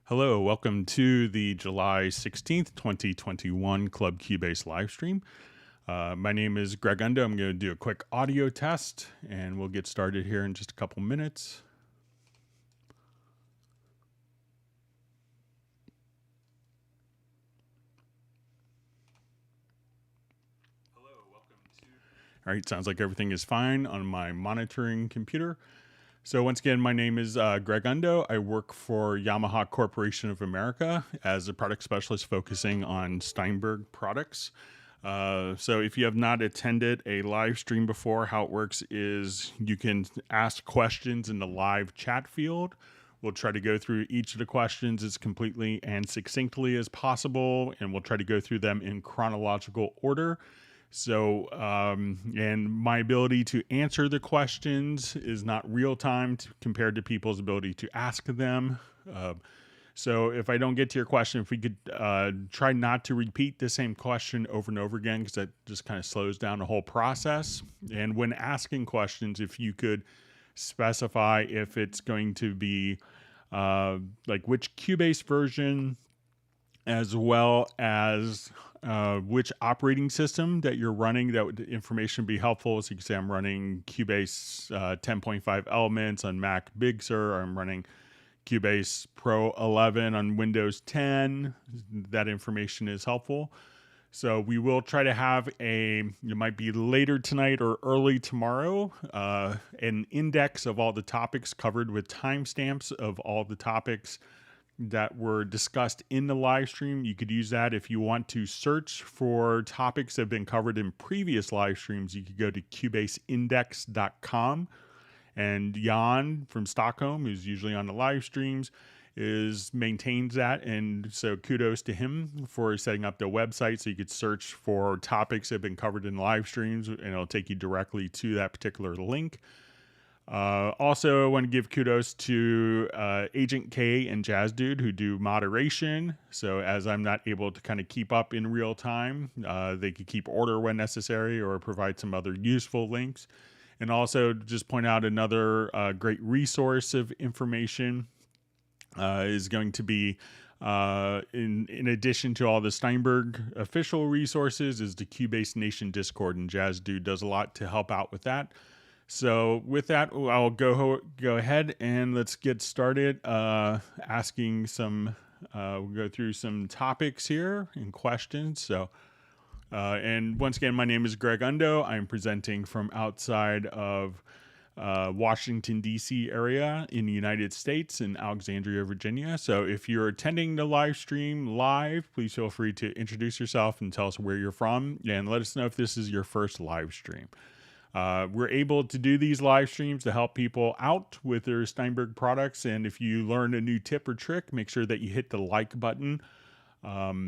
Hello, welcome to the July 16th, 2021 Club Cubase live stream. My name is Greg Undo. I'm going to do a quick audio test and we'll get started here in just a couple minutes. Hello, welcome to... All right, sounds like everything is fine on my monitoring computer. So once again, my name is Greg Undo. I work for Yamaha Corporation of America as a product specialist focusing on Steinberg products. So if you have not attended a live stream before, how it works is you can ask questions in the live chat field. We'll try to go through each of the questions as completely and succinctly as possible, and we'll try to go through them in chronological order. So, and my ability to answer the questions is not real time compared to people's ability to ask them. So if I don't get to your question, if we could try not to repeat the same question over and over again, because that just kind of slows down the whole process. And when asking questions, if you could specify if it's going to be like which Cubase version, as well as which operating system that you're running, that would information be helpful. So you can say I'm running Cubase 10.5 Elements on Mac Big Sur, or I'm running Cubase Pro 11 on Windows 10. That information is helpful. So we will try to have it might be later tonight or early tomorrow, an index of all the topics covered with timestamps of all the topics that were discussed in the live stream. You could use that if you want to search for topics that have been covered in previous live streams. You could go to cubaseindex.com, and Jan from Stockholm, who's usually on the live streams, maintains that, and so kudos to him for setting up the website so you could search for topics that have been covered in live streams, and it'll take you directly to that particular link. Also, I want to give kudos to Agent K and Jazz Dude, who do moderation. So as I'm not able to kind of keep up in real time, they could keep order when necessary or provide some other useful links. And also just point out another great resource of information is going to be, in addition to all the Steinberg official resources, is the Cubase Nation Discord, and Jazz Dude does a lot to help out with that. So with that, I'll go ahead and let's get started asking some, we'll go through some topics here and questions. So, and once again, my name is Greg Undo. I'm presenting from outside of Washington, D.C. area in the United States in Alexandria, Virginia. So if you're attending the live stream live, please feel free to introduce yourself and tell us where you're from, and let us know if this is your first live stream. We're able to do these live streams to help people out with their Steinberg products. And if you learn a new tip or trick, make sure that you hit the like button so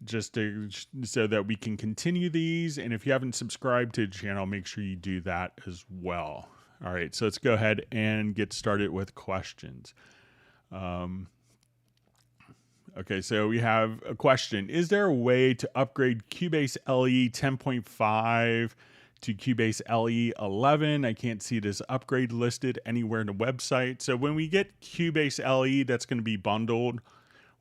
that we can continue these. And if you haven't subscribed to the channel, make sure you do that as well. All right, so let's go ahead and get started with questions. Okay, so we have a question. Is there a way to upgrade Cubase LE 10.5 to Cubase LE 11. I can't see this upgrade listed anywhere in the website. So when we get Cubase LE, that's going to be bundled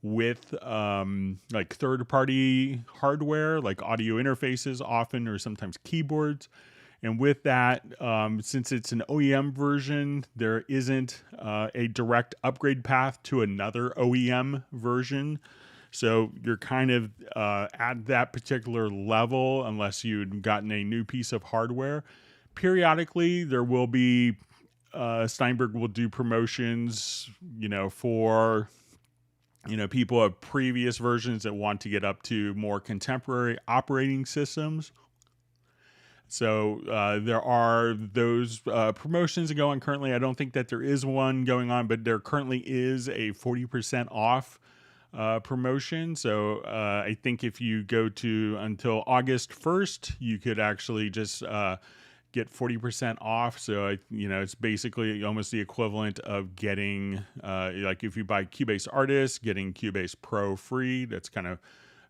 with like third-party hardware, like audio interfaces often, or sometimes keyboards. And with that, since it's an OEM version, there isn't a direct upgrade path to another OEM version. So you're kind of at that particular level unless you'd gotten a new piece of hardware. Periodically, there will be, Steinberg will do promotions, for, people of previous versions that want to get up to more contemporary operating systems. So there are those promotions that go on currently. I don't think that there is one going on, but there currently is a 40% off promotion. So I think if you go to until August 1st, you could actually just get 40% off. So it's basically almost the equivalent of getting like if you buy Cubase Artist, getting Cubase Pro free. That's kind of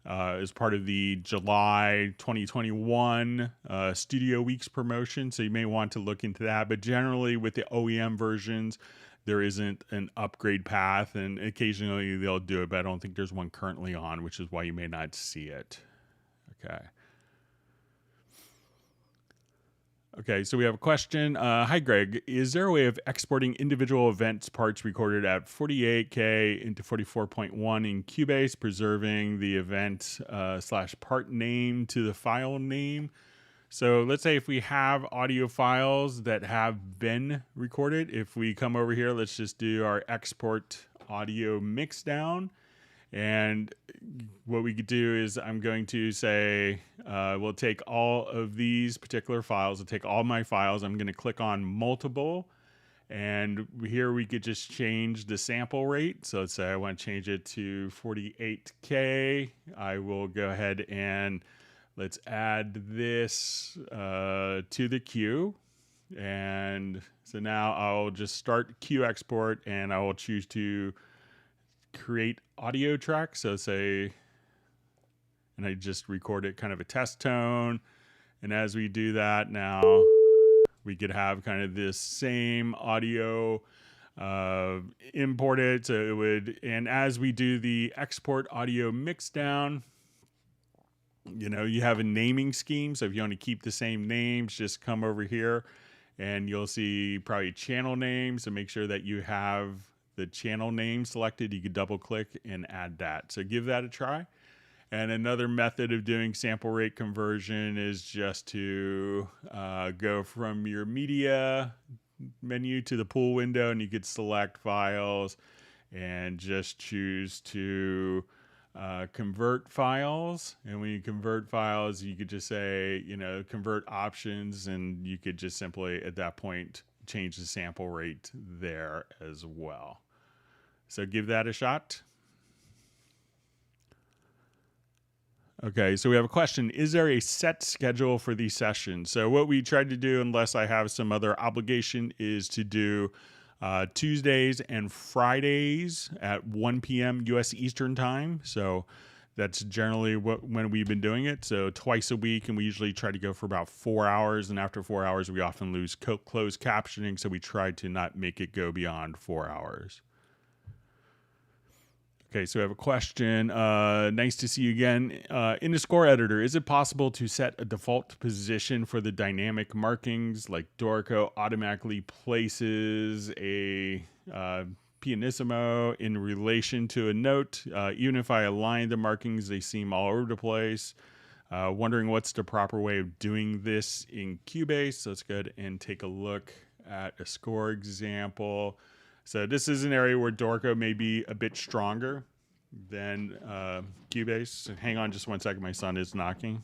as part of the July 2021 Studio Weeks promotion. So you may want to look into that. But generally with the OEM versions, there isn't an upgrade path, and occasionally they'll do it, but I don't think there's one currently on, which is why you may not see it. Okay. Okay, so we have a question. Hi, Greg. Is there a way of exporting individual events parts recorded at 48K into 44.1 in Cubase, preserving the event / part name to the file name? So let's say if we have audio files that have been recorded, if we come over here, let's just do our export audio mix down. And what we could do is I'm going to say, we'll take all of these particular files, I'll take all my files, I'm going to click on multiple, and here we could just change the sample rate. So let's say I want to change it to 48K. I will go ahead and let's add this to the queue. And so now I'll just start queue export, and I will choose to create audio track. So say, and I just record it kind of a test tone. And as we do that now, we could have kind of this same audio imported. So it would, and as we do the export audio mix down, you know, you have a naming scheme. So if you want to keep the same names, just come over here and you'll see probably channel names. So make sure that you have the channel name selected. You could double click and add that. So give that a try. And another method of doing sample rate conversion is just to go from your media menu to the pool window, and you could select files and just choose to convert files. And when you convert files, you could just say, you know, convert options, and you could just simply at that point change the sample rate there as well. So give that a shot. Okay, so we have a question. Is there a set schedule for these sessions? So what we tried to do, unless I have some other obligation, is to do Tuesdays and Fridays at 1 p.m. U.S. Eastern Time. So that's generally when we've been doing it. So twice a week, and we usually try to go for about 4 hours. And after 4 hours, we often lose closed captioning, so we try to not make it go beyond 4 hours. Okay, so we have a question. Nice to see you again. In the score editor, is it possible to set a default position for the dynamic markings, like Dorico automatically places a pianissimo in relation to a note? Even if I align the markings, they seem all over the place. Wondering what's the proper way of doing this in Cubase. So let's go ahead and take a look at a score example. So this is an area where Dorico may be a bit stronger than Cubase. Hang on just one second, my son is knocking.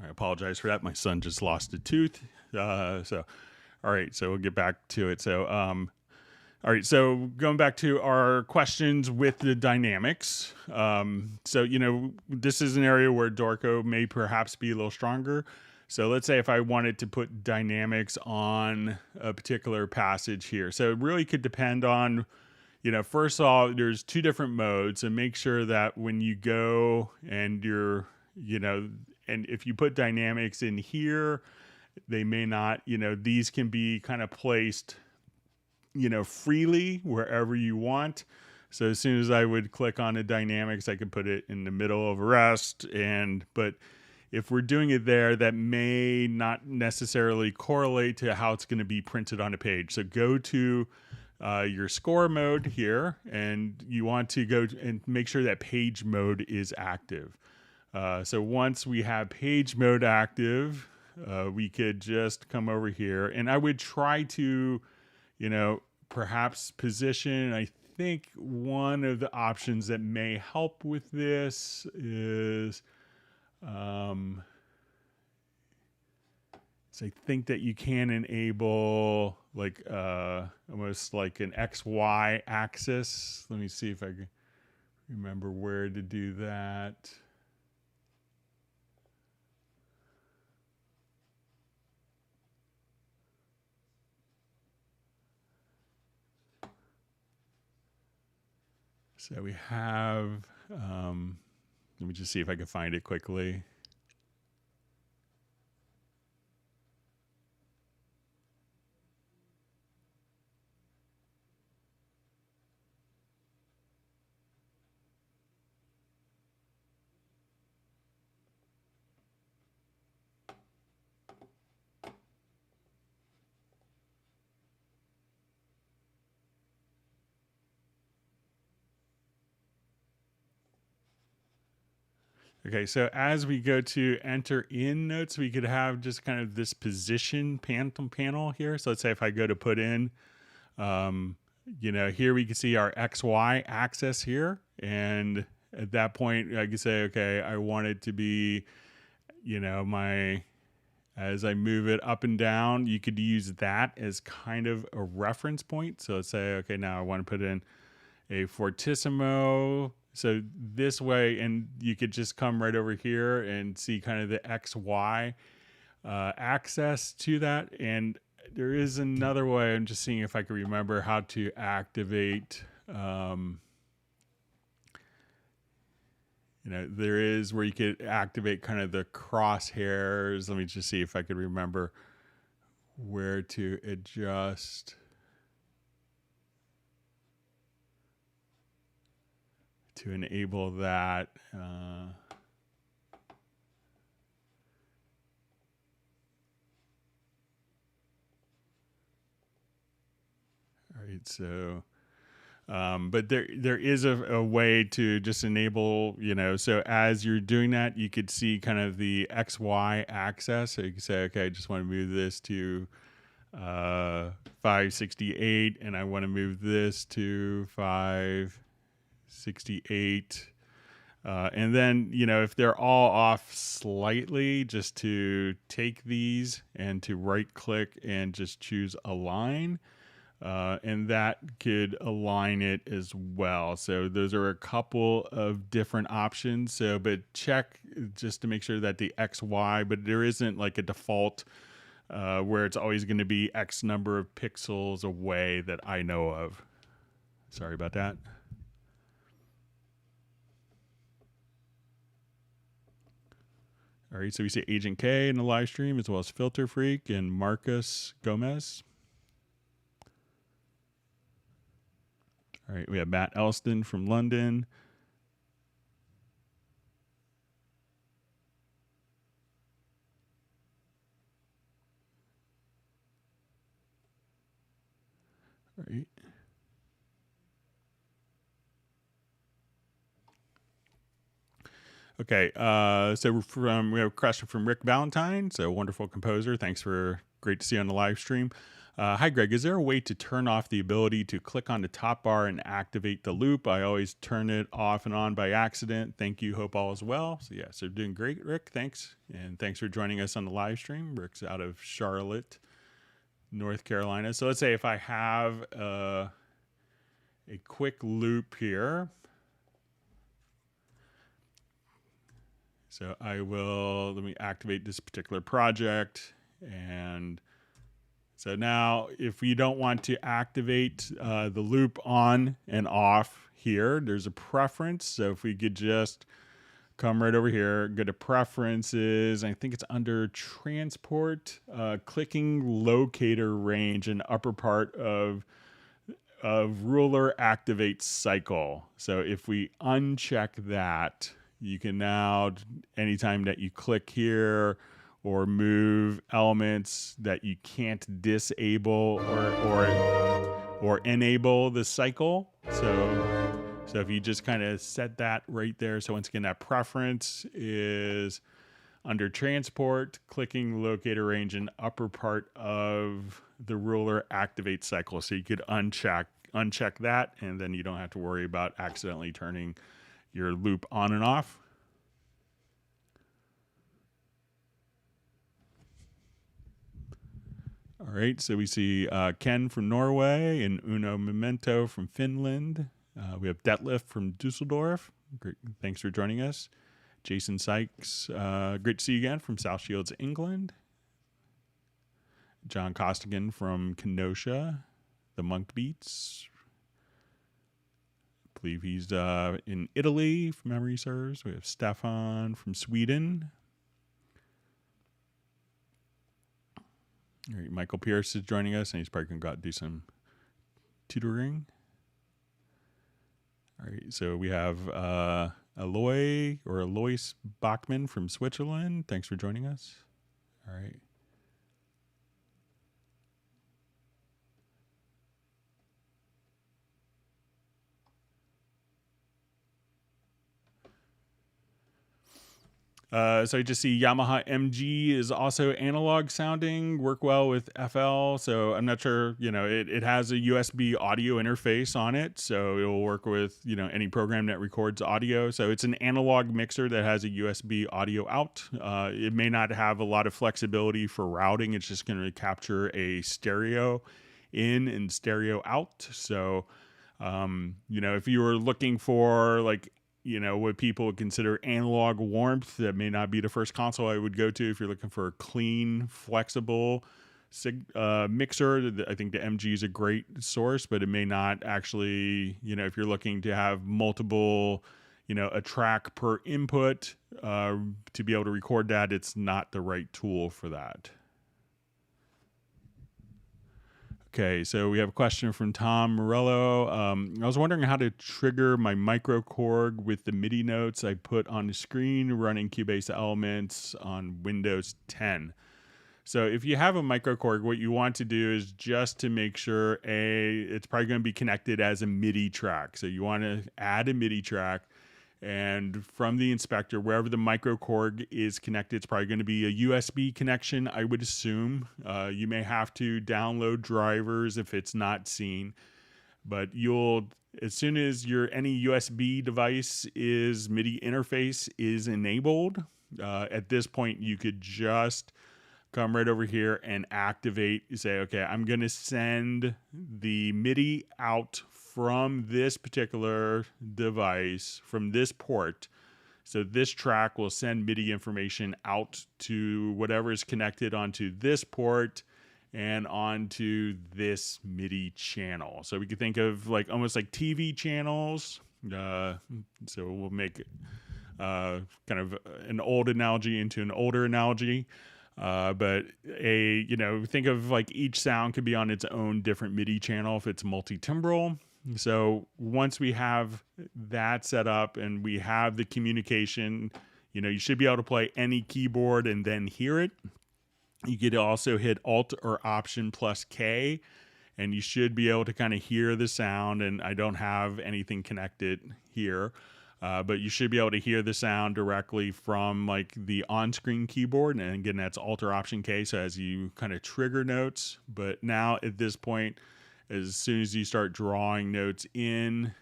I apologize for that. My son just lost a tooth. All right, so we'll get back to it. So, all right, so going back to our questions with the dynamics. So, you know, this is an area where Dorico may perhaps be a little stronger. So let's say if I wanted to put dynamics on a particular passage here. So it really could depend on, you know, first of all, there's two different modes, and make sure that when you go and you're, you know, and if you put dynamics in here, they may not, you know, these can be kind of placed, you know, freely wherever you want. So as soon as I would click on the dynamics, I could put it in the middle of a rest. But if we're doing it there, that may not necessarily correlate to how it's going to be printed on a page. So go to your score mode here, and you want to go and make sure that page mode is active. So once we have page mode active, we could just come over here, and I would try to, perhaps position. I think one of the options that may help with this is, so I think that you can enable like almost like an XY axis. Let me see if I can remember where to do that. So we have, let me just see if I can find it quickly. Okay, so as we go to enter in notes, we could have just kind of this position panel here. So let's say if I go to put in, here we can see our XY axis here. And at that point, I can say, okay, I want it to be, as I move it up and down, you could use that as kind of a reference point. So let's say, okay, now I want to put in a fortissimo. So this way, and you could just come right over here and see kind of the XY access to that. And there is another way. I'm just seeing if I can remember how to activate. There is where you could activate kind of the crosshairs. Let me just see if I could remember where to adjust. To enable that. All right, so, but there is a way to just enable, so as you're doing that, you could see kind of the XY axis. So you can say, okay, I just want to move this to 568, and I want to move this to 568. And then, if they're all off slightly, just to take these and to right click and just choose align. And that could align it as well. So those are a couple of different options. So, but check just to make sure that the XY, but there isn't like a default where it's always going to be X number of pixels away that I know of. Sorry about that. All right, so we see Agent K in the live stream, as well as Filter Freak and Marcus Gomez. All right, we have Matt Elston from London. All right. Okay, so we have a question from Rick Valentine. So wonderful composer. Thanks great to see you on the live stream. Hi, Greg. Is there a way to turn off the ability to click on the top bar and activate the loop? I always turn it off and on by accident. Thank you. Hope all is well. So yeah, so doing great, Rick. Thanks. And thanks for joining us on the live stream. Rick's out of Charlotte, North Carolina. So let's say if I have a quick loop here. So let me activate this particular project. And so now if you don't want to activate the loop on and off here, there's a preference. So if we could just come right over here, go to preferences, I think it's under transport, clicking locator range in the upper part of ruler activate cycle. So if we uncheck that, you can now, anytime that you click here or move elements that you can't disable or enable the cycle. So if you just kind of set that right there. So once again, that preference is under transport, clicking locator range in upper part of the ruler activate cycle. So you could uncheck that, and then you don't have to worry about accidentally turning your loop on and off. All right, so we see Ken from Norway and Uno Memento from Finland. We have Detlef from Dusseldorf. Great, thanks for joining us. Jason Sykes, great to see you again from South Shields, England. John Costigan from Kenosha, the Monk Beats. I believe he's in Italy, if memory serves. We have Stefan from Sweden. All right, Michael Pierce is joining us, and he's probably going to go out and do some tutoring. All right, so we have Alois Bachmann from Switzerland. Thanks for joining us. All right. So I just see Yamaha MG is also analog sounding, work well with FL. So I'm not sure, it has a USB audio interface on it. So it will work with, any program that records audio. So it's an analog mixer that has a USB audio out. It may not have a lot of flexibility for routing. It's just going to capture a stereo in and stereo out. So, if you were looking for what people would consider analog warmth, that may not be the first console I would go to. If you're looking for a clean, flexible mixer, I think the MG is a great source, but it may not actually, if you're looking to have multiple, a track per input to be able to record that, it's not the right tool for that. Okay, so we have a question from Tom Morello. I was wondering how to trigger my microKORG with the MIDI notes I put on the screen running Cubase Elements on Windows 10. So if you have a microKORG, what you want to do is just to make sure, it's probably going to be connected as a MIDI track. So you want to add a MIDI track, and from the inspector, wherever the microKORG is connected, it's probably going to be a USB connection, I would assume. You may have to download drivers if it's not seen, but as soon as any USB device MIDI interface is enabled, at this point you could just come right over here and activate. You say, okay, I'm going to send the MIDI out from this particular device, from this port. So this track will send MIDI information out to whatever is connected onto this port and onto this MIDI channel. So we could think of almost like TV channels. So we'll make kind of an old analogy into an older analogy. But think of each sound could be on its own different MIDI channel if it's multi-timbral. So once we have that set up and we have the communication, you should be able to play any keyboard and then hear it. You could also hit Alt or Option plus K, and you should be able to kind of hear the sound. And I don't have anything connected here. But you should be able to hear the sound directly from the on-screen keyboard. And again, that's Alt or Option K. So as you kind of trigger notes, but now at this point, as soon as you start drawing notes in,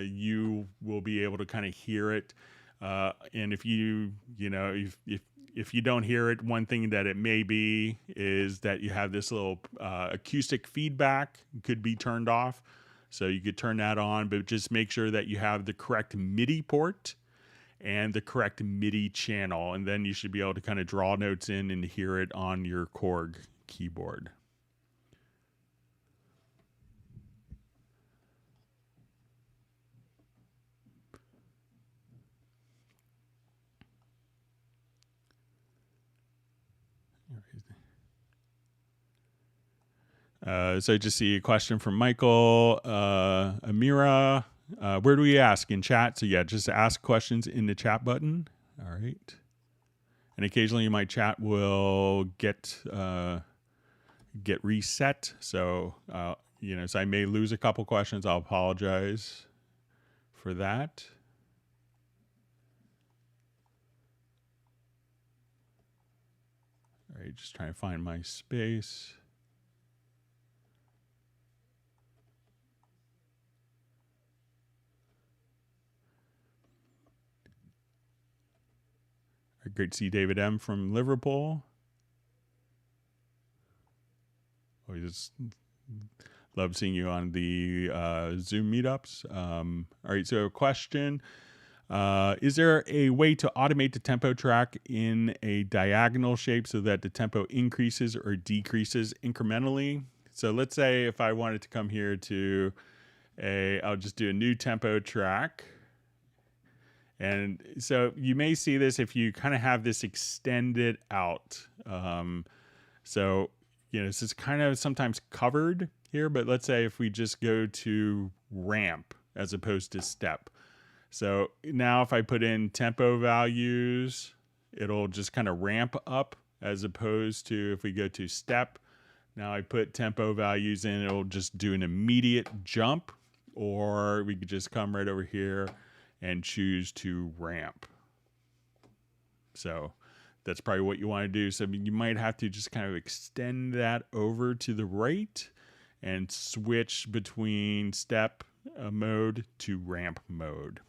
you will be able to kind of hear it. And if if you don't hear it, one thing that it may be is that you have this little acoustic feedback could be turned off. So you could turn that on, but just make sure that you have the correct MIDI port and the correct MIDI channel. And then you should be able to kind of draw notes in and hear it on your Korg keyboard. So I just see a question from Michael Amira. Where do we ask? In chat? So yeah, just ask questions in the chat button. All right. And occasionally my chat will get reset. So so I may lose a couple questions. I'll apologize for that. All right, just trying to find my space. All right, great to see David M. from Liverpool. Always love seeing you on the Zoom meetups. All right, so a question. Is there a way to automate the tempo track in a diagonal shape so that the tempo increases or decreases incrementally? So let's say if I wanted to come here to I'll just do a new tempo track. And so you may see this if you kind of have this extended out. So, this is kind of sometimes covered here, but let's say if we just go to ramp as opposed to step. So now if I put in tempo values, it'll just kind of ramp up, as opposed to if we go to step. Now I put tempo values in, it'll just do an immediate jump, or we could just come right over here and choose to ramp. So that's probably what you want to do. So you might have to just kind of extend that over to the right and switch between step mode to ramp mode.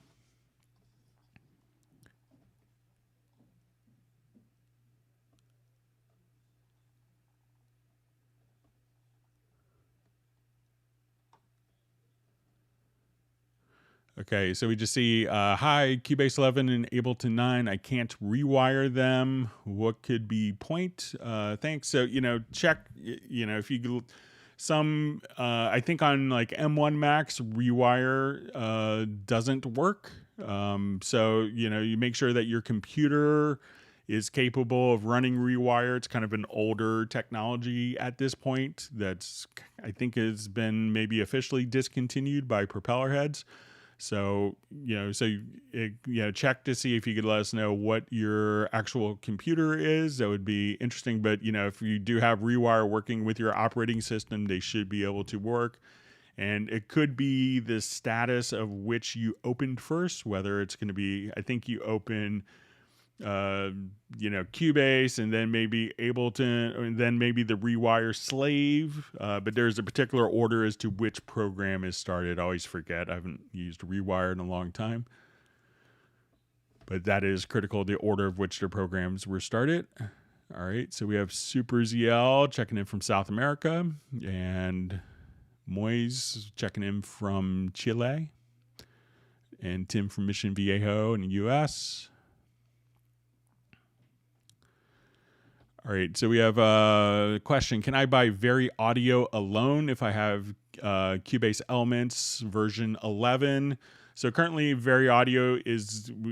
Okay, so we just see, hi, Cubase 11 and Ableton 9. I can't rewire them. What could be point? Thanks. So, check, if you, I think on like M1 Max, Rewire doesn't work. So, you make sure that your computer is capable of running Rewire. It's kind of an older technology at this point that's, I think, has been maybe officially discontinued by propeller heads. So, check to see if you could let us know what your actual computer is. That would be interesting. But, if you do have Rewire working with your operating system, they should be able to work. And it could be the status of which you opened first, whether it's going to be, I think you open, Cubase, and then maybe Ableton, and then maybe the Rewire slave. But there's a particular order as to which program is started. I always forget. I haven't used Rewire in a long time. But that is critical, the order of which the programs were started. All right, so we have Super ZL checking in from South America, and Moise checking in from Chile, and Tim from Mission Viejo in the US. All right, so we have a question. Can I buy VariAudio alone if I have Cubase Elements version 11? So currently VariAudio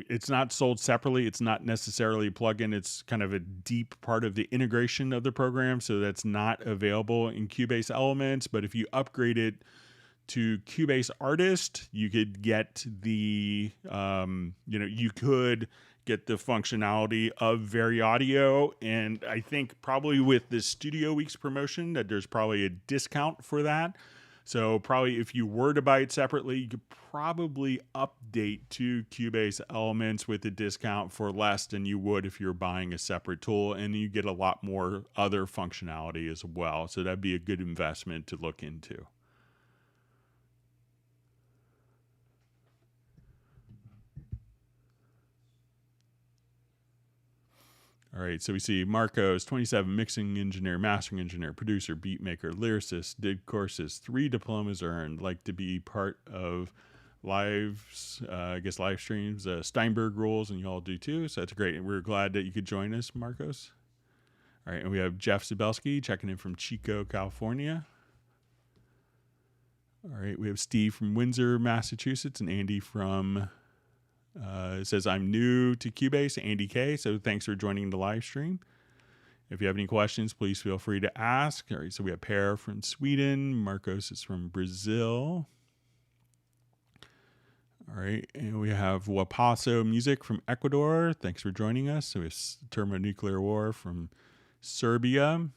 it's not sold separately. It's not necessarily a plugin. It's kind of a deep part of the integration of the program. So that's not available in Cubase Elements. But if you upgrade it to Cubase Artist, you could get the, you could get the functionality of VariAudio. And I think probably with the Studio Weeks promotion that there's probably a discount for that. So probably if you were to buy it separately, you could probably update to Cubase Elements with a discount for less than you would if you're buying a separate tool, and you get a lot more other functionality as well. So that'd be a good investment to look into. All right, so we see Marcos, 27, mixing engineer, mastering engineer, producer, beat maker, lyricist, did courses, 3 diplomas earned, like to be part of live streams, Steinberg rules, and you all do too. So that's great. And we're glad that you could join us, Marcos. All right, and we have Jeff Zabelski checking in from Chico, California. All right, we have Steve from Windsor, Massachusetts, and Andy from... it says, I'm new to Cubase, Andy K. So thanks for joining the live stream. If you have any questions, please feel free to ask. All right, so we have Per from Sweden. Marcos is from Brazil. All right, and we have Wapaso Music from Ecuador. Thanks for joining us. So we have Thermonuclear War from Serbia.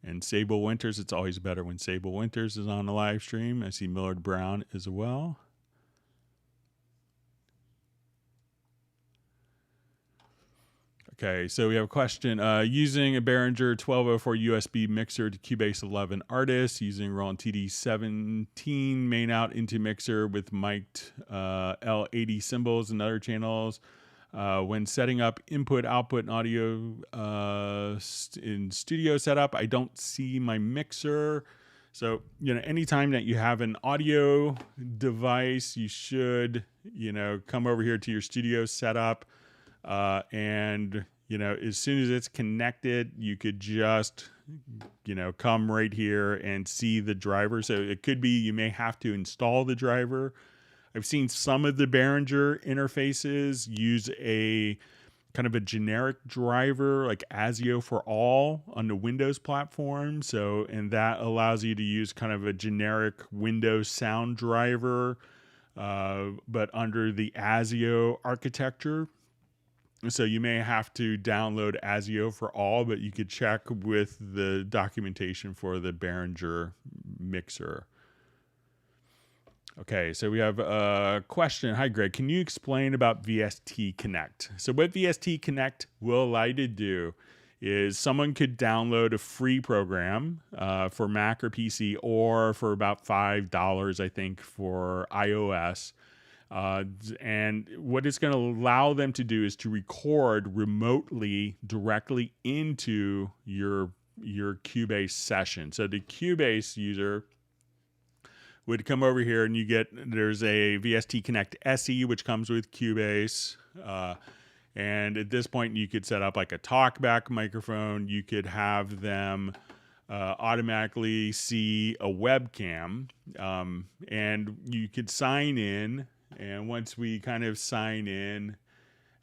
And Sable Winters, it's always better when Sable Winters is on the live stream. I see Millard Brown as well. Okay, so we have a question. Using a Behringer 1204 USB mixer to Cubase 11 Artist, using Roland TD17 main out into mixer with mic'd L80 cymbals and other channels. When setting up input, output, and audio in studio setup, I don't see my mixer. So, anytime that you have an audio device, you should, come over here to your studio setup. And, as soon as it's connected, you could just, come right here and see the driver. So it could be you may have to install the driver. I've seen some of the Behringer interfaces use a kind of a generic driver like ASIO for all on the Windows platform. So, and that allows you to use kind of a generic Windows sound driver, but under the ASIO architecture. So you may have to download ASIO for all, but you could check with the documentation for the Behringer mixer. Okay, so we have a question. Hi, Greg. Can you explain about VST Connect? So what VST Connect will allow you to do is someone could download a free program for Mac or PC, or for about $5, I think, for iOS. And what it's going to allow them to do is to record remotely directly into your Cubase session. So the Cubase user would come over here and there's a VST Connect SE, which comes with Cubase. And at this point, you could set up like a talkback microphone. You could have them automatically see a webcam, and you could sign in. And once we kind of sign in,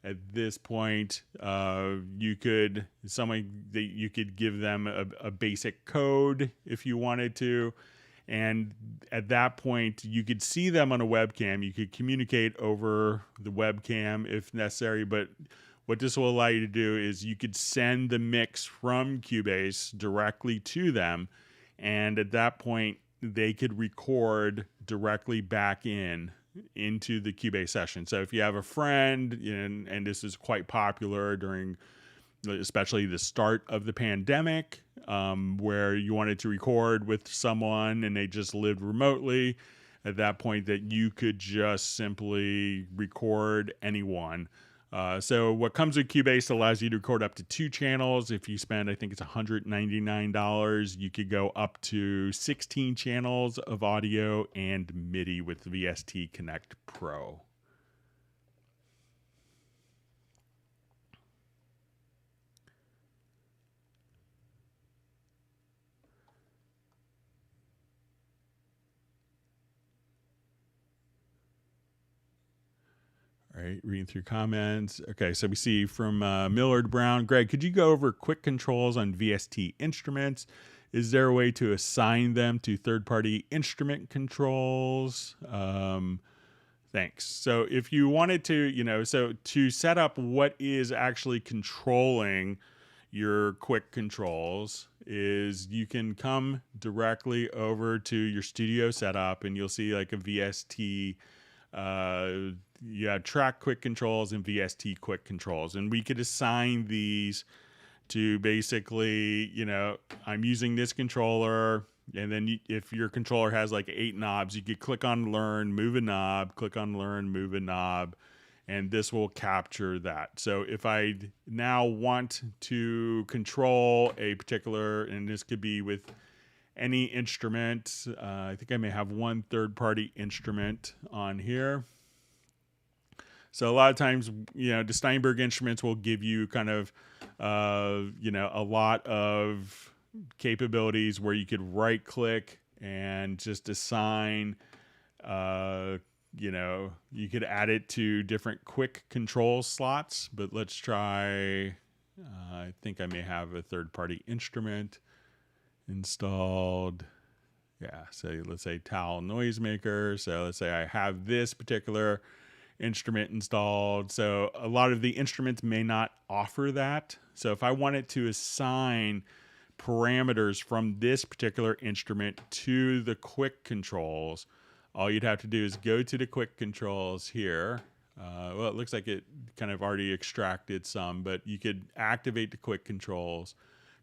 at this point, you could give them a basic code if you wanted to. And at that point, you could see them on a webcam. You could communicate over the webcam if necessary. But what this will allow you to do is you could send the mix from Cubase directly to them. And at that point, they could record directly back into the Cubase session. So if you have a friend, and this is quite popular during especially the start of the pandemic, where you wanted to record with someone and they just lived remotely, at that point that you could just simply record anyone. So what comes with Cubase allows you to record up to 2 channels. If you spend, I think it's $199, you could go up to 16 channels of audio and MIDI with VST Connect Pro. All right, reading through comments. Okay, so we see from Millard Brown, Greg, could you go over quick controls on VST instruments? Is there a way to assign them to third-party instrument controls? Thanks. So if you wanted to, so to set up what is actually controlling your quick controls is you can come directly over to your studio setup and you'll see like a VST you have track quick controls and VST quick controls, and we could assign these to basically, I'm using this controller, and then if your controller has like 8 knobs, you could click on learn, move a knob, click on learn, move a knob, and this will capture that. So if I now want to control a particular, and this could be with any instrument, I think I may have one third-party instrument on here. So a lot of times, the Steinberg instruments will give you kind of, a lot of capabilities where you could right-click and just assign, you could add it to different quick control slots. But let's try, I think I may have a third-party instrument installed. Yeah, so let's say Towel Noisemaker. So let's say I have this particular instrument installed. So a lot of the instruments may not offer that. So if I wanted to assign parameters from this particular instrument to the quick controls, all you'd have to do is go to the quick controls here. Well, it looks like it kind of already extracted some, but you could activate the quick controls,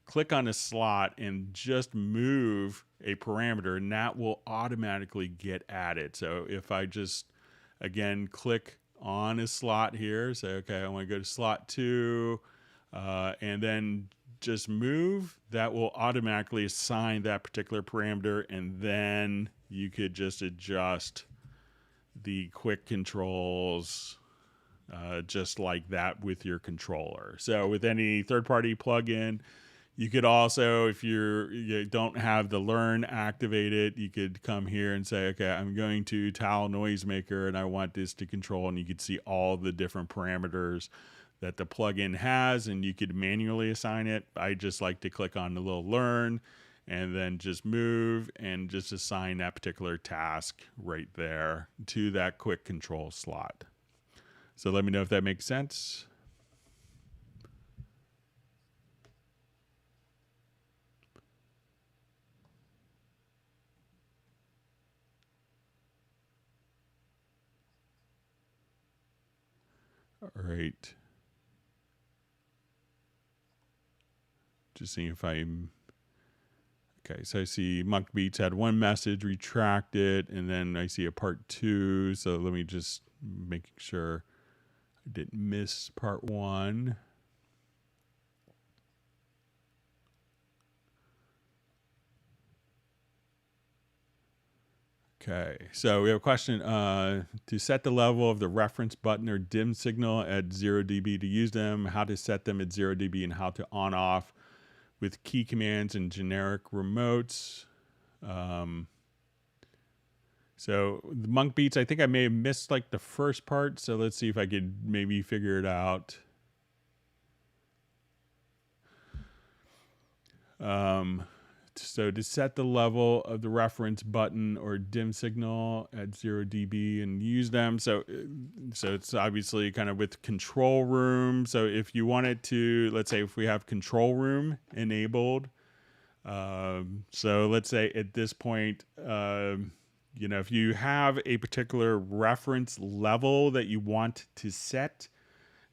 click on a slot, and just move a parameter, and that will automatically get added. So if I just, again, click on a slot here, say, okay, I want to go to slot 2, and then just move, that will automatically assign that particular parameter, and then you could just adjust the quick controls just like that with your controller. So with any third-party plugin, you could also, if you don't have the learn activated, you could come here and say, okay, I'm going to tile noisemaker and I want this to control, and you could see all the different parameters that the plugin has, and you could manually assign it. I just like to click on the little learn and then just move and just assign that particular task right there to that quick control slot. So let me know if that makes sense. All right. Just seeing if I'm... Okay, so I see Monk Beats had one message, retracted, and then I see a part 2. So let me just make sure I didn't miss part 1. Okay, so we have a question. To set the level of the reference button or dim signal at 0 dB to use them, how to set them at 0 dB, and how to on off with key commands and generic remotes. So the Monk Beats, I think I may have missed like the first part. So let's see if I could maybe figure it out. So to set the level of the reference button or dim signal at 0 dB and use them. So it's obviously kind of with control room. So if you wanted to, let's say if we have control room enabled. So let's say at this point, you know, if you have a particular reference level that you want to set,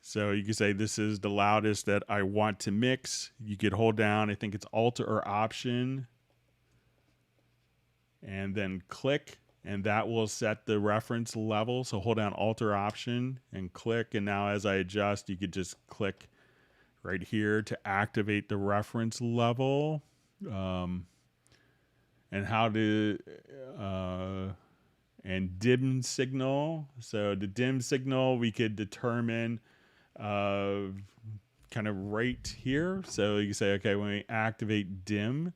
so you can say this is the loudest that I want to mix. You could hold down, I think it's Alt or Option, and then click, and that will set the reference level. So hold down Alt or Option and click, and now as I adjust, you could just click right here to activate the reference level. And how to and dim signal. So the dim signal we could determine kind of right here. So you can say, okay, when we activate dim,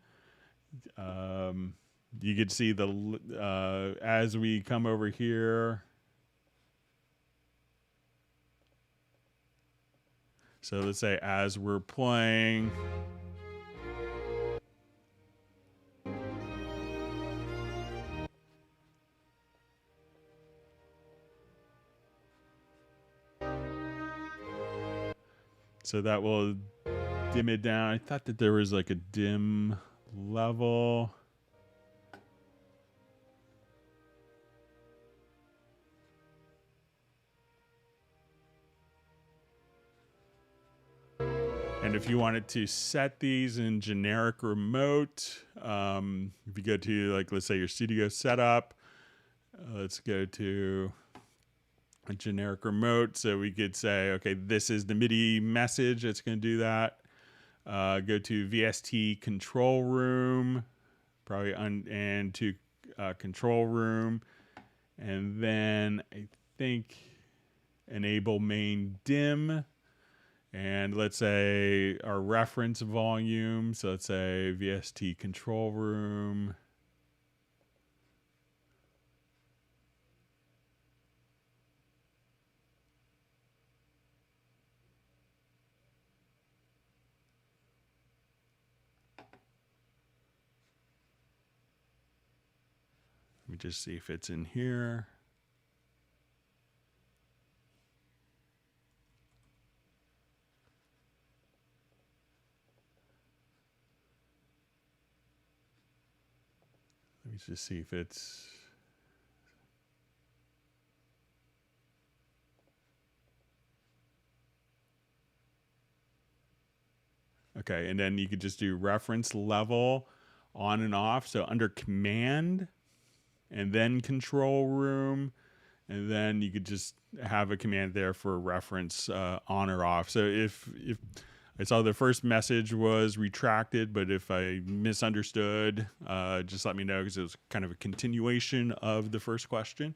you could see the as we come over here. So let's say as we're playing, so that will dim it down. I thought that there was like a dim level. And if you wanted to set these in generic remote, if you go to, like, let's say your studio setup, let's go to a generic remote. So we could say, okay, this is the MIDI message that's going to do that. Go to VST control room, probably and to control room. And then I think enable main dim. And let's say our reference volume. So let's say VST control room. Let me just see if it's in here. Let me just see if it's... Okay, and then you could just do reference level on and off. So under command and then control room, and then you could just have a command there for reference on or off. So if I saw the first message was retracted, but if I misunderstood, just let me know, because it was kind of a continuation of the first question.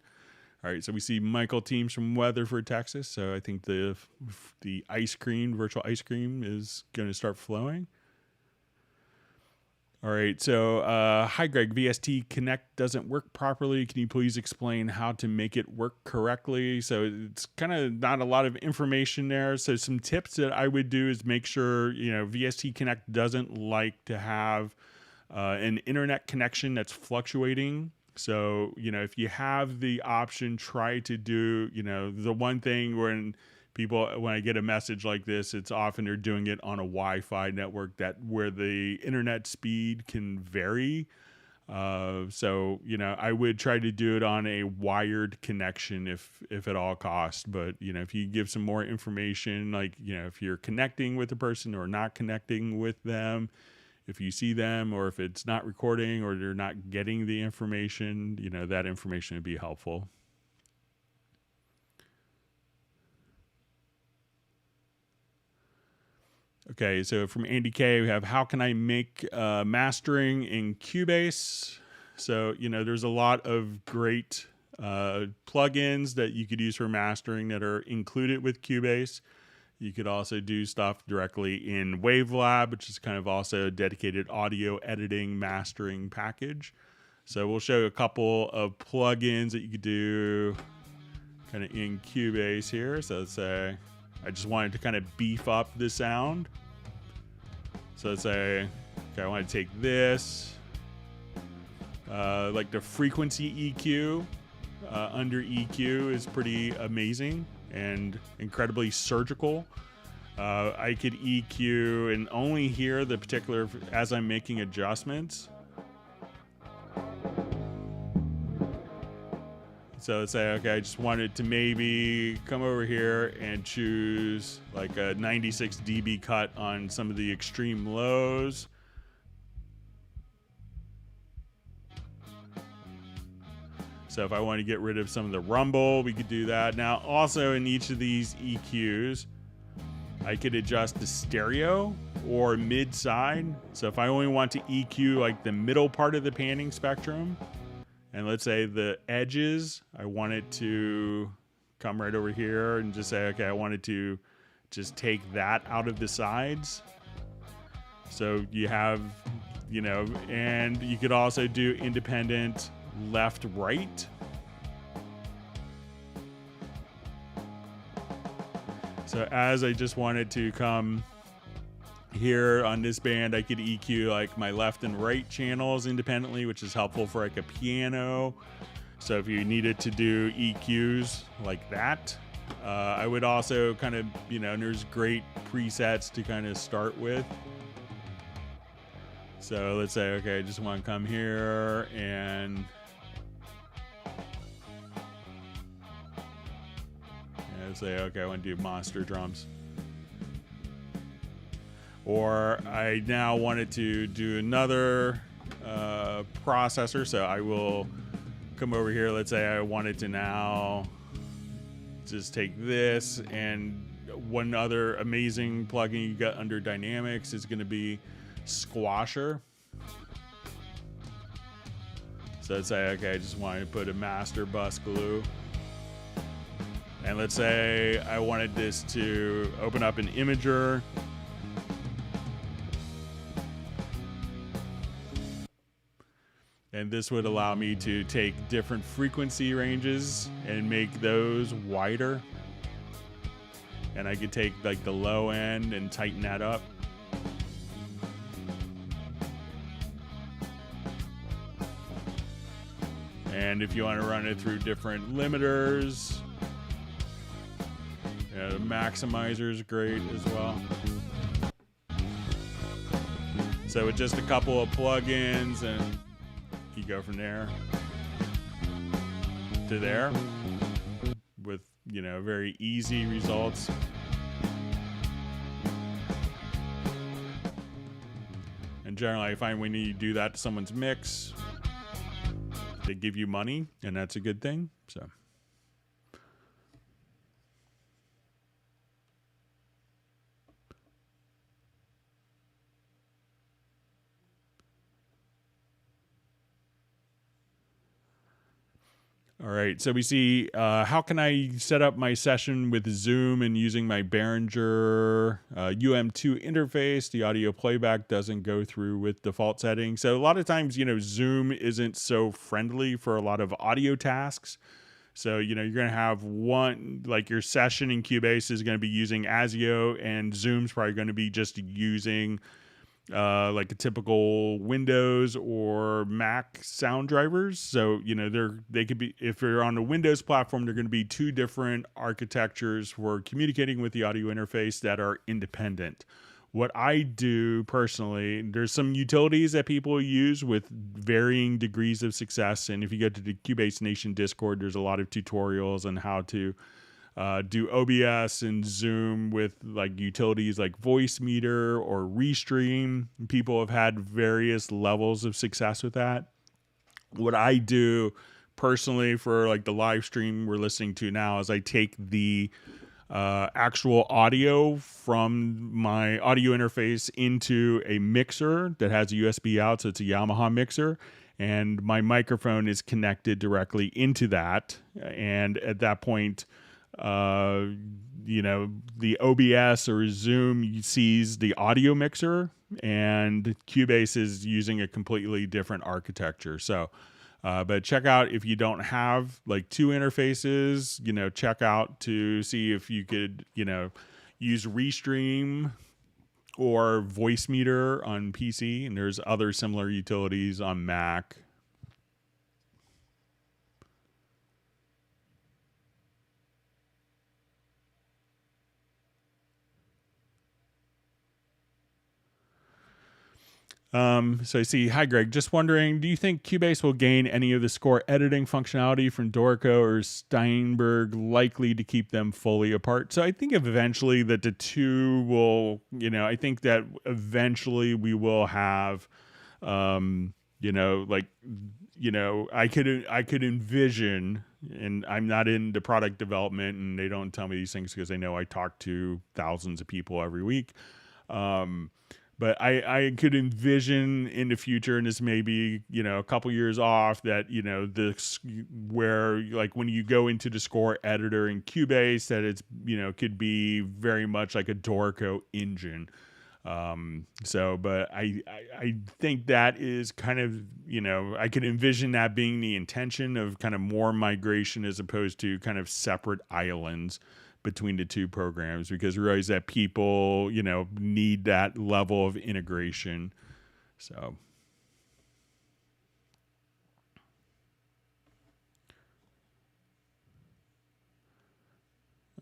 All right, so we see Michael Teams from Weatherford, Texas. So I think the ice cream, virtual ice cream, is going to start flowing. All right, so hi Greg, VST Connect doesn't work properly. Can you please explain how to make it work correctly? So it's kind of not a lot of information there. So some tips that I would do is make sure, VST Connect doesn't like to have an internet connection that's fluctuating. So, if you have the option, try to do, the one thing when I get a message like this, it's often they're doing it on a Wi-Fi network where the internet speed can vary. So, I would try to do it on a wired connection if at all costs. But, if you give some more information, like, if you're connecting with a person or not connecting with them, if you see them, or if it's not recording or they're not getting the information, that information would be helpful. Okay, so from Andy K, we have, how can I make mastering in Cubase? So, there's a lot of great plugins that you could use for mastering that are included with Cubase. You could also do stuff directly in Wavelab, which is kind of also a dedicated audio editing mastering package. So we'll show you a couple of plugins that you could do kind of in Cubase here. So let's say I just wanted to kind of beef up the sound. So let's say, okay, I want to take this, like the frequency EQ under EQ is pretty amazing and incredibly surgical. I could EQ and only hear the particular as I'm making adjustments. So let's say, okay, I just wanted to maybe come over here and choose like a 96 dB cut on some of the extreme lows. So if I want to get rid of some of the rumble, we could do that. Now, also in each of these EQs, I could adjust the stereo or mid-side. So if I only want to EQ like the middle part of the panning spectrum, and let's say the edges, I want it to come right over here and just say, okay, I wanted to just take that out of the sides. So you have, and you could also do independent left, right. So as I just wanted to come here on this band, I could EQ like my left and right channels independently, which is helpful for like a piano. So if you needed to do EQs like that, I would also kind of, there's great presets to kind of start with. So let's say, okay, I just want to come here and say, okay, I want to do monster drums. Or I now wanted to do another processor, so I will come over here. Let's say I wanted to now just take this, and one other amazing plugin you got under Dynamics is going to be Squasher. So let's say, okay, I just wanted to put a master bus glue. And let's say I wanted this to open up an imager. And this would allow me to take different frequency ranges and make those wider. And I could take like the low end and tighten that up. And if you want to run it through different limiters, the maximizer is great as well. So with just a couple of plugins and You go from there to there with, you know, very easy results. And generally, I find when you do that to someone's mix, they give you money, and that's a good thing. So. All right, so we see how can I set up my session with Zoom and using my Behringer UM2 interface. The audio playback doesn't go through with default settings. So a lot of times, you know, Zoom isn't so friendly for a lot of audio tasks. So, you know, you're going to have one, like your session in Cubase is going to be using ASIO, and Zoom's probably going to be just using like a typical Windows or Mac sound drivers. So, you know, they could be, if you're on a Windows platform, they're going to be two different architectures for communicating with the audio interface that are independent. What I do personally, there's some utilities that people use with varying degrees of success. And if you go to the Cubase Nation Discord, there's a lot of tutorials on how to do OBS and Zoom with like utilities like Voice Meter or Restream. People have had various levels of success with that. What I do personally for like the live stream we're listening to now is I take the actual audio from my audio interface into a mixer that has a USB out. So it's a Yamaha mixer. And my microphone is connected directly into that. And at that point, you know, the OBS or Zoom sees the audio mixer, and Cubase is using a completely different architecture. So, but check out if you don't have like two interfaces, you know, check out to see if you could, you know, use Restream or Voice Meter on PC, and there's other similar utilities on Mac. So I see, hi Greg, just wondering, do you think Cubase will gain any of the score editing functionality from Dorico or Steinberg, likely to keep them fully apart? So I think eventually that the two will, you know, I think that eventually we will have, you know, like, you know, I could envision, and I'm not into product development and they don't tell me these things because they know I talk to thousands of people every week. But I could envision in the future, and this may be, you know, a couple years off, that, you know, this where like when you go into the score editor in Cubase, that it's, you know, could be very much like a Dorico engine. So, but I think that is kind of, you know, I could envision that being the intention of kind of more migration as opposed to kind of separate islands between the two programs, because we realize that people, you know, need that level of integration. So.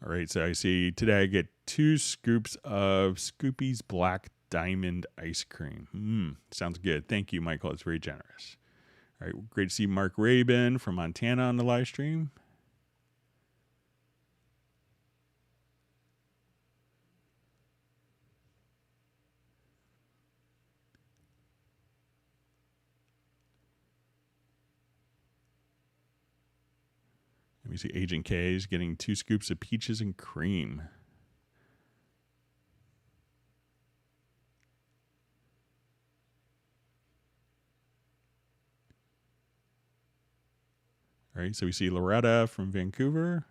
All right, so I see today I get 2 scoops of Scoopy's Black Diamond Ice Cream. Sounds good. Thank you, Michael. It's very generous. All right, great to see Mark Rabin from Montana on the live stream. We see Agent K is getting 2 scoops of peaches and cream. All right, so we see Loretta from Vancouver.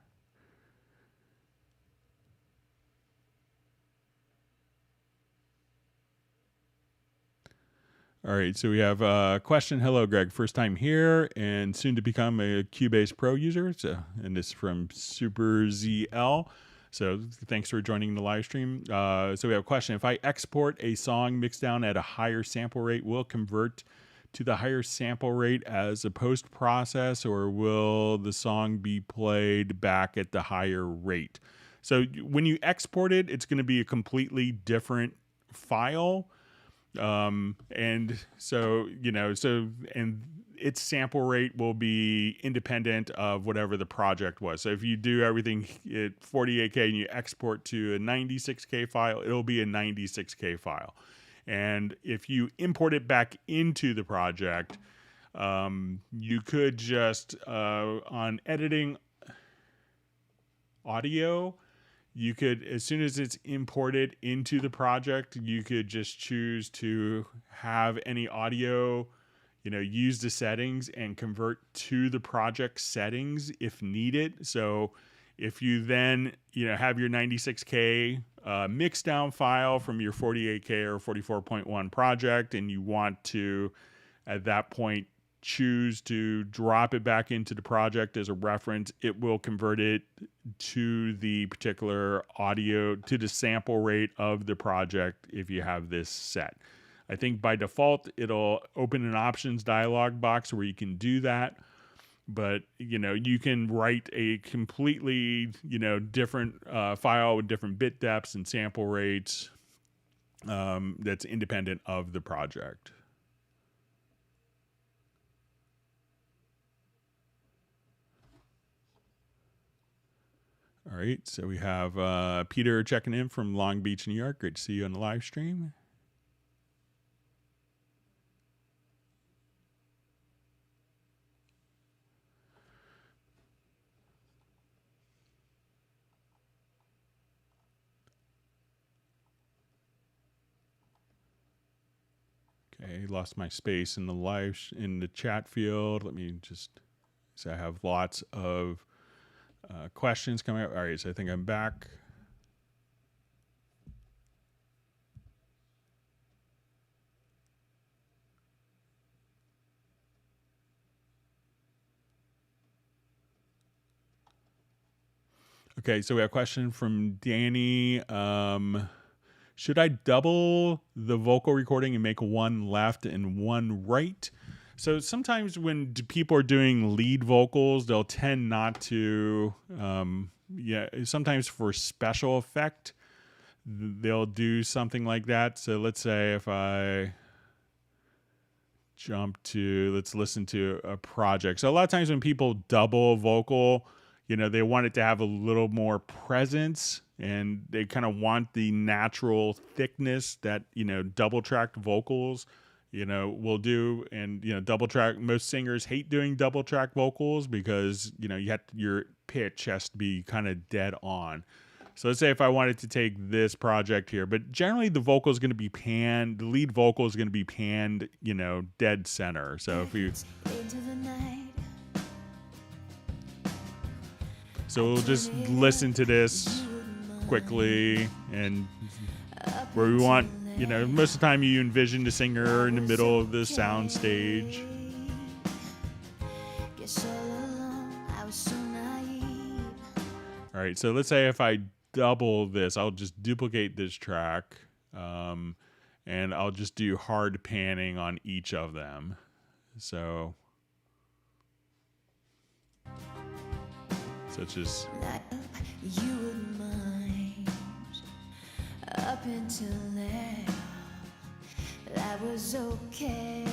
All right, so we have a question. Hello, Greg. First time here and soon to become a Cubase Pro user. So, and this is from Super ZL. So thanks for joining the live stream. So we have a question. If I export a song mixed down at a higher sample rate, will it convert to the higher sample rate as a post process, or will the song be played back at the higher rate? So when you export it, it's going to be a completely different file. And so, and its sample rate will be independent of whatever the project was. So if you do everything at 48K and you export to a 96K file, it'll be a 96K file. And if you import it back into the project, you could just, on editing audio, you could, as soon as it's imported into the project, you could just choose to have any audio, use the settings and convert to the project settings if needed. So if you then, have your 96K mix down file from your 48K or 44.1 project, and you want to, at that point, choose to drop it back into the project as a reference, it will convert it to the particular audio, to the sample rate of the project if you have this set. I think by default, it'll open an options dialog box where you can do that. But, you can write a completely, different file with different bit depths and sample rates that's independent of the project. All right, so we have Peter checking in from Long Beach, New York. Great to see you on the live stream. Okay, lost my space in the in the chat field. Let me just, so I have lots of questions coming up. All right, so I think I'm back. Okay, so we have a question from Danny. Should I double the vocal recording and make one left and one right? So sometimes when people are doing lead vocals, they'll tend not to, sometimes for special effect, they'll do something like that. So let's say if I jump to, let's listen to a project. So a lot of times when people double a vocal, they want it to have a little more presence, and they kind of want the natural thickness that, double tracked vocals, will do. And, double track, most singers hate doing double track vocals because, your pitch has to be kind of dead on. So let's say if I wanted to take this project here, but generally the vocal is going to be panned, the lead vocal is going to be panned, dead center. So if you, so we'll just listen to this quickly, and where we want, most of the time you envision the singer in the middle of the sound stage. All right, so let's say if I double this, I'll just duplicate this track, and I'll just do hard panning on each of them. So it's just you would mind up until now, that was okay.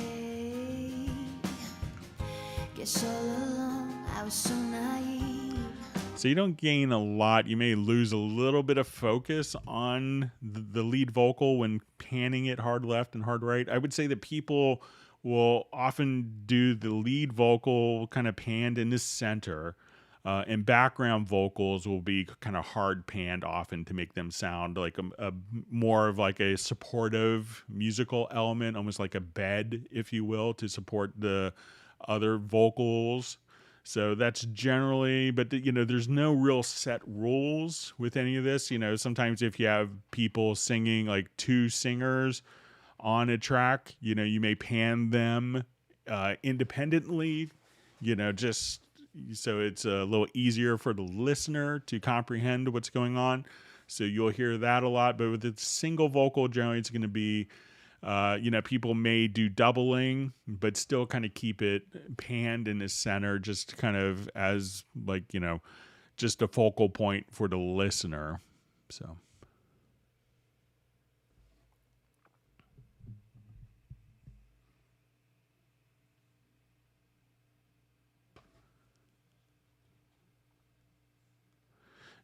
Guess all along I was so naive. So you don't gain a lot. You may lose a little bit of focus on the lead vocal when panning it hard left and hard right. I would say that people will often do the lead vocal kind of panned in the center, and background vocals will be kind of hard panned often to make them sound like a more of like a supportive musical element, almost like a bed, if you will, to support the other vocals. So that's generally, but there's no real set rules with any of this. Sometimes if you have people singing, like two singers on a track, you may pan them independently, just so it's a little easier for the listener to comprehend what's going on. So you'll hear that a lot, but with a single vocal, generally it's going to be, people may do doubling, but still kind of keep it panned in the center, just kind of as like, just a focal point for the listener. So.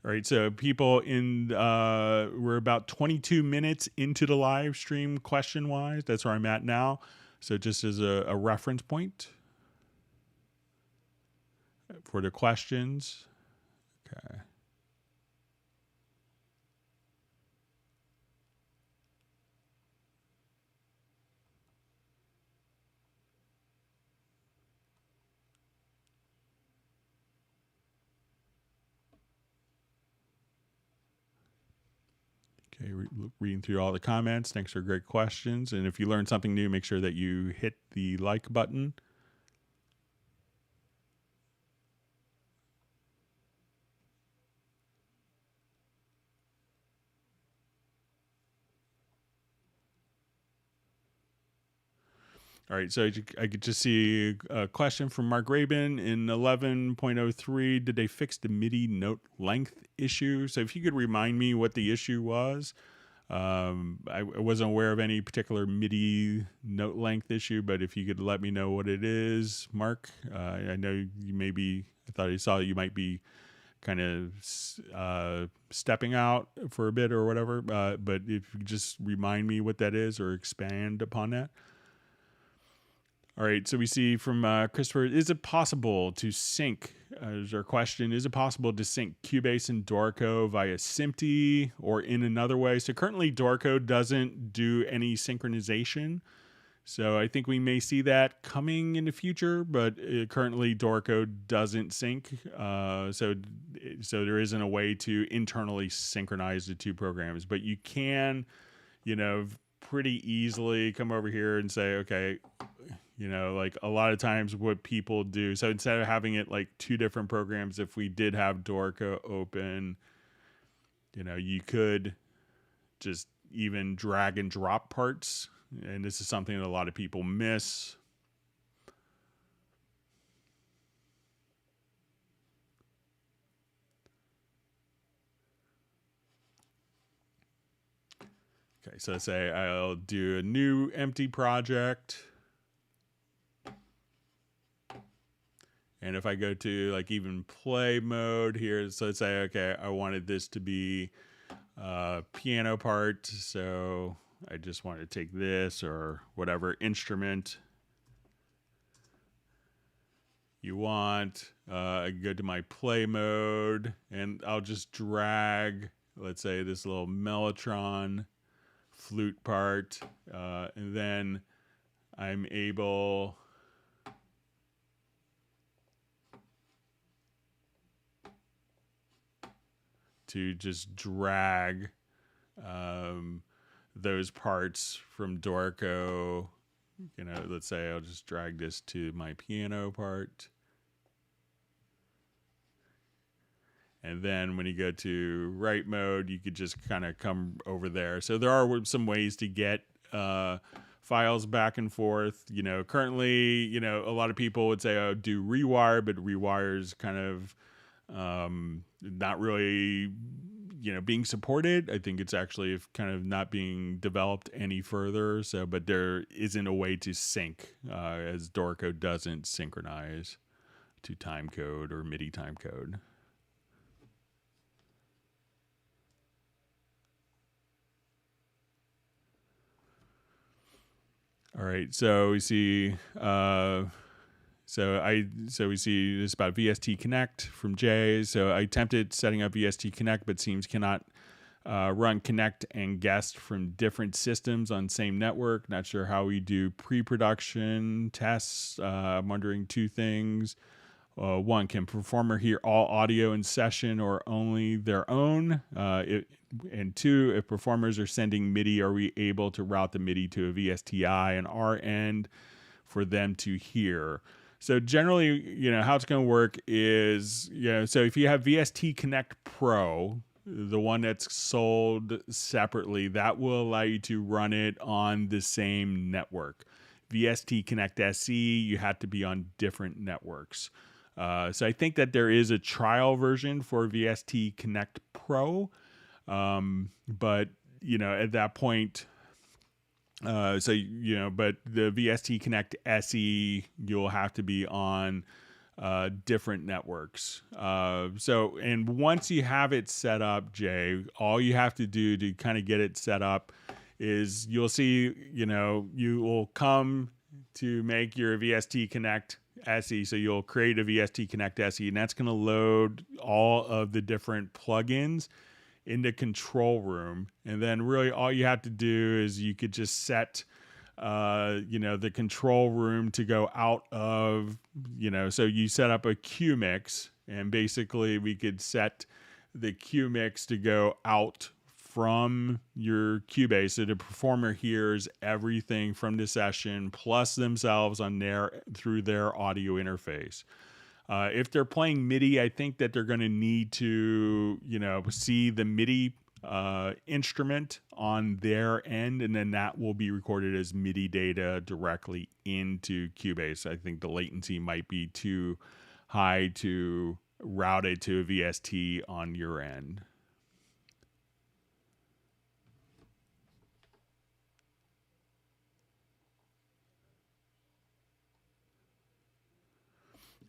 All right, so people we're about 22 minutes into the live stream question-wise. That's where I'm at now. So just as a reference point for the questions. Okay. Okay, reading through all the comments. Thanks for great questions. And if you learned something new, make sure that you hit the like button. All right, so I could just see a question from Mark Rabin in 11.03. Did they fix the MIDI note length issue? So if you could remind me what the issue was. I wasn't aware of any particular MIDI note length issue, but if you could let me know what it is, Mark. I know you I thought I saw you might be kind of stepping out for a bit or whatever, but if you could just remind me what that is or expand upon that. All right, so we see from Christopher, is it possible to sync, is our question, is it possible to sync Cubase and Dorico via SMPTE or in another way? So currently Dorico doesn't do any synchronization. So I think we may see that coming in the future, but currently Dorico doesn't sync. So there isn't a way to internally synchronize the two programs, but you can, pretty easily come over here and say, okay, like a lot of times what people do. So instead of having it like two different programs, if we did have Dorico open, you could just even drag and drop parts. And this is something that a lot of people miss. Okay, so let's say I'll do a new empty project. And if I go to like even play mode here, so let's say, okay, I wanted this to be a piano part. So I just want to take this or whatever instrument you want. I can go to my play mode and I'll just drag, let's say, this little mellotron flute part. And then I'm able to just drag those parts from Dorico. Let's say I'll just drag this to my piano part. And then when you go to write mode, you could just kind of come over there. So there are some ways to get files back and forth. Currently, a lot of people would say, oh, do Rewire, but Rewire is kind of not really, being supported. I think it's actually kind of not being developed any further. So, but there isn't a way to sync, as Dorico doesn't synchronize to timecode or MIDI timecode. All right, so we see. So we see this about VST Connect from Jay. So I attempted setting up VST Connect, but seems cannot run Connect and Guest from different systems on same network. Not sure how we do pre-production tests. I'm wondering two things. One, can performer hear all audio in session or only their own? And two, if performers are sending MIDI, are we able to route the MIDI to a VSTi on our end for them to hear? So generally, how it's going to work is, so if you have VST Connect Pro, the one that's sold separately, that will allow you to run it on the same network. VST Connect SE, you have to be on different networks. So I think that there is a trial version for VST Connect Pro, but at that point, but the VST Connect SE, you'll have to be on different networks. And once you have it set up, Jay, all you have to do to kind of get it set up is you'll see, you will come to make your VST Connect SE. So you'll create a VST Connect SE, and that's going to load all of the different plugins into control room. And then really all you have to do is you could just set the control room to go out of, so you set up a Q mix, and basically we could set the Q mix to go out from your Cubase, so the performer hears everything from the session plus themselves through their audio interface. If they're playing MIDI, I think that they're going to need to, see the MIDI instrument on their end, and then that will be recorded as MIDI data directly into Cubase. I think the latency might be too high to route it to a VST on your end.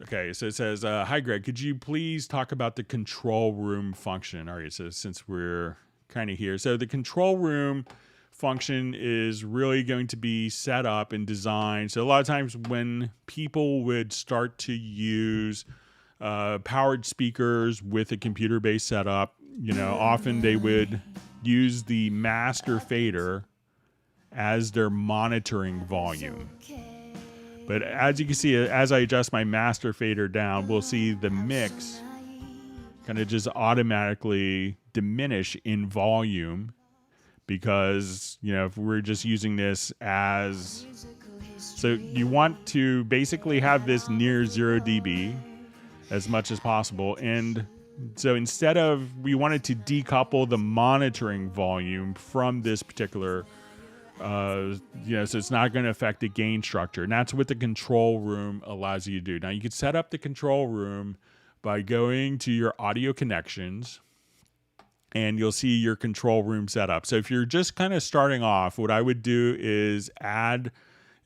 Okay, so it says, hi, Greg, could you please talk about the control room function? All right, so since we're kind of here. So the control room function is really going to be set up and designed. So a lot of times when people would start to use powered speakers with a computer-based setup, often they would use the master fader as their monitoring volume. But as you can see, as I adjust my master fader down, we'll see the mix kind of just automatically diminish in volume because, if we're just using this as... So you want to basically have this near 0 dB as much as possible. And so instead of... We wanted to decouple the monitoring volume from this particular... so it's not going to affect the gain structure. And that's what the control room allows you to do. Now, you can set up the control room by going to your audio connections, and you'll see your control room setup. So if you're just kind of starting off, what I would do is add,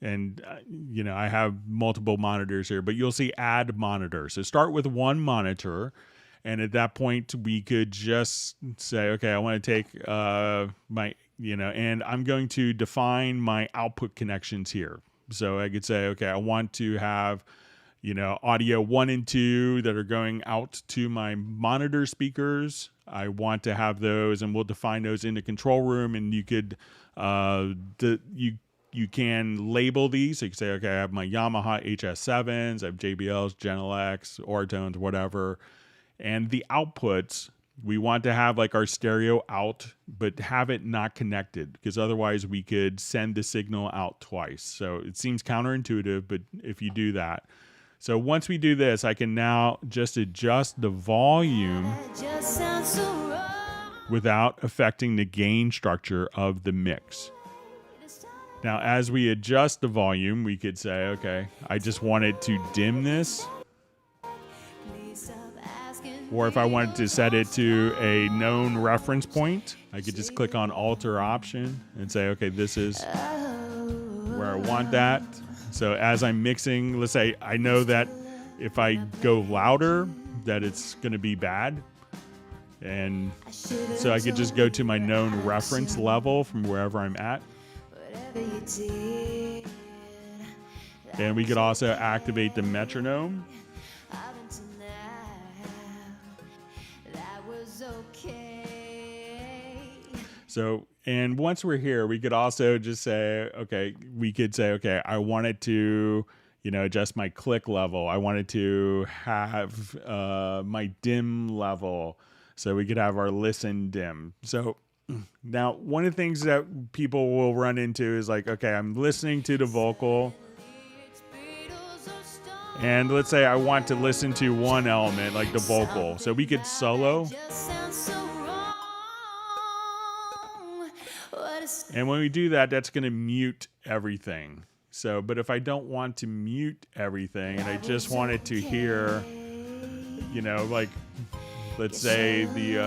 and, I have multiple monitors here, but you'll see add monitor. So start with one monitor. And at that point, we could just say, okay, I want to take my... and I'm going to define my output connections here. So I could say, okay, I want to have, audio 1 and 2 that are going out to my monitor speakers. I want to have those, and we'll define those in the control room. And you could, you can label these. So you can say, okay, I have my Yamaha HS7s, I have JBLs, Genelecs, Oratones, whatever. And the outputs, we want to have like our stereo out, but have it not connected, because otherwise we could send the signal out twice. So it seems counterintuitive, but if you do that. So once we do this, I can now just adjust the volume without affecting the gain structure of the mix. Now, as we adjust the volume, we could say, okay, I just wanted to dim this. Or if I wanted to set it to a known reference point, I could just click on Alter Option and say, okay, this is where I want that. So as I'm mixing, let's say I know that if I go louder, that it's going to be bad. And so I could just go to my known reference level from wherever I'm at. And we could also activate the metronome. So, and once we're here, we could also just say, okay, I wanted to, adjust my click level. I wanted to have my dim level. So we could have our listen dim. So now one of the things that people will run into is like, okay, I'm listening to the vocal. And let's say I want to listen to one element, like the vocal. So we could solo. And when we do that, that's going to mute everything. So, but if I don't want to mute everything and I just wanted to hear, like, let's say the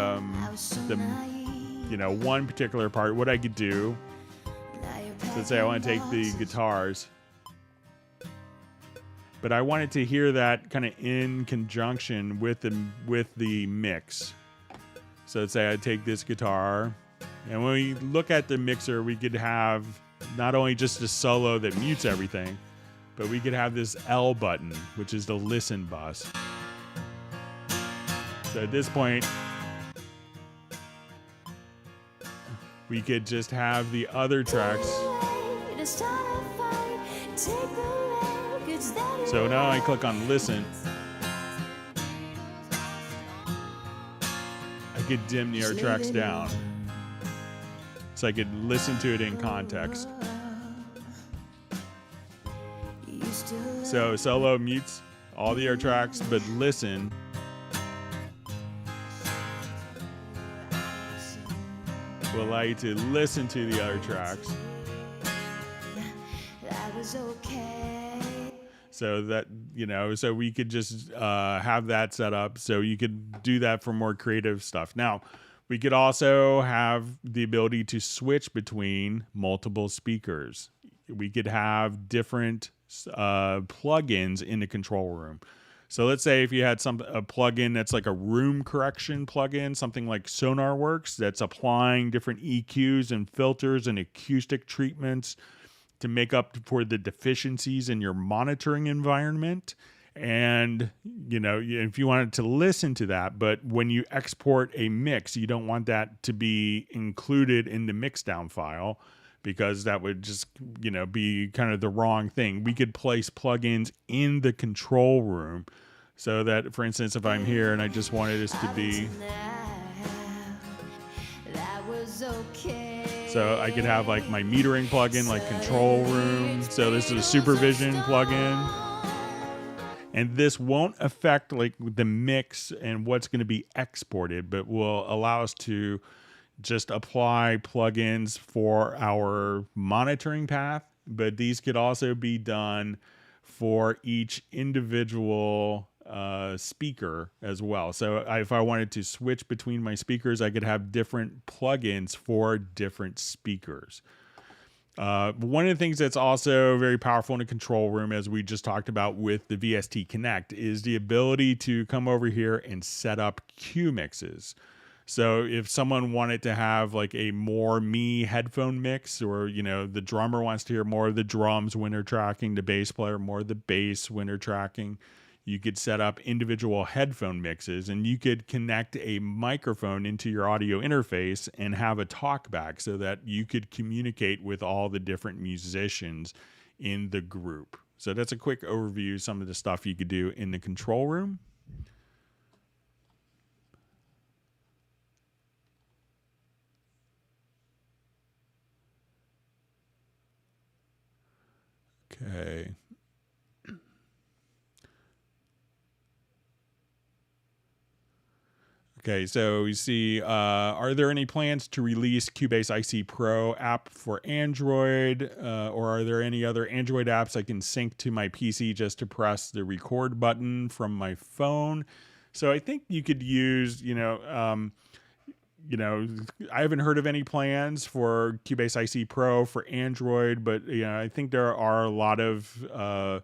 one particular part, what I could do, so let's say I want to take the guitars, but I wanted to hear that kind of in conjunction with the mix. So let's say I take this guitar, and when we look at the mixer, we could have not only just a solo that mutes everything, but we could have this L button, which is the listen bus. So at this point, we could just have the other tracks. So now I click on listen. I could dim the other tracks down, so I could listen to it in context. So solo mutes all the other tracks, but listen will allow you to listen to the other tracks. So that, so we could just have that set up so you could do that for more creative stuff. Now, we could also have the ability to switch between multiple speakers. We could have different plugins in the control room. So let's say if you had a plugin that's like a room correction plugin, something like SonarWorks, that's applying different EQs and filters and acoustic treatments to make up for the deficiencies in your monitoring environment. And, if you wanted to listen to that, but when you export a mix, you don't want that to be included in the mixdown file, because that would just, be kind of the wrong thing. We could place plugins in the control room so that, for instance, if I'm here and I just wanted this to be... So I could have like my metering plugin, like control room. So this is a supervision plugin. And this won't affect like the mix and what's going to be exported, but will allow us to just apply plugins for our monitoring path. But these could also be done for each individual speaker as well. So if I wanted to switch between my speakers, I could have different plugins for different speakers. One of the things that's also very powerful in the control room, as we just talked about with the VST Connect, is the ability to come over here and set up cue mixes. So if someone wanted to have like a more me headphone mix, or, the drummer wants to hear more of the drums when they're tracking, the bass player more of the bass when they're tracking, you could set up individual headphone mixes, and you could connect a microphone into your audio interface and have a talkback so that you could communicate with all the different musicians in the group. So that's a quick overview of some of the stuff you could do in the control room. Okay. Okay, so you see, are there any plans to release Cubase IC Pro app for Android, or are there any other Android apps I can sync to my PC just to press the record button from my phone? So I think you could use, I haven't heard of any plans for Cubase IC Pro for Android, but I think there are a lot of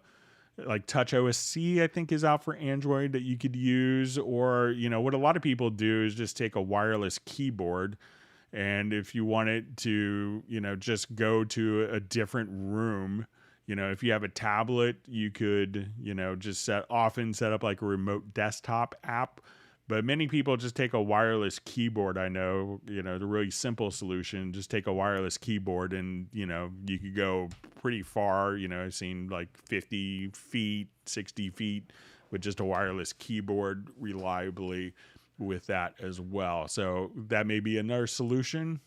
like Touch OSC, I think, is out for Android that you could use. Or, what a lot of people do is just take a wireless keyboard, and if you wanted to, just go to a different room, if you have a tablet, you could, just set up like a remote desktop app. But many people just take a wireless keyboard. I know, the really simple solution, just take a wireless keyboard and, you could go pretty far. I've seen like 50 feet, 60 feet with just a wireless keyboard reliably with that as well. So that may be another solution.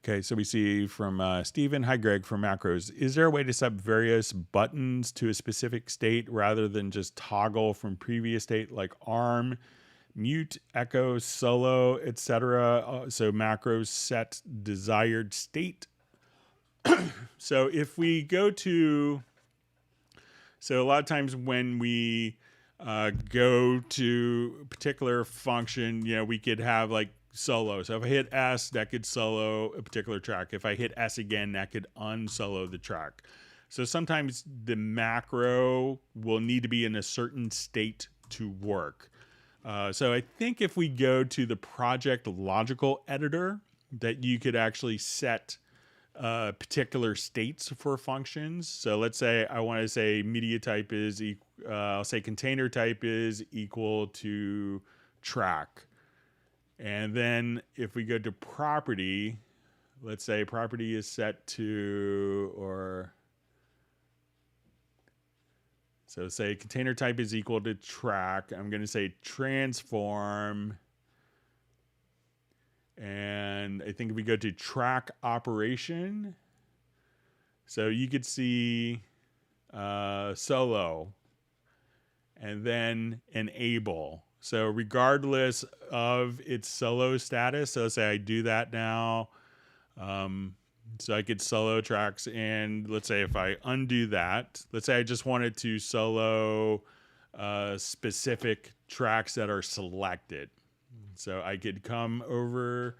Okay, so we see from Steven, hi Greg, from Macros. Is there a way to set various buttons to a specific state rather than just toggle from previous state, like arm, mute, echo, solo, etc.? So macros set desired state. So if we go to, so a lot of times when we go to a particular function, we could have like solo. So if I hit S, that could solo a particular track. If I hit S again, that could unsolo the track. So sometimes the macro will need to be in a certain state to work. So I think if we go to the project logical editor, that you could actually set particular states for functions. So let's say I want to say media type is, I'll say container type is equal to track. And then if we go to property, let's say property is set to, so say container type is equal to track. I'm going to say transform. And I think if we go to track operation, so you could see solo and then enable. So regardless of its solo status, so say I do that now, so I could solo tracks, and let's say if I undo that, let's say I just wanted to solo specific tracks that are selected. So I could come over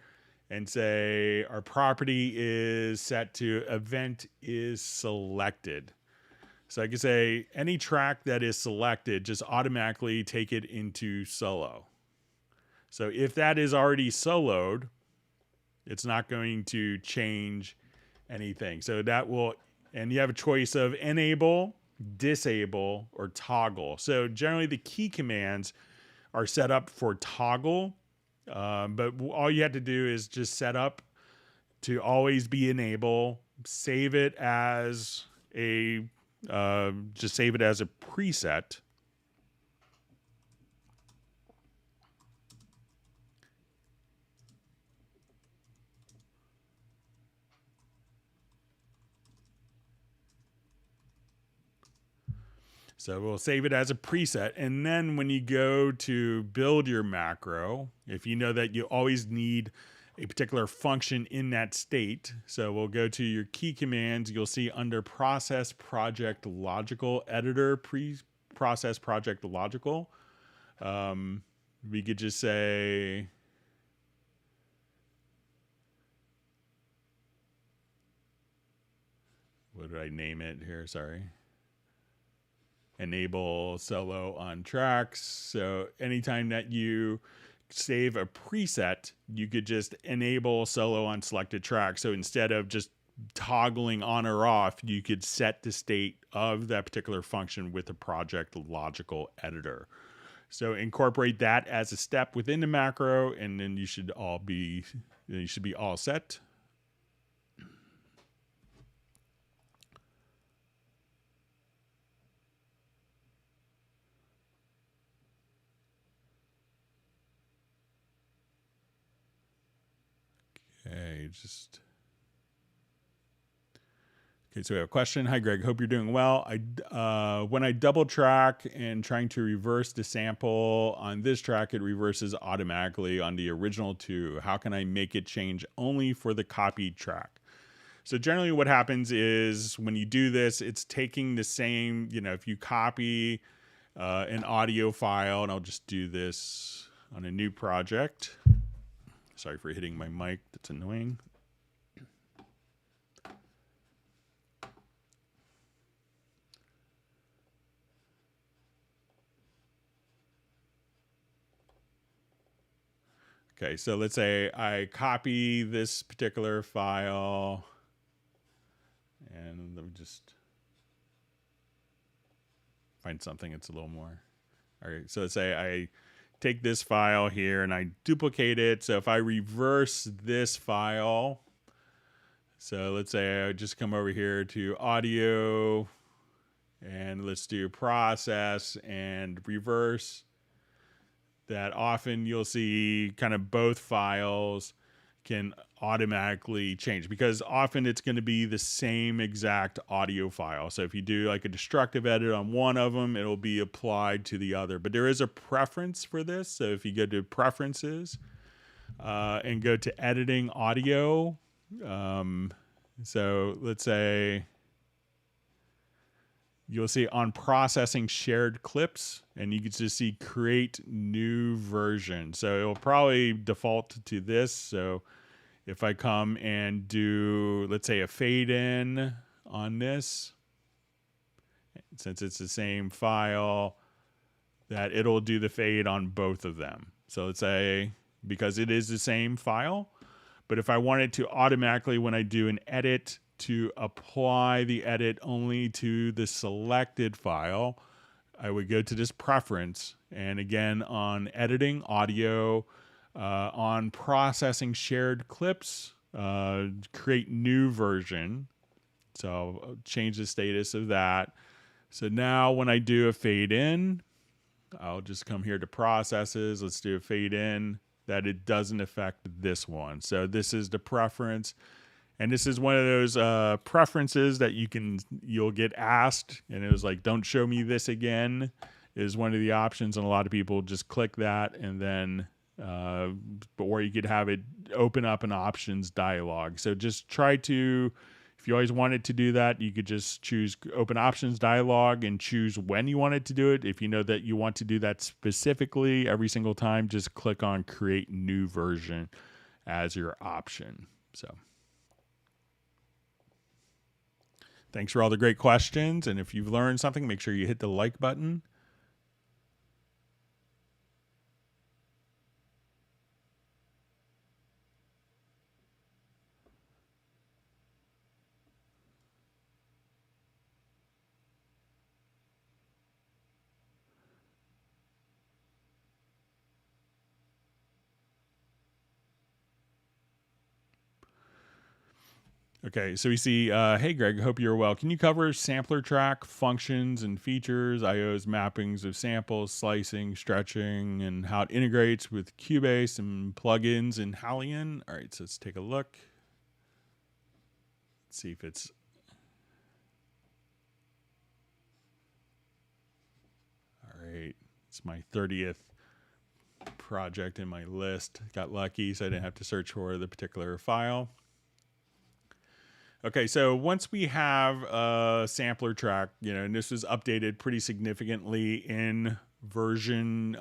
and say our property is set to event is selected. So I could say any track that is selected, just automatically take it into solo. So if that is already soloed, it's not going to change anything. So that will, and you have a choice of enable, disable, or toggle. So generally the key commands are set up for toggle. But all you have to do is just set up to always be enable, save it as a, just save it as a preset. So we'll save it as a preset. And then when you go to build your macro, if you know that you always need a particular function in that state, so we'll go to your key commands. You'll see under process project logical editor, pre-process project logical. We could just say, what did I name it here? Sorry. Enable solo on tracks. So anytime that you save a preset, you could just enable solo on selected tracks. So instead of just toggling on or off, you could set the state of that particular function with the project logical editor. So incorporate that as a step within the macro, and then you should be all set. Okay, so we have a question. Hi, Greg. Hope you're doing well. When I double track and trying to reverse the sample on this track, it reverses automatically on the original too. How can I make it change only for the copied track? So generally what happens is when you do this, it's taking the same, if you copy an audio file, and I'll just do this on a new project. Sorry for hitting my mic. That's annoying. Okay, so let's say I copy this particular file, and let me just find something that's a little more. All right, so let's say I take this file here and I duplicate it. So if I reverse this file, so let's say I just come over here to audio, and let's do process and reverse. That often you'll see kind of both files can automatically change, because often it's going to be the same exact audio file. So if you do like a destructive edit on one of them, it'll be applied to the other. But there is a preference for this. So if you go to preferences and go to editing audio, so let's say you'll see on processing shared clips, and you can just see create new version. So it'll probably default to this. So if I come and do, let's say, a fade in on this, since it's the same file, that it'll do the fade on both of them. So let's say, because it is the same file, but if I wanted to automatically, when I do an edit, to apply the edit only to the selected file, I would go to this preference, and again on editing audio, on processing shared clips, create new version. So I'll change the status of that. So now when I do a fade in, I'll just come here to processes. Let's do a fade in, that it doesn't affect this one. So this is the preference. And this is one of those preferences that you'll get asked, and it was like, don't show me this again, is one of the options. And a lot of people just click that, and then, or you could have it open up an options dialog. So just try to, if you always wanted to do that, you could just choose open options dialog and choose when you wanted to do it. If you know that you want to do that specifically every single time, just click on create new version as your option. So thanks for all the great questions. And if you've learned something, make sure you hit the like button. Okay, so we see, hey Greg, hope you're well. Can you cover sampler track functions and features, IOs, mappings of samples, slicing, stretching, and how it integrates with Cubase and plugins in Halion? All right, so let's take a look. Let's see if it's... All right, it's my 30th project in my list. Got lucky, so I didn't have to search for the particular file. Okay, so once we have a sampler track, and this was updated pretty significantly in version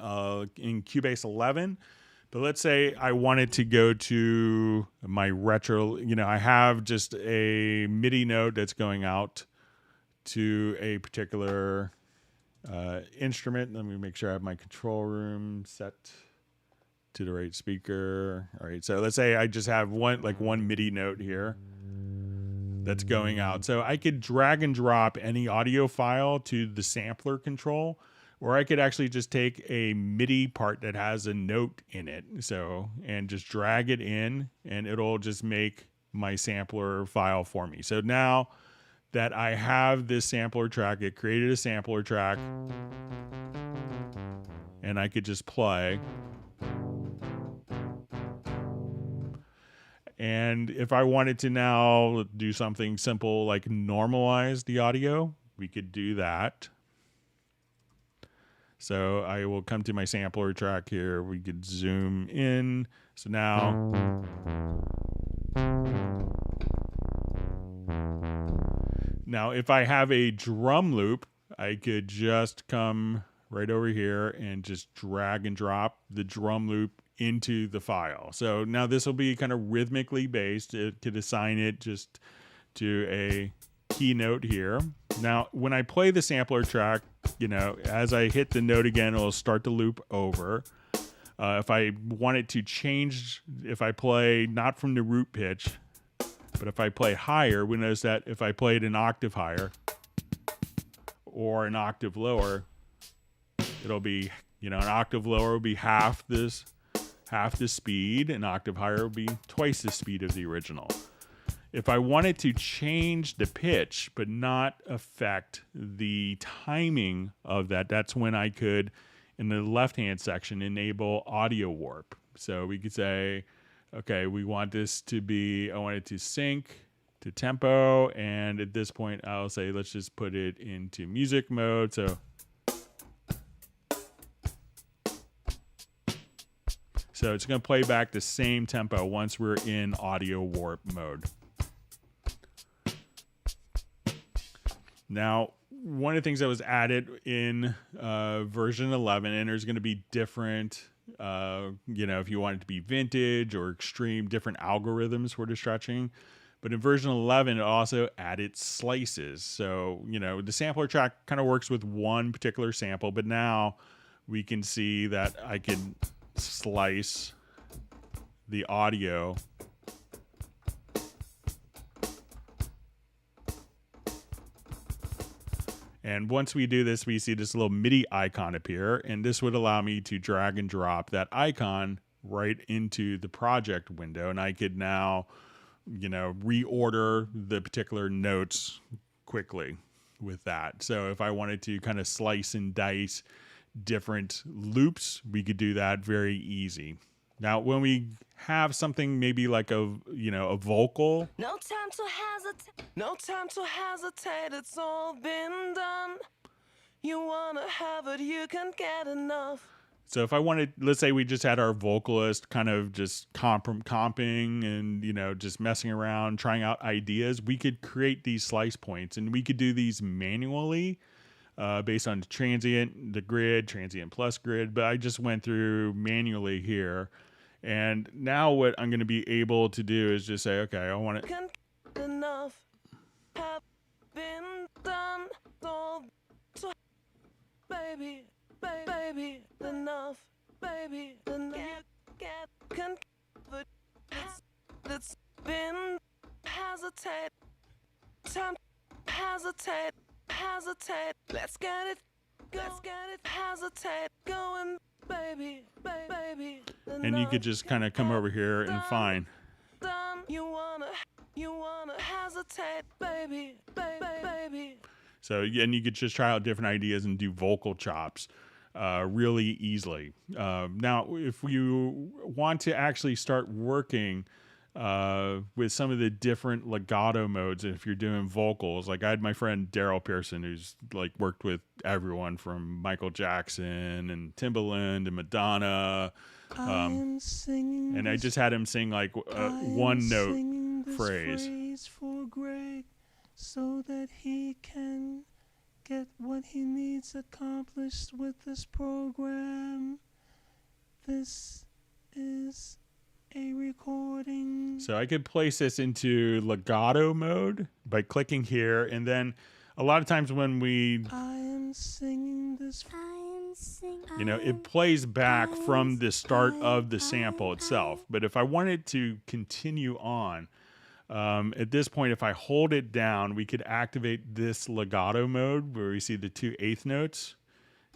in Cubase 11, but let's say I wanted to go to my retro, I have just a MIDI note that's going out to a particular instrument. Let me make sure I have my control room set to the right speaker. All right, so let's say I just have one MIDI note here that's going out. So I could drag and drop any audio file to the sampler control, or I could actually just take a MIDI part that has a note in it. So, and just drag it in, and it'll just make my sampler file for me. So now that I have this sampler track, it created a sampler track, and I could just play. And if I wanted to now do something simple like normalize the audio, we could do that. So I will come to my sampler track here. We could zoom in. So now, if I have a drum loop, I could just come right over here and just drag and drop the drum loop into the file. So now this will be kind of rhythmically based. It could assign it just to a keynote here. Now, when I play the sampler track, as I hit the note again, it'll start the loop over. If I want it to change, if I play not from the root pitch, but if I play higher, we notice that if I played an octave higher or an octave lower, it'll be, an octave lower will be half the speed, an octave higher will be twice the speed of the original. If I wanted to change the pitch but not affect the timing of that, that's when I could, in the left-hand section, enable audio warp. So we could say, okay, we want this to be, I want it to sync to tempo, and at this point I'll say, let's just put it into music mode. So it's going to play back the same tempo once we're in audio warp mode. Now, one of the things that was added in version 11, and there's going to be different, if you want it to be vintage or extreme, different algorithms for the stretching. But in version 11, it also added slices. So, the sampler track kind of works with one particular sample, but now we can see that I can slice the audio. And once we do this, we see this little MIDI icon appear, and this would allow me to drag and drop that icon right into the project window, and I could now, reorder the particular notes quickly with that. So if I wanted to kind of slice and dice different loops, we could do that very easy. Now, when we have something maybe like a vocal. No time to hesitate. No time to hesitate. It's all been done. You wanna have it, you can't get enough. So if I wanted, let's say we just had our vocalist kind of just comping and, just messing around, trying out ideas, we could create these slice points, and we could do these manually based on the transient, the grid, transient plus grid. But I just went through manually here. And now what I'm going to be able to do is just say, okay, I want it. Enough have been done. So, baby, enough, baby, enough. Get it's been hesitate. Time hesitate. Let's get it. Hesitate. Going. Baby. And you could just kind of come over here and find. You wanna hesitate, baby. So, and you could just try out different ideas and do vocal chops really easily. Now, if you want to actually start working with some of the different legato modes, if you're doing vocals, like I had my friend Daryl Pearson, who's like worked with everyone from Michael Jackson and Timbaland and Madonna, and I just had him sing like one note phrase for Greg, so that he can get what he needs accomplished with this program. This is a recording. So I could place this into legato mode by clicking here, and then a lot of times when I am singing this. It plays back from the start of the sample itself. But if I wanted to continue on, at this point, if I hold it down, we could activate this legato mode where we see the 2/8 notes.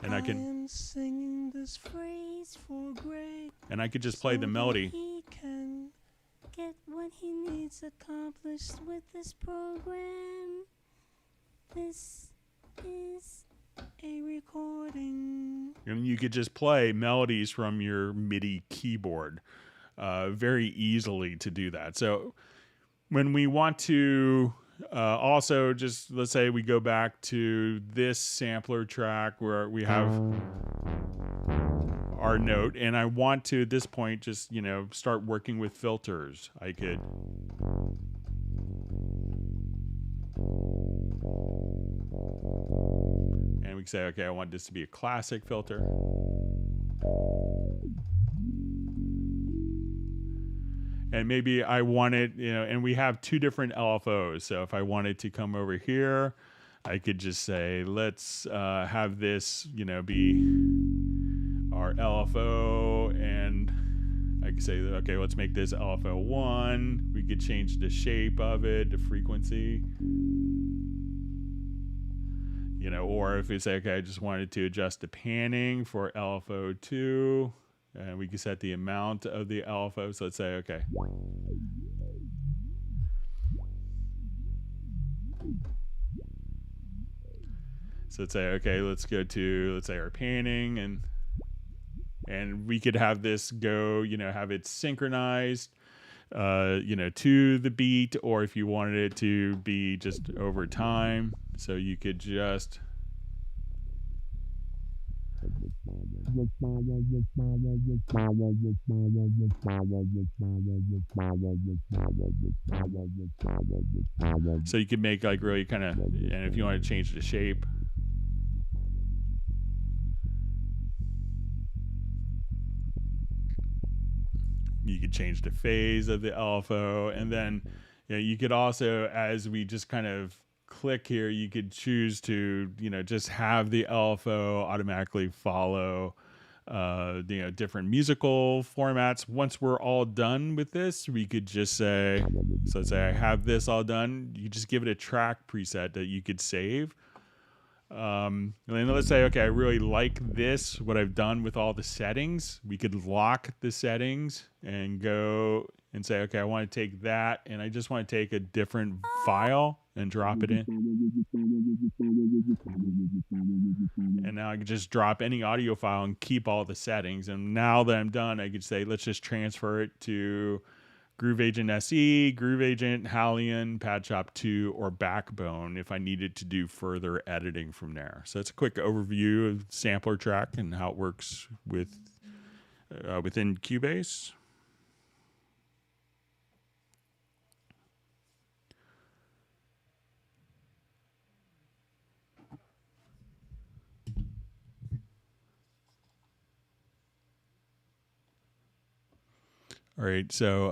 And I can singing this phrase for Greg, and I could just play the melody. He can get what he needs accomplished with this program. This is a recording. And you could just play melodies from your MIDI keyboard very easily to do that. So when we want to also, just let's say we go back to this sampler track where we have our note, and I want to, at this point, just, start working with filters. I could. And we can say, okay, I want this to be a classic filter. And maybe I wanted, and we have two different LFOs. So if I wanted to come over here, I could just say, let's have this, be our LFO. And I could say, okay, let's make this LFO 1. We could change the shape of it, the frequency. Or if we say, okay, I just wanted to adjust the panning for LFO 2. And we can set the amount of the LFO. So let's say, okay. So let's say, okay, let's go to, let's say, our panning, and we could have this go, have it synchronized, to the beat, or if you wanted it to be just over time. So you could just. So you can make like really kind of, and if you want to change the shape, You could change the phase of the LFO, and then you could also, as we just kind of click here, you could choose to just have the LFO automatically follow different musical formats. Once we're all done with this, we could just say, so let's say I have this all done. You just give it a track preset that you could save. And then let's say, okay, I really like this, what I've done with all the settings. We could lock the settings and go and say, okay, I want to take that, and I just want to take a different file and drop it in. And now I can just drop any audio file and keep all the settings. And now that I'm done, I could say, let's just transfer it to Groove Agent SE, Groove Agent, Hallion, Pad Shop 2, or Backbone if I needed to do further editing from there. So that's a quick overview of sampler track and how it works with within Cubase. All right, so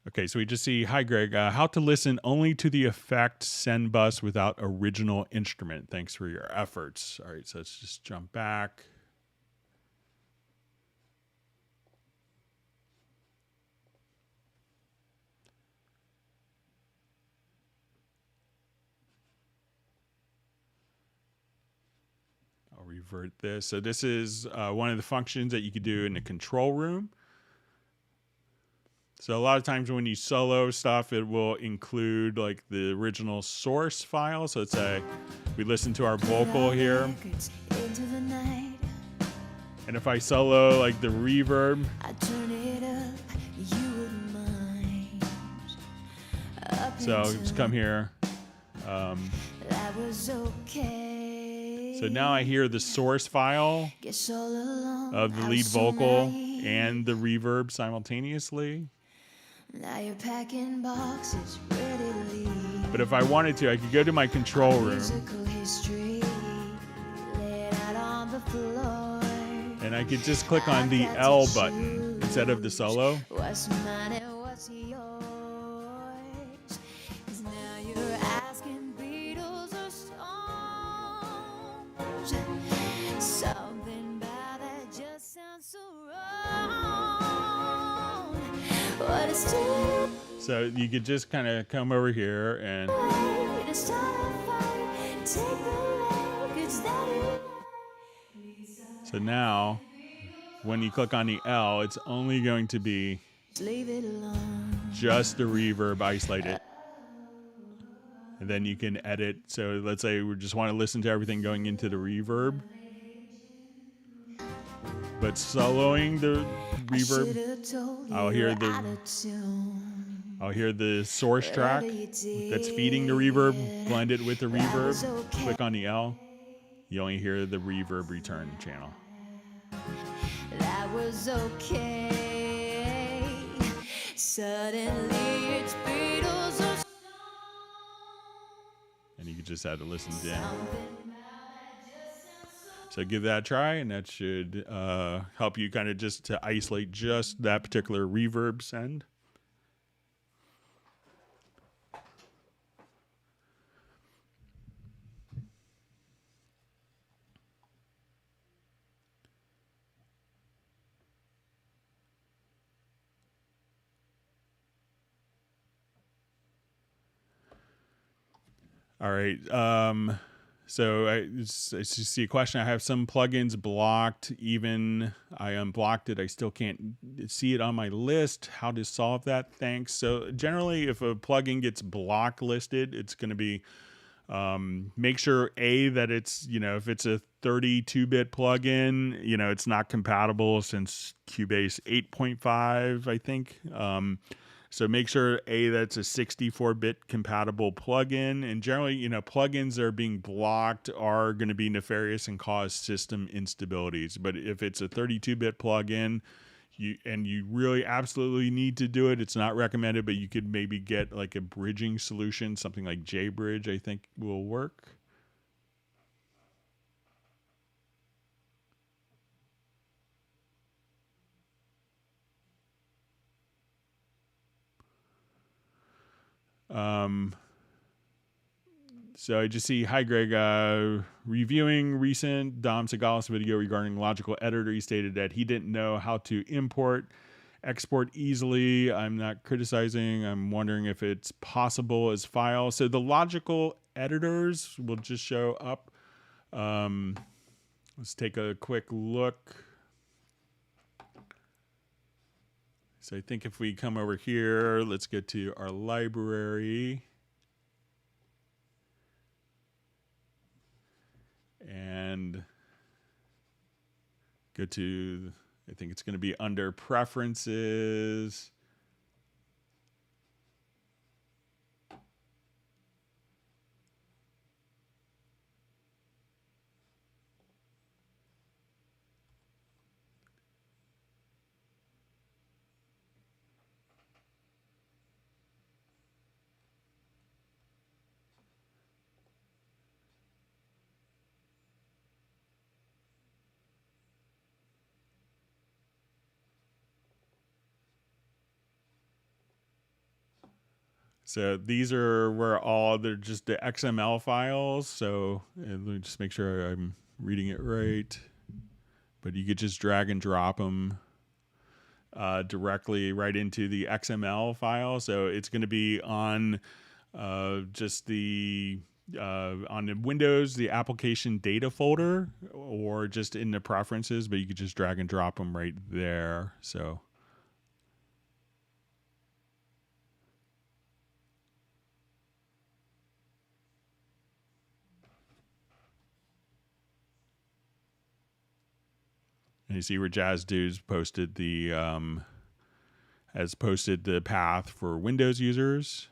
okay, so we just see, hi Greg, how to listen only to the effect send bus without original instrument. Thanks for your efforts. All right, so let's just jump back. I'll revert this. So this is one of the functions that you could do in the control room. So a lot of times when you solo stuff, it will include like the original source file. So let's say we listen to our vocal here. And if I solo like the reverb, so just come here. So now I hear the source file of the lead vocal and the reverb simultaneously. Now you're packing boxes, ready to leave. But if I wanted to, I could go to my control room and I could just click on the L button instead of the solo. What's mine and what's yours? 'Cause now you're asking Beatles or Stones. Something about that just sounds so wrong. What is so you could just kind of come over here and so now when you click on the L, it's only going to be just the reverb isolated. And then you can edit. So let's say we just want to listen to everything going into the reverb. But soloing the reverb, I'll hear the source track that's feeding the reverb, blend it with the reverb, click on the L, you only hear the reverb return channel. That was okay. Suddenly it's Beatles or Stones. And you can just have to listen in. So give that a try, and that should help you kind of just to isolate just that particular reverb send. All right. So I see a question. I have some plugins blocked. Even I unblocked it, I still can't see it on my list. How to solve that? Thanks. So generally, if a plugin gets block listed, it's going to be make sure that it's, if it's a 32-bit plugin, it's not compatible since Cubase 8.5, I think. So make sure that's a 64-bit compatible plugin. And generally, plugins that are being blocked are going to be nefarious and cause system instabilities. But if it's a 32-bit plugin, you really absolutely need to do it, it's not recommended, but you could maybe get like a bridging solution, something like JBridge, I think will work. So I just see, hi Greg, reviewing recent Dom Segalis video regarding logical editor. He stated that he didn't know how to export easily. I'm not criticizing. I'm wondering if it's possible as files. So the logical editors will just show up. Let's take a quick look. So I think if we come over here, let's go to our library. And go to, I think it's going to be under preferences. So these are where they're just the XML files. So let me just make sure I'm reading it right. But you could just drag and drop them directly right into the XML file. So it's going to be on just the on the Windows, the application data folder, or just in the preferences. But you could just drag and drop them right there. So. And you see where Jazz Dudes posted has posted the path for Windows users.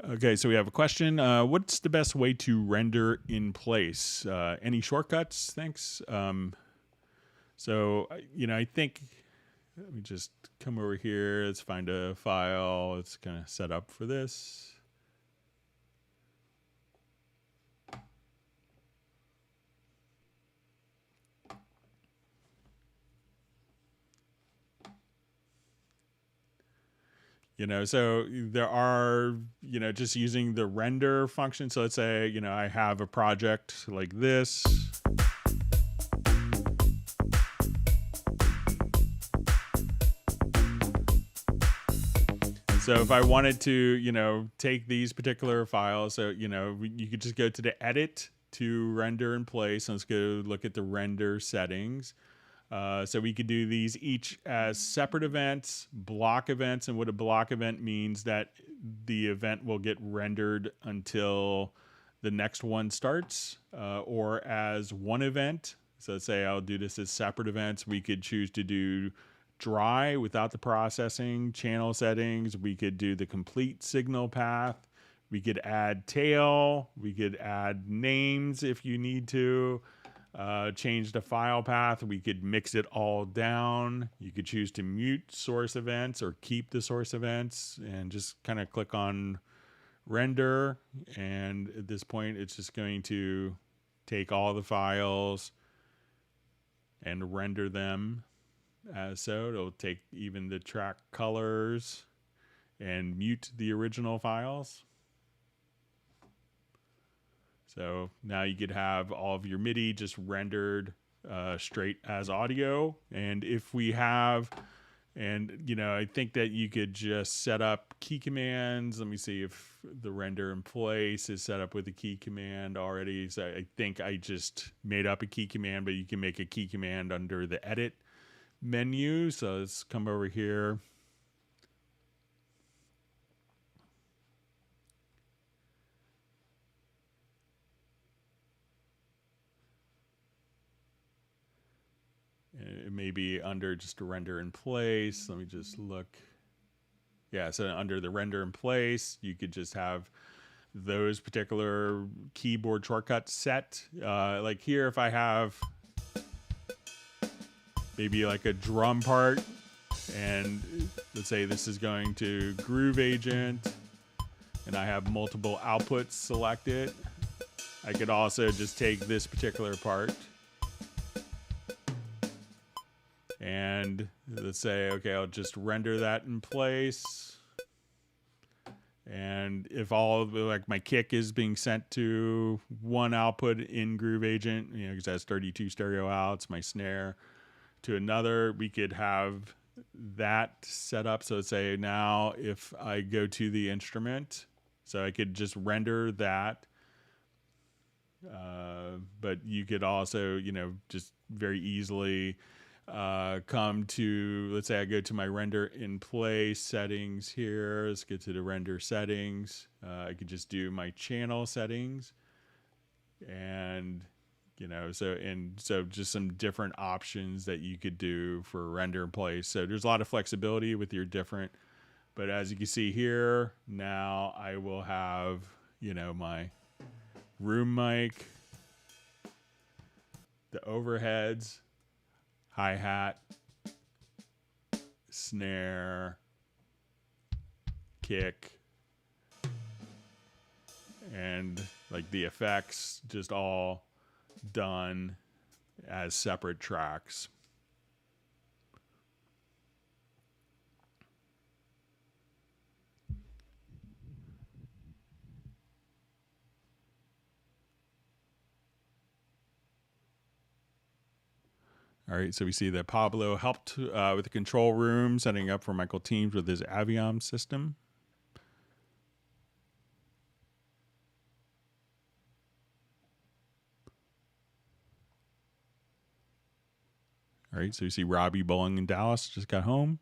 Okay, so we have a question. What's the best way to render in place? Any shortcuts? Thanks. So, I think, let me just come over here. Let's find a file. It's kind of set up for this. So there are, just using the render function. So let's say, I have a project like this. So if I wanted to, take these particular files, so, you could just go to the edit to render in place. Let's go look at the render settings. So we could do these each as separate events, block events, and what a block event means that the event will get rendered until the next one starts, or as one event. So let's say I'll do this as separate events. We could choose to do dry without the processing, channel settings. We could do the complete signal path. We could add tail. We could add names if you need to. Change the file path. We could mix it all down. You could choose to mute source events or keep the source events, and just kind of click on render. And at this point, it's just going to take all the files and render them as so. It'll take even the track colors and mute the original files. So now you could have all of your MIDI just rendered straight as audio. And if we have, I think that you could just set up key commands. Let me see if the render in place is set up with a key command already. So I think I just made up a key command, but you can make a key command under the edit menu. So let's come over here. It may be under just a render in place. Let me just look. Yeah, so under the render in place, you could just have those particular keyboard shortcuts set. Like here, if I have maybe like a drum part, And let's say this is going to Groove Agent, and I have multiple outputs selected. I could also just take this particular part and let's say, okay, I'll just render that in place. And if all of like my kick is being sent to one output in Groove Agent, you know, because it has 32 stereo outs, my snare to another, we could have that set up. So say now if I go to the instrument, so I could just render that. But you could also, you know, just very easily come to, let's say I go to my render in place settings here. Let's get to the render settings. I could just do my channel settings, and you know, so just some different options that you could do for render in place. So there's a lot of flexibility with your different, but as you can see here, now I will have, you know, my room mic, the overheads, hi-hat, snare, kick, and like the effects just all done as separate tracks. All right, so we see that Pablo helped with the control room, setting up for Michael Teams with his Aviom system. All right, so you see Robbie Bowling in Dallas just got home.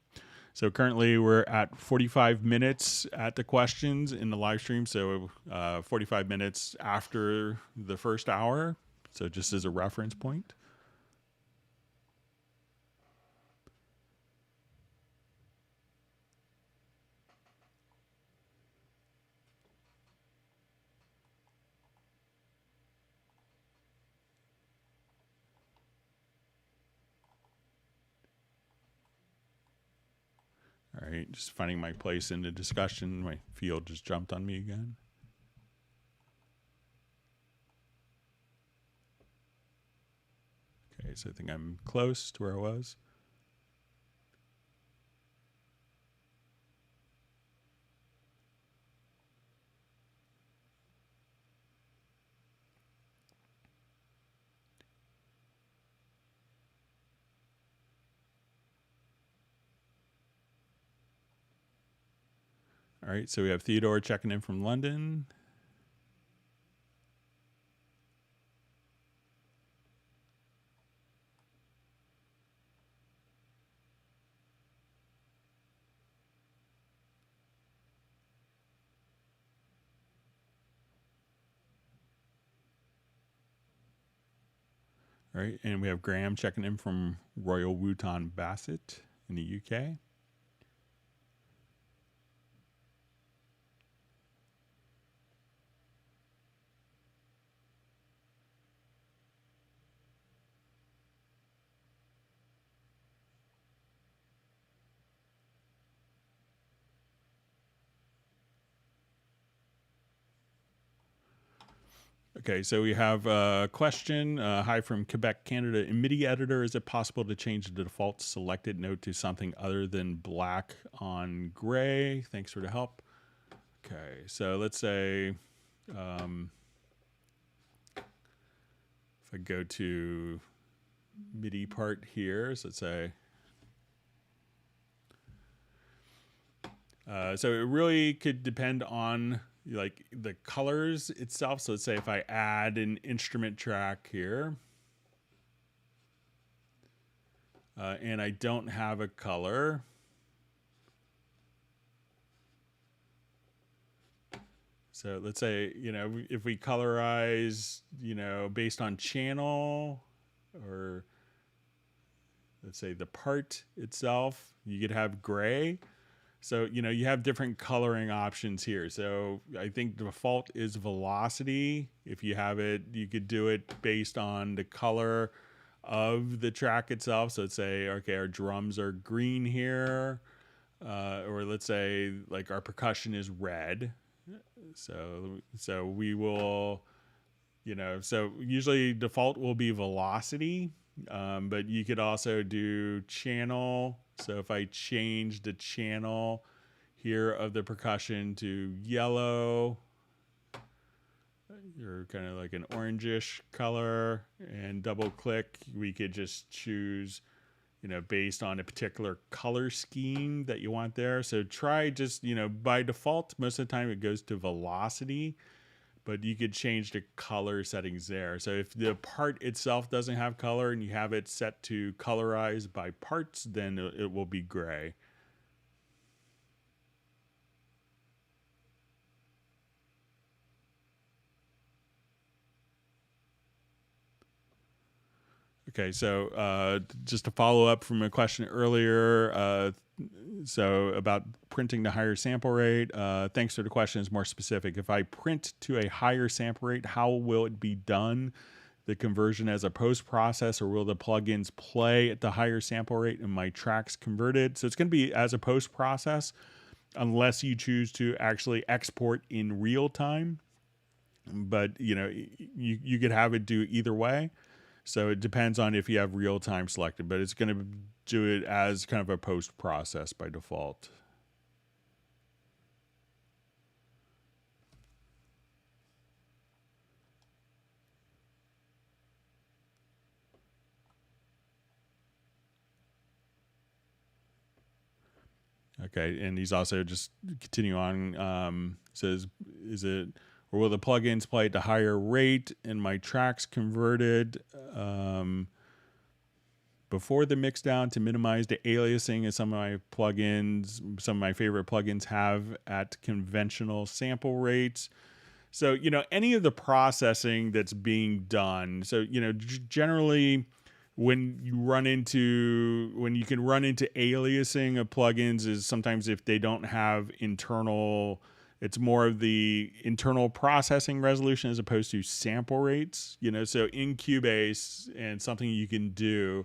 So currently we're at 45 minutes at the questions in the live stream. So 45 minutes after the first hour. So just as a reference point. All right, just finding my place in the discussion. My field just jumped on me again. Okay, so I think I'm close to where I was. All right, so we have Theodore checking in from London. All right, and we have Graham checking in from Royal Wootton Bassett in the UK. Okay, so we have a question. Hi from Quebec, Canada. In MIDI editor, is it possible to change the default selected note to something other than black on gray? Thanks for the help. Okay, so let's say if I go to MIDI part here, so let's say, so it really could depend on like the colors itself. So let's say if I add an instrument track here and I don't have a color, so let's say, you know, if we colorize, you know, based on channel, or let's say the part itself, you could have gray. So, you know, you have different coloring options here. So I think the default is velocity. If you have it, you could do it based on the color. of the track itself. So let's say, okay, our drums are green here, or let's say like our percussion is red. So we will, so usually default will be velocity, but you could also do channel. So if I change the channel here of the percussion to yellow, or kind of like an orangish color, and double click, we could just choose, based on a particular color scheme that you want there. So try just, by default, most of the time it goes to velocity, but you could change the color settings there. So if the part itself doesn't have color and you have it set to colorize by parts, then it will be gray. Okay, so just to follow up from a question earlier, so about printing the higher sample rate, thanks for the question. Is more specific. If I print to a higher sample rate, how will it be done? The conversion as a post-process, or will the plugins play at the higher sample rate and my tracks converted? So it's going to be as a post-process, unless you choose to actually export in real time. But, you could have it do either way. So it depends on if you have real time selected, but it's going to do it as kind of a post process by default. Okay, and he's also just continue on. Says, is it, or will the plugins play at a higher rate and my tracks converted before the mix down to minimize the aliasing, as some of my favorite plugins have at conventional sample rates? So, any of the processing that's being done. So, generally when you can run into aliasing of plugins is sometimes if they don't have internal, it's more of the internal processing resolution as opposed to sample rates, so in Cubase, and something you can do,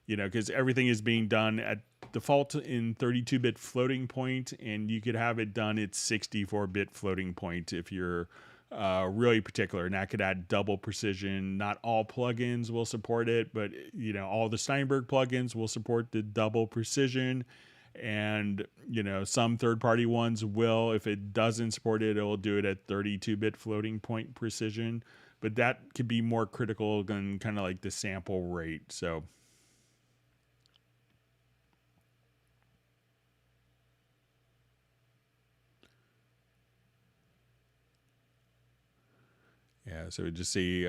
because everything is being done at default in 32-bit floating point, and you could have it done at 64-bit floating point if you're really particular, and that could add double precision. Not all plugins will support it, but all the Steinberg plugins will support the double precision, and some third-party ones will. If it doesn't support it, it will do it at 32-bit floating point precision, but that could be more critical than kind of like the sample rate. So yeah, so we just see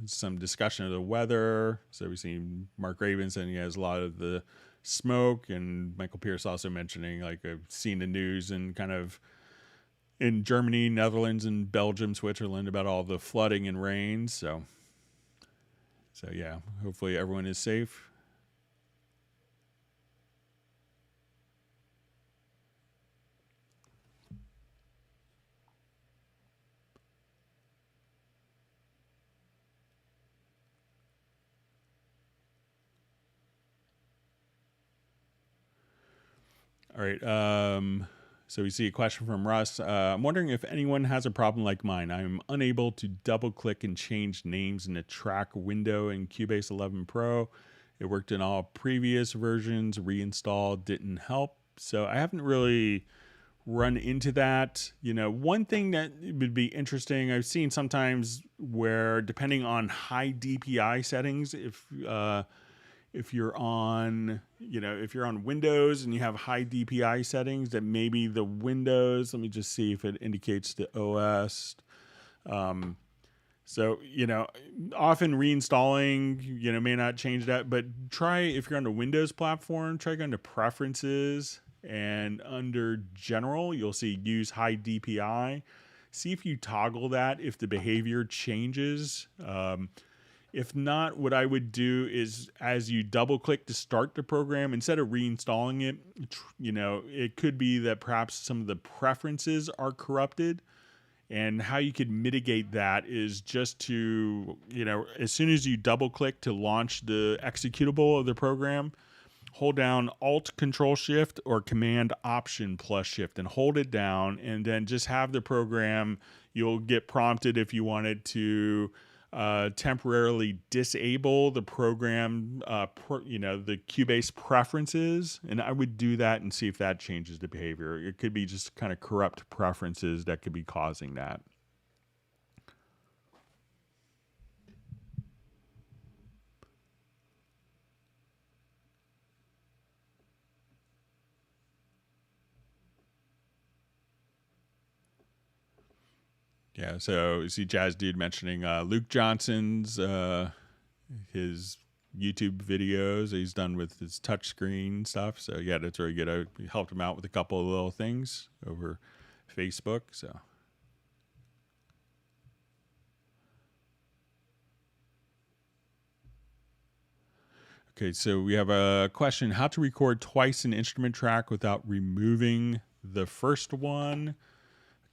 some discussion of the weather. So we see Mark Raven saying he has a lot of the smoke, and Michael Pierce also mentioning, like, I've seen the news and kind of in Germany, Netherlands, and Belgium, Switzerland about all the flooding and rain. So yeah, hopefully everyone is safe. All right. So we see a question from Russ. I'm wondering if anyone has a problem like mine. I'm unable to double click and change names in the track window in Cubase 11 Pro. It worked in all previous versions. Reinstall didn't help. So I haven't really run into that. One thing that would be interesting, I've seen sometimes where, depending on high DPI settings, if you're on Windows and you have high DPI settings, that maybe the Windows, let me just see if it indicates the OS. So, often reinstalling, may not change that, but try, if you're on a Windows platform, try going to Preferences, and under General, you'll see Use High DPI. See if you toggle that, if the behavior changes. If not, what I would do is, as you double click to start the program, instead of reinstalling it, it could be that perhaps some of the preferences are corrupted. And how you could mitigate that is just to, as soon as you double click to launch the executable of the program, hold down Alt Control Shift or Command Option plus Shift and hold it down, and then just have the program. You'll get prompted if you wanted to temporarily disable the program, the Cubase preferences, and I would do that and see if that changes the behavior. It could be just kind of corrupt preferences that could be causing that. Yeah, so you see Jazz Dude mentioning Luke Johnson's his YouTube videos he's done with his touchscreen stuff. So yeah, that's very good. I helped him out with a couple of little things over Facebook. So okay, so we have a question: how to record twice an instrument track without removing the first one?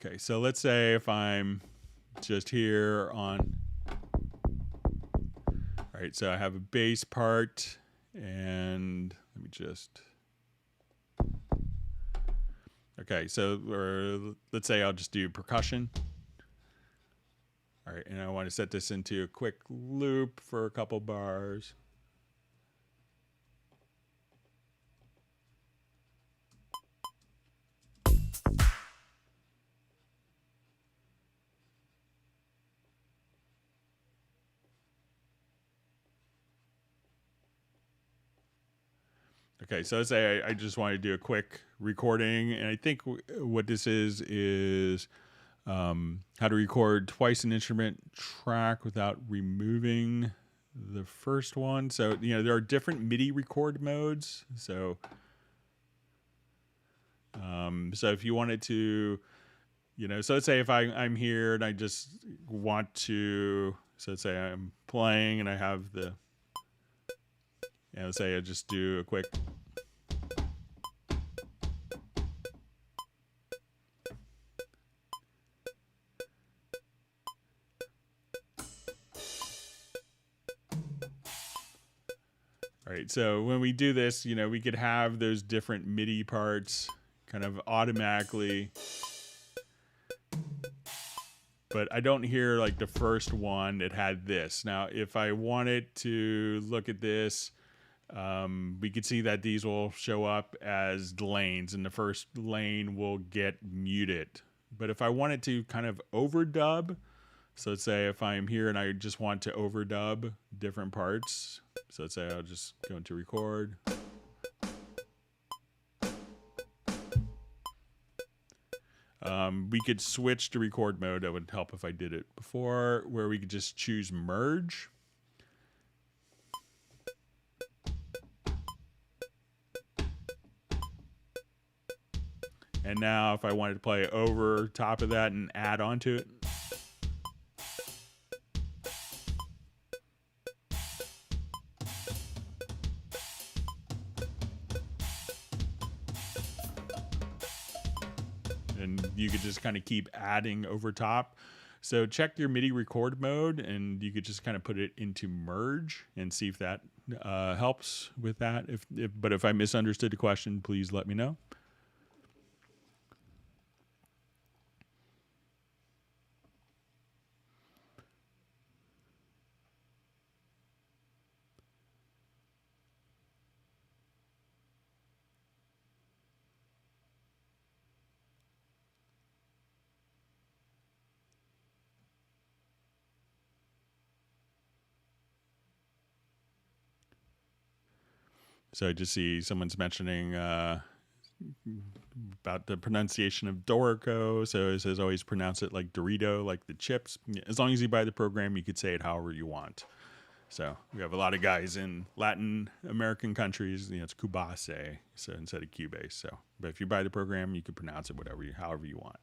Okay, so let's say if I'm just here on, all right, so I have a bass part, and let me just, okay, so let's say I'll just do percussion. All right, and I want to set this into a quick loop for a couple bars. Okay, so let's say I just want to do a quick recording, and I think what this is how to record twice an instrument track without removing the first one. So, there are different MIDI record modes. So, so if you wanted to, so let's say if I'm here and I just want to, so let's say I'm playing and I have the, let's say I just do a quick. All right, so when we do this, we could have those different MIDI parts kind of automatically, but I don't hear like the first one that had this. Now, if I wanted to look at this, we could see that these will show up as lanes, and the first lane will get muted. But if I wanted to kind of overdub, so let's say if I'm here and I just want to overdub different parts, so let's say I'll just go into record. We could switch to record mode. That would help if I did it before, where we could just choose merge. And now if I wanted to play over top of that and add on to it. And you could just kind of keep adding over top. So check your MIDI record mode, and you could just kind of put it into merge and see if that helps with that. But if I misunderstood the question, please let me know. So I just see someone's mentioning about the pronunciation of Dorico. So it says always pronounce it like Dorito, like the chips. As long as you buy the program, you could say it however you want. So we have a lot of guys in Latin American countries. It's Cubase, so instead of Cubase. So, but if you buy the program, you can pronounce it however you want.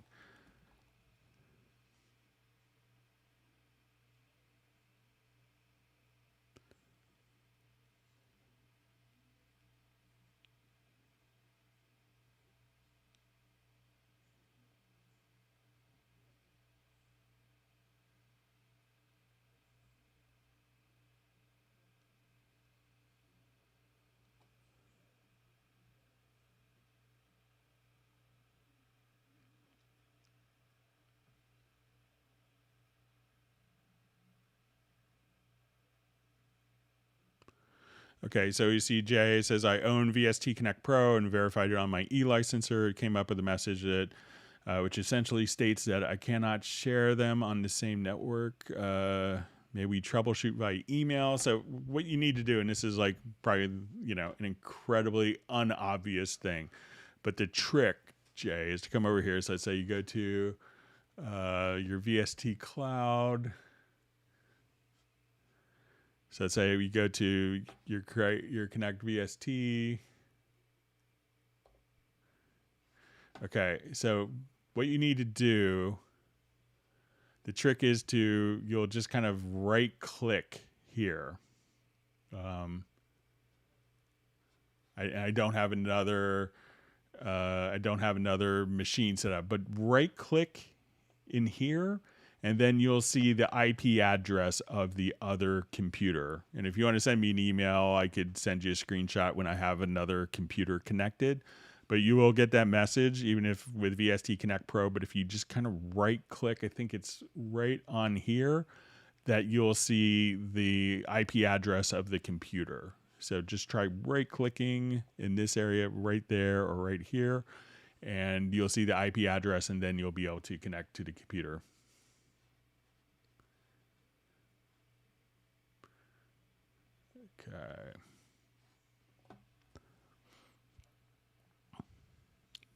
Okay, so you see Jay says, I own VST Connect Pro and verified it on my e-licenser. It came up with a message that, which essentially states that I cannot share them on the same network. Maybe troubleshoot by email. So what you need to do, and this is like probably, you know, an incredibly unobvious thing, but the trick, Jay, is to come over here. So let's say you go to your VST Cloud. So let's say you go to your Connect VST. Okay, so what you need to do, the trick is you'll just kind of right click here. I don't have another machine set up, but right click in here, and then you'll see the IP address of the other computer. And if you want to send me an email, I could send you a screenshot when I have another computer connected. But you will get that message even if with VST Connect Pro. But if you just kind of right click, I think it's right on here, that you'll see the IP address of the computer. So just try right clicking in this area right there or right here, and you'll see the IP address, and then you'll be able to connect to the computer. Okay.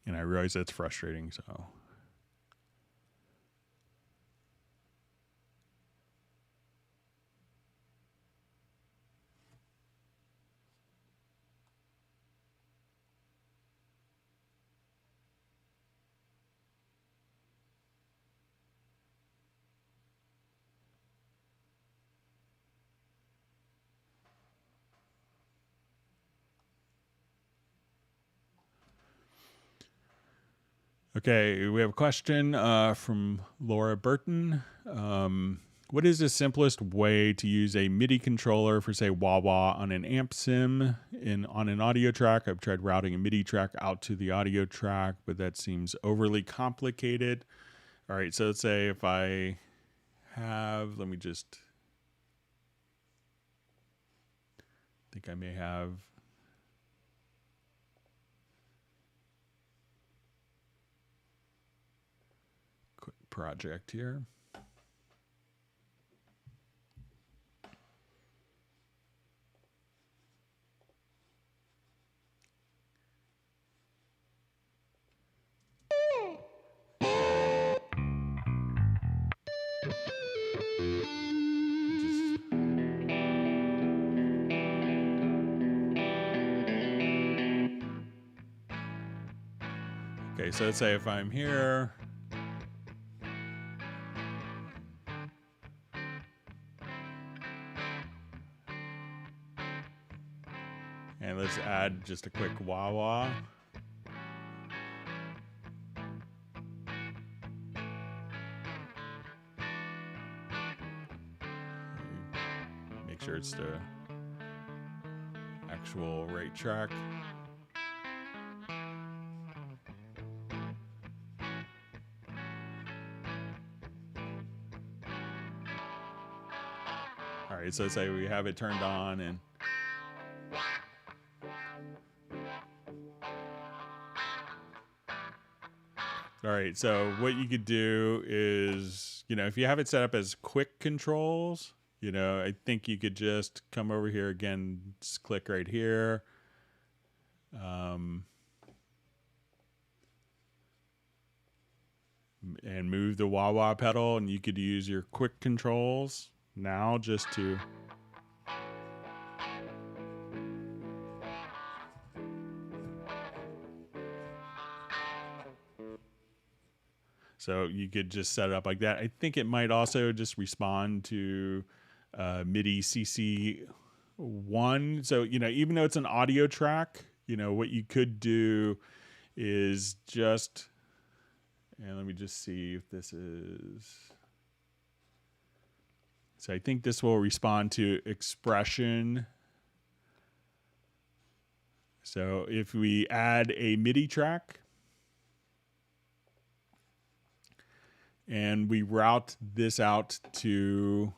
And I realize that's frustrating, so. Okay, we have a question from Laura Burton. What is the simplest way to use a MIDI controller for, say, wah-wah on an amp sim on an audio track? I've tried routing a MIDI track out to the audio track, but that seems overly complicated. All right, so let's say if I have, let me just, I think I may have, quick project here. Okay, so let's say if I'm here, and let's add just a quick wah-wah. Make sure it's the actual right track. All right, so let's say we have it turned on, and all right, so what you could do is, you know, if you have it set up as quick controls, you know, I think you could just come over here again, just click right here. And move the wah-wah pedal, and you could use your quick controls now just to so you could just set it up like that. I think it might also just respond to MIDI CC1. So, you know, even though it's an audio track, you know, what you could do is just, and let me just see if this is, so I think this will respond to expression. So if we add a MIDI track and we route this out to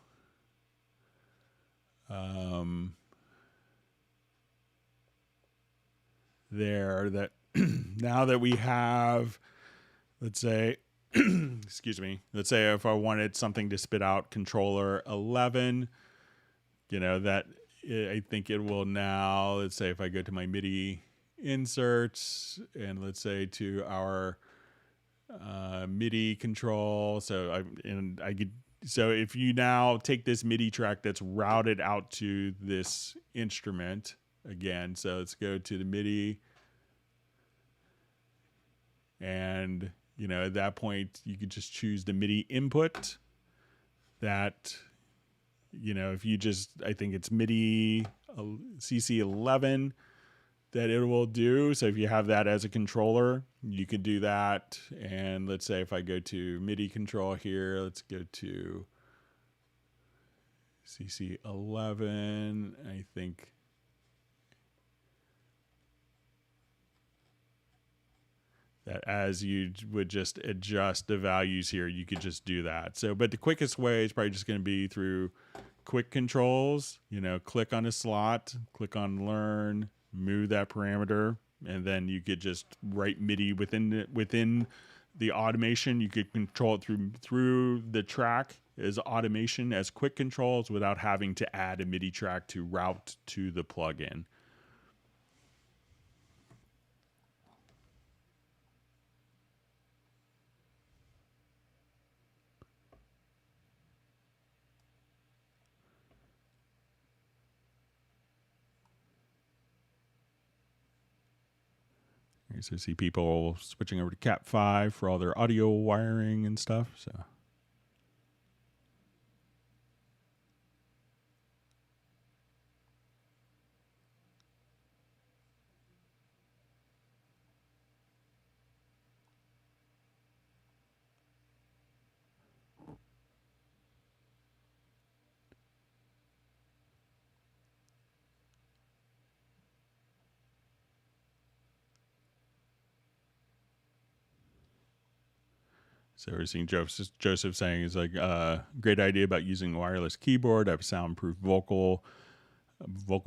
there that now that we have, let's say, excuse me, let's say if I wanted something to spit out controller 11, that I think it will now, let's say if I go to my MIDI inserts and let's say to our MIDI control. So if you now take this MIDI track that's routed out to this instrument again, so let's go to the MIDI, and at that point you could just choose the MIDI input that, if you just, I think it's MIDI CC11 that it will do. So if you have that as a controller, you could do that. And let's say if I go to MIDI control here, let's go to CC11, I think. That as you would just adjust the values here, you could just do that. So, but the quickest way is probably just going to be through quick controls, click on a slot, click on learn, move that parameter, and then you could just write MIDI within the automation. You could control it through the track as automation, as quick controls, without having to add a MIDI track to route to the plugin. So see people switching over to Cat 5 for all their audio wiring and stuff. So we're seeing Joseph saying is like, great idea about using a wireless keyboard. I have a soundproof vocal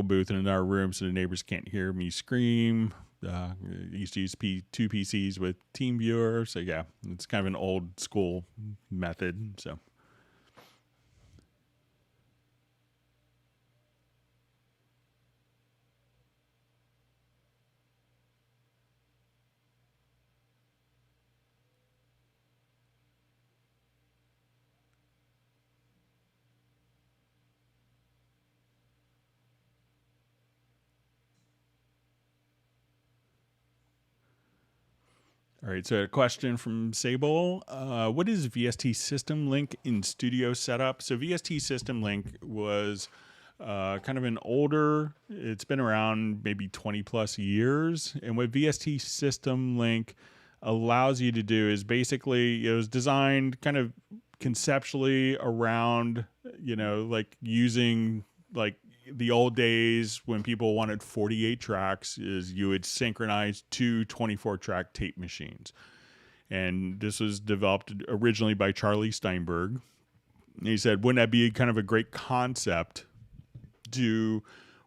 booth in our room so the neighbors can't hear me scream. Used to use two PCs with TeamViewer. So yeah, it's kind of an old school method. So. All right, so a question from Sable. What is VST System Link in studio setup? So VST System Link was kind of an older, it's been around maybe 20 plus years. And what VST System Link allows you to do is basically, it was designed kind of conceptually around, like using like the old days when people wanted 48 tracks, is you would synchronize two 24-track tape machines. And this was developed originally by Charlie Steinberg. And he said, wouldn't that be kind of a great concept to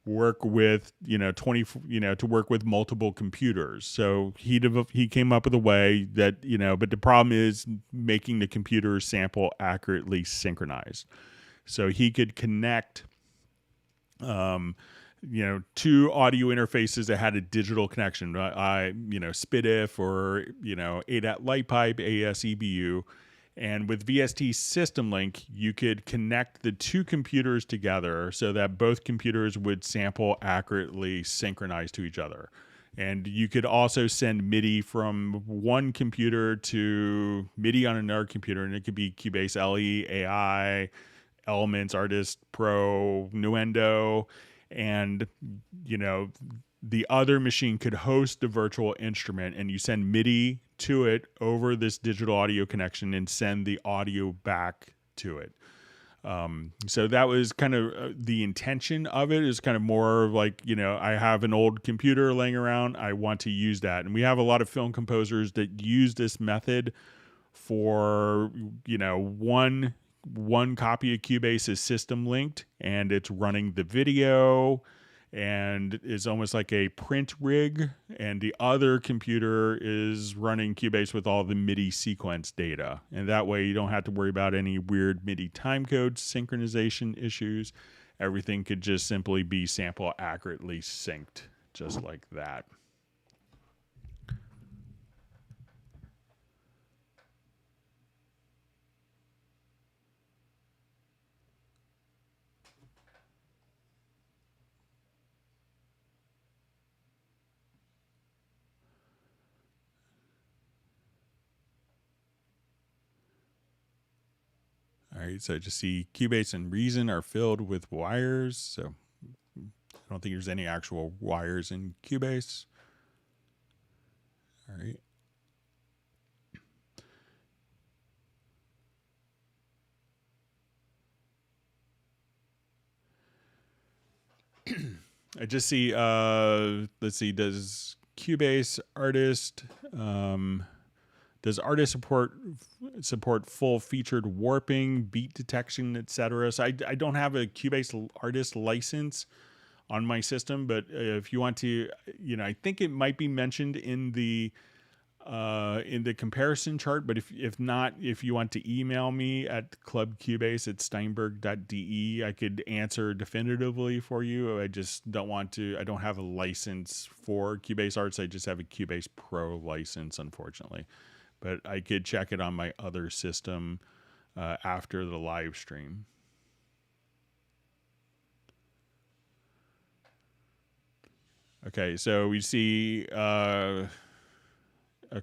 work with, to work with multiple computers? So he came up with a way that, but the problem is making the computer sample accurately synchronized. So he could connect two audio interfaces that had a digital connection, SPDIF or, ADAT light pipe, AES EBU. And with VST System Link, you could connect the two computers together so that both computers would sample accurately synchronized to each other. And you could also send MIDI from one computer to MIDI on another computer, and it could be Cubase LE, AI, Elements, Artist, Pro, Nuendo, and the other machine could host the virtual instrument, and you send MIDI to it over this digital audio connection and send the audio back to it. So that was kind of the intention of it, is kind of more like, I have an old computer laying around, I want to use that. And we have a lot of film composers that use this method for, one copy of Cubase is system linked, and it's running the video and is almost like a print rig, and the other computer is running Cubase with all the MIDI sequence data. And that way you don't have to worry about any weird MIDI timecode synchronization issues. Everything could just simply be sample accurately synced, just like that. All right, so just see Cubase and Reason are filled with wires. So I don't think there's any actual wires in Cubase. All right. I just see, let's see, does Cubase Artist, does Artist support full featured warping, beat detection, etc.? So I don't have a Cubase Artist license on my system, but if you want to, I think it might be mentioned in the comparison chart. But if not, if you want to email me at clubcubase@steinberg.de, I could answer definitively for you. I just don't want to. I don't have a license for Cubase Arts. I just have a Cubase Pro license, unfortunately. But I could check it on my other system after the live stream. Okay, so we see a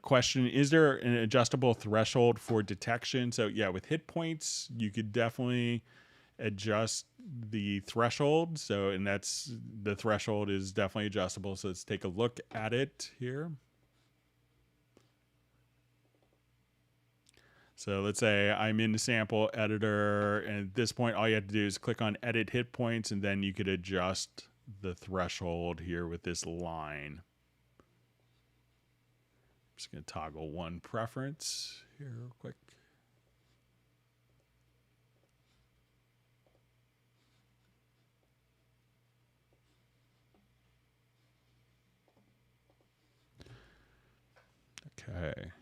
question: is there an adjustable threshold for detection? So yeah, with Hitpoints, you could definitely adjust the threshold. So, and the threshold is definitely adjustable. So let's take a look at it here. So let's say I'm in the sample editor, and at this point, all you have to do is click on Edit Hitpoints, and then you could adjust the threshold here with this line. I'm just going to toggle one preference here real quick. Okay.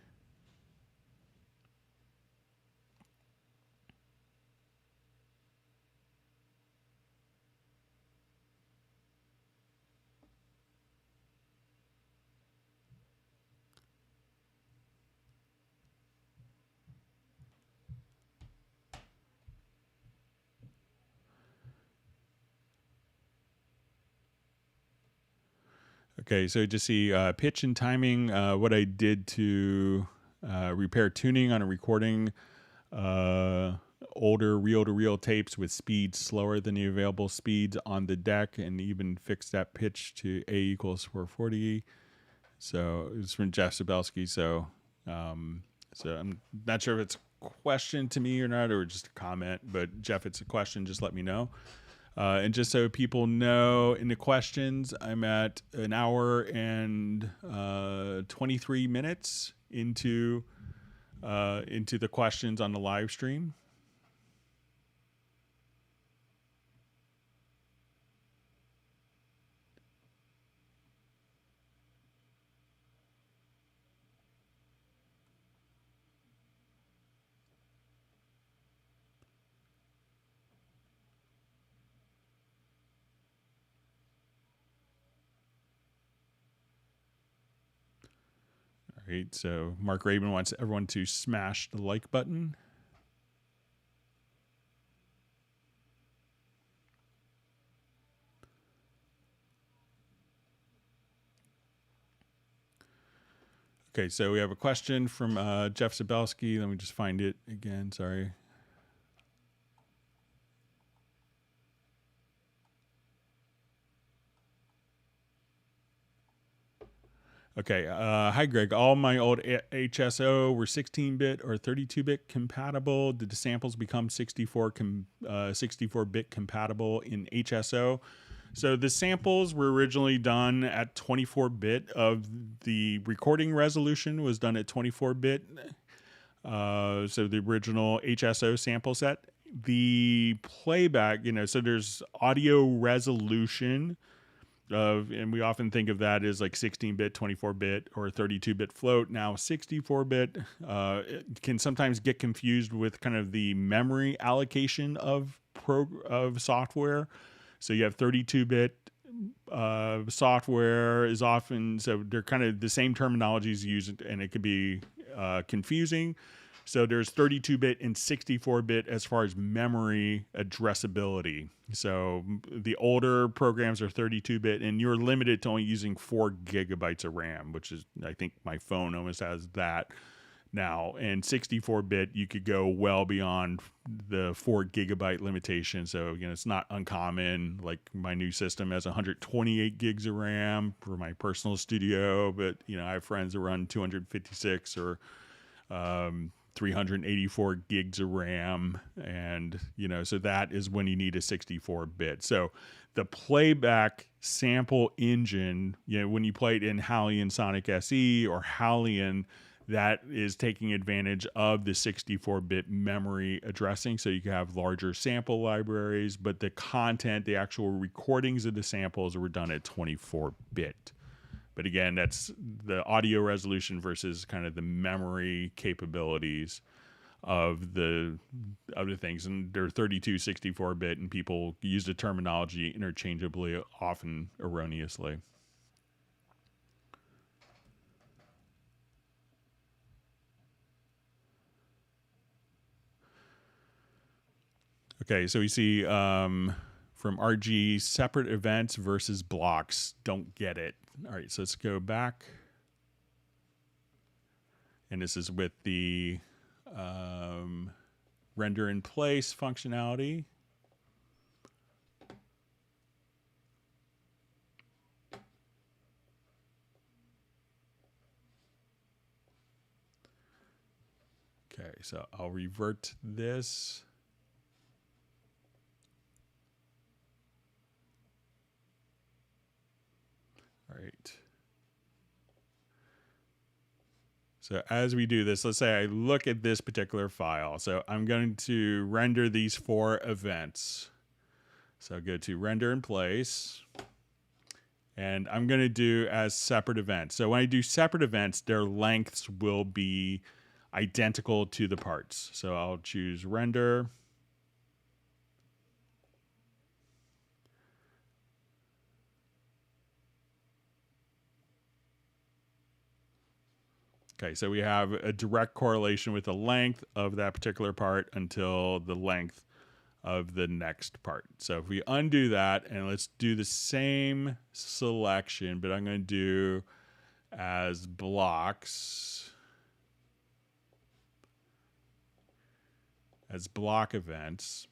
Okay, so just see pitch and timing. What I did to repair tuning on a recording older reel-to-reel tapes with speeds slower than the available speeds on the deck, and even fix that pitch to A equals 440. So it's from Jeff Sabelski. So I'm not sure if it's a question to me or not, or just a comment. But Jeff, it's a question. Just let me know. And just so people know, in the questions, I'm at an hour and 23 minutes into the questions on the live stream. All right, so Mark Rabin wants everyone to smash the like button. Okay, so we have a question from Jeff Sabelski. Let me just find it again. Sorry. Okay, hi Greg. All my old HSO were 16-bit or 32-bit compatible. Did the samples become 64-bit compatible in HSO? So the samples were originally done at 24-bit. Of the recording resolution was done at 24-bit. So the original HSO sample set. The playback, so there's audio resolution and we often think of that as like 16-bit, 24-bit, or 32-bit float. Now 64-bit it can sometimes get confused with kind of the memory allocation of software. So you have 32-bit software is often, so they're kind of the same terminologies used, and it could be confusing. So there's 32-bit and 64-bit as far as memory addressability. So the older programs are 32-bit, and you're limited to only using 4 gigabytes of RAM, which is, I think my phone almost has that now. And 64-bit, you could go well beyond the 4 gigabyte limitation. So, you know, it's not uncommon. Like my new system has 128 gigs of RAM for my personal studio, but, you know, I have friends that run 256 or 384 gigs of RAM, and you know, so that is when you need a 64-bit. So the playback sample engine, you know, when you play it in Halion Sonic SE or Halion, that is taking advantage of the 64-bit memory addressing, so you can have larger sample libraries, but the content, the actual recordings of the samples were done at 24-bit. But again, that's the audio resolution versus kind of the memory capabilities of the things. And they're 32, 64-bit, and people use the terminology interchangeably, often erroneously. Okay, so we see from RG, separate events versus blocks. Don't get it. All right, so let's go back. And this is with the render in place functionality. Okay, so I'll revert this. All right. So as we do this, let's say I look at this particular file. So I'm going to render these 4 events. So I'll go to render in place, and I'm going to do as separate events. So when I do separate events, their lengths will be identical to the parts. So I'll choose render. Okay, so we have a direct correlation with the length of that particular part until the length of the next part. So if we undo that, and let's do the same selection, but I'm going to do as blocks, as block events.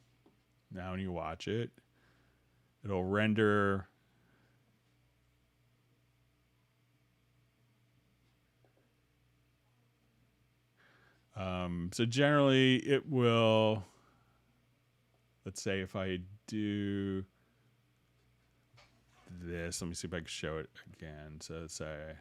Now when you watch it, it'll render so generally it will, let's say if I do this, let me see if I can show it again. So let's say,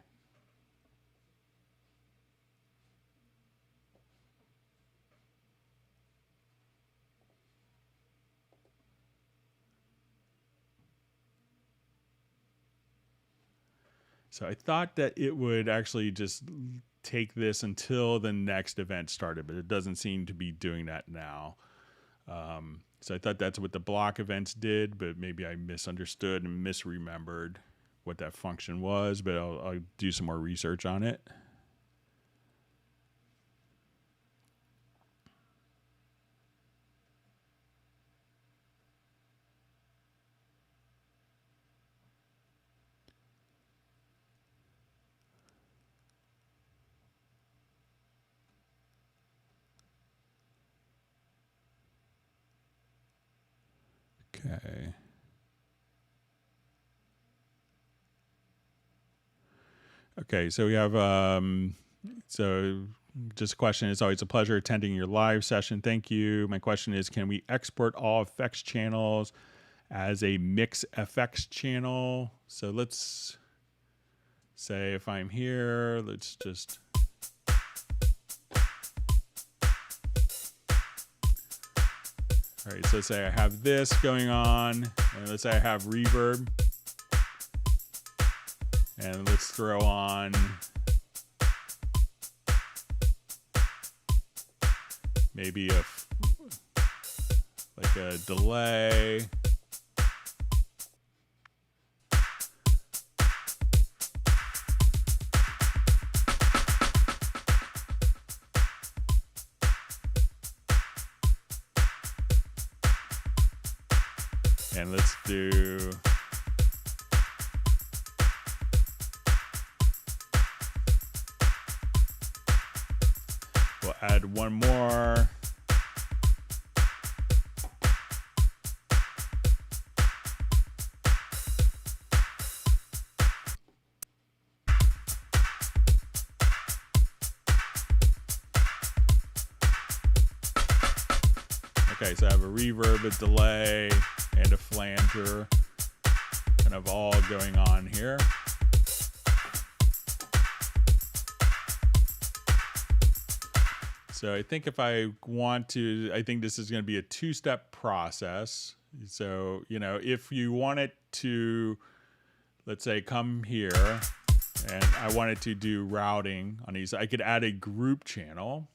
so I thought that it would actually just take this until the next event started, but it doesn't seem to be doing that now. So I thought that's what the block events did, but maybe I misunderstood and misremembered what that function was, but I'll do some more research on it. Okay. Okay, so we have so just a question. It's always a pleasure attending your live session. Thank you. My question is, can we export all effects channels as a mix FX channel? So let's say if I'm here, let's just all right, so let's say I have this going on, and let's say I have reverb. And let's throw on maybe like a delay. And let's do we'll add one more. Okay, so I have a reverb, a delay, and a flanger kind of all going on here. So I think if I want to, I think this is going to be a two-step process. So, you know, if you want it to, let's say, come here and I wanted to do routing on these, I could add a group channel.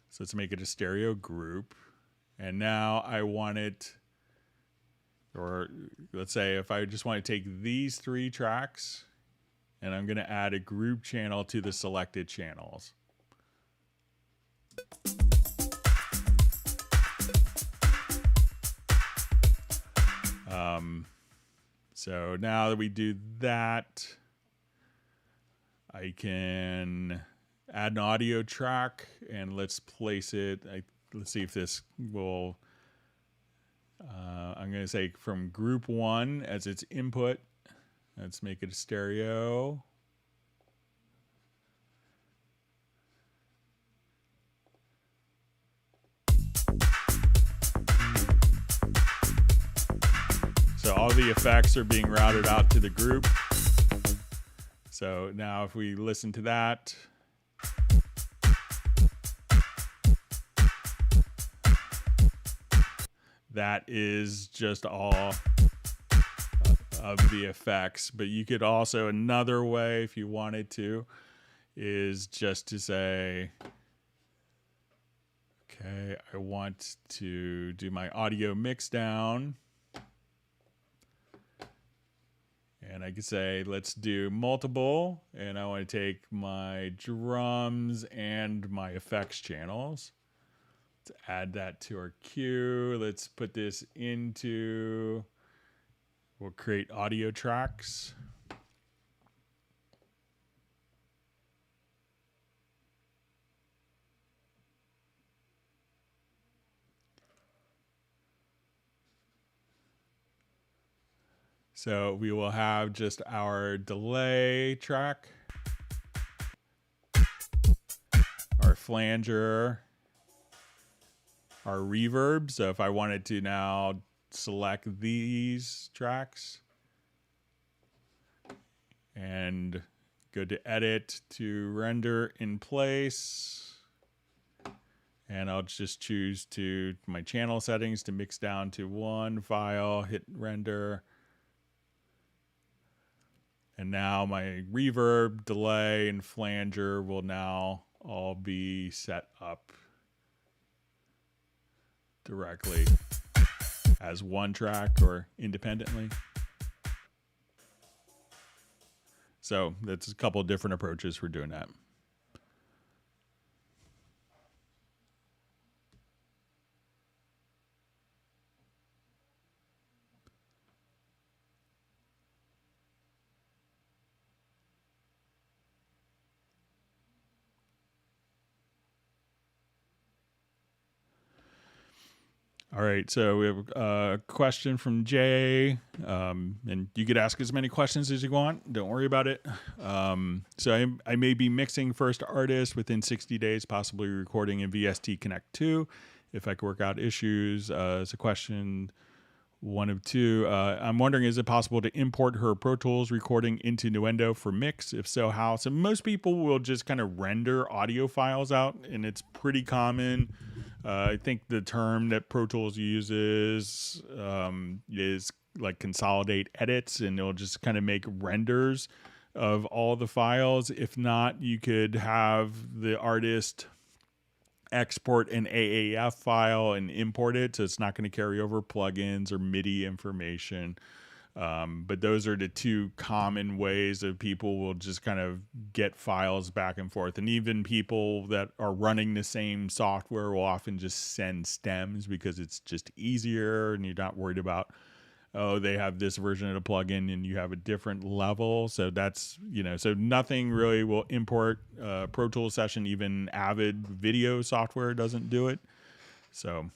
So let's make it a stereo group. And now I want it, or let's say if I just want to take these 3 tracks and I'm going to add a group channel to the selected channels. So now that we do that, I can add an audio track and let's place it. Let's see if this will, I'm going to say from group 1 as its input. Let's make it a stereo. So all the effects are being routed out to the group. So now if we listen to that, that is just all of the effects. But you could also, another way if you wanted to, is just to say, okay, I want to do my audio mix down. And I could say, let's do multiple. And I want to take my drums and my effects channels. Let's add that to our queue. Let's put this into, we'll create audio tracks. So we will have just our delay track, our flanger, our reverb. So if I wanted to now select these tracks and go to edit to render in place, and I'll just choose to my channel settings to mix down to 1 file, hit render. And now my reverb, delay, and flanger will now all be set up directly as one track or independently. So that's a couple of different approaches for doing that. All right, so we have a question from Jay, and you could ask as many questions as you want. Don't worry about it. So I may be mixing first artist within 60 days, possibly recording in VST Connect 2. If I could work out issues, it's a question 1 of 2. I'm wondering, is it possible to import her Pro Tools recording into Nuendo for mix? If so, how? So most people will just kind of render audio files out, and it's pretty common. I think the term that Pro Tools uses is like consolidate edits, and it'll just kind of make renders of all the files. If not, you could have the artist export an AAF file and import it, so it's not going to carry over plugins or MIDI information. But those are the two common ways that people will just kind of get files back and forth. And even people that are running the same software will often just send stems because it's just easier and you're not worried about, oh, they have this version of the plugin and you have a different level. So that's, so nothing really will import Pro Tools Session. Even Avid video software doesn't do it. So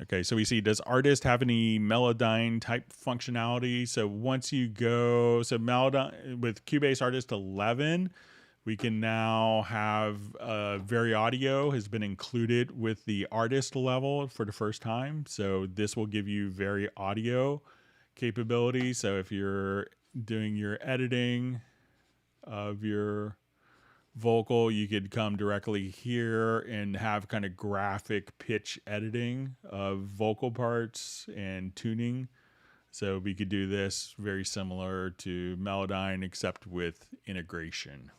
okay, so we see, does Artist have any Melodyne type functionality? So once you go, so Melodyne with Cubase Artist 11, we can now have VariAudio has been included with the artist level for the first time. So this will give you VariAudio capability. So if you're doing your editing of your vocal, you could come directly here and have kind of graphic pitch editing of vocal parts and tuning. So we could do this very similar to Melodyne, except with integration.